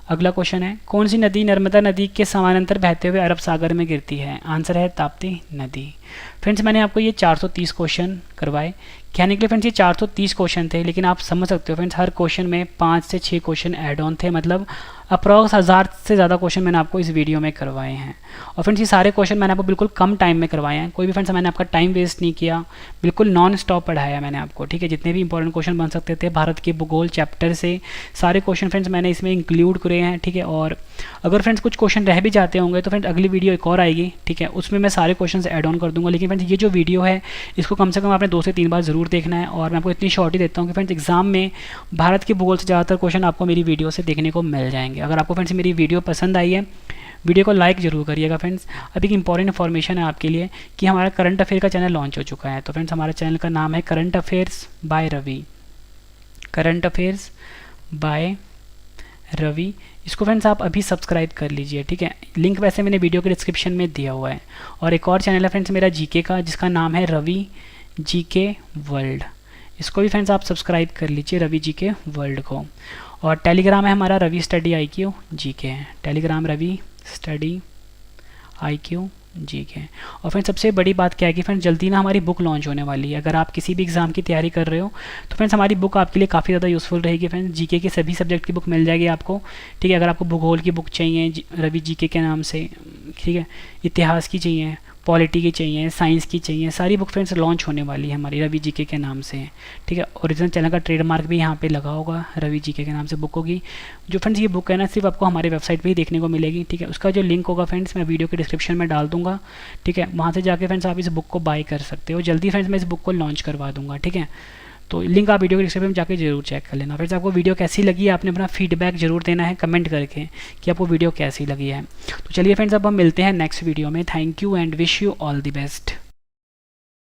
अगला क्वेश्चन है, कौन सी नदी नर्मदा नदी के समानांतर बहते हुए अरब सागर में गिरती है? आंसर है ताप्ती नदी। फ्रेंड्स मैंने आपको ये 430 क्वेश्चन करवाए, कहने के लिए फ्रेंड्स ये 430 क्वेश्चन थे, लेकिन आप समझ सकते हो फ्रेंड्स हर क्वेश्चन में 5 से 6 क्वेश्चन ऐड ऑन थे। मतलब अप्रॉक्स 1000 से ज़्यादा क्वेश्चन मैंने आपको इस वीडियो में करवाए हैं। और फ्रेंड्स ये सारे क्वेश्चन मैंने आपको बिल्कुल कम टाइम में करवाए हैं, कोई भी फ्रेंड्स मैंने आपका टाइम वेस्ट नहीं किया, बिल्कुल नॉन स्टॉप पढ़ाया मैंने आपको, ठीक है। जितने भी इंपॉर्टेंट क्वेश्चन बन सकते थे भारत के भूगोल चैप्टर से सारे क्वेश्चन फ्रेंड्स मैंने इसमें इंक्लूड करे हैं, ठीक है। और अगर फ्रेंड्स कुछ क्वेश्चन रह भी जाते होंगे तो फ्रेंड्स अगली वीडियो एक और आएगी, ठीक है, उसमें मैं सारे क्वेश्चन ऐड ऑन कर दूंगा। लेकिन फ्रेंड्स ये जो वीडियो है इसको कम से कम आपने 2 से 3 बार ज़रूर देखना है। और मैं आपको इतनी शॉर्ट ही देता हूँ कि फ्रेंड्स एग्जाम में भारत के भूगोल से ज़्यादातर क्वेश्चन आपको मेरी वीडियो से देखने को मिल जाएंगे। अगर आपको फ्रेंड्स मेरी वीडियो पसंद आई है, वीडियो को लाइक जरूर करिएगा फ्रेंड्स। अभी एक इंपॉर्टेंट इन्फॉर्मेशन है आपके लिए कि हमारा करंट अफेयर का चैनल लॉन्च हो चुका है। तो फ्रेंड्स हमारे चैनल का नाम है current affairs by Ravi, current affairs by Ravi. इसको फ्रेंड्स आप अभी सब्सक्राइब कर लीजिए, ठीक है। लिंक वैसे मैंने वीडियो के डिस्क्रिप्शन में दिया हुआ है। और एक और चैनल है फ्रेंड्स मेरा जीके का, जिसका नाम है रवि जीके वर्ल्ड, इसको भी फ्रेंड्स आप सब्सक्राइब कर लीजिए, रवि जीके वर्ल्ड को। और टेलीग्राम है हमारा रवि स्टडी IQ जीके है, Telegram Ravi study IQ GK. और फ्रेंड्स सबसे बड़ी बात क्या है कि फ्रेंड्स जल्दी ना हमारी बुक लॉन्च होने वाली है। अगर आप किसी भी एग्जाम की तैयारी कर रहे हो तो फ्रेंड्स हमारी बुक आपके लिए काफ़ी ज़्यादा यूज़फुल रहेगी। फ्रेंड्स जीके के सभी सब्जेक्ट की बुक मिल जाएगी आपको, ठीक है। अगर आपको भूगोल की बुक चाहिए रवि जीके के नाम से, ठीक है, इतिहास की चाहिए, पॉलिटी की चाहिए, साइंस की चाहिए, सारी बुक फ्रेंड्स लॉन्च होने वाली है हमारी रवि जीके के नाम से, ठीक है। ओरिजिनल चैनल का ट्रेडमार्क भी यहाँ पे लगा होगा, रवि जीके के नाम से बुक होगी। जो फ्रेंड्स ये बुक है ना सिर्फ आपको हमारे वेबसाइट पे ही देखने को मिलेगी, ठीक है। उसका जो लिंक होगा फ्रेंड्स मैं वीडियो के डिस्क्रिप्शन में डाल दूँगा, ठीक है। वहाँ से जाके फ्रेंड्स आप इस बुक को बाय कर सकते हो। जल्दी फ्रेंड्स मैं इस बुक को लॉन्च करवा दूँगा, ठीक है। तो लिंक आप वीडियो के डिस्क्रिप्शन में जाके जरूर चेक कर लेना। फ्रेंड्स आपको वीडियो कैसी लगी है आपने अपना फीडबैक जरूर देना है कमेंट करके कि आपको वीडियो कैसी लगी है। तो चलिए फ्रेंड्स अब हम मिलते हैं नेक्स्ट वीडियो में। Thank you and wish you all the best.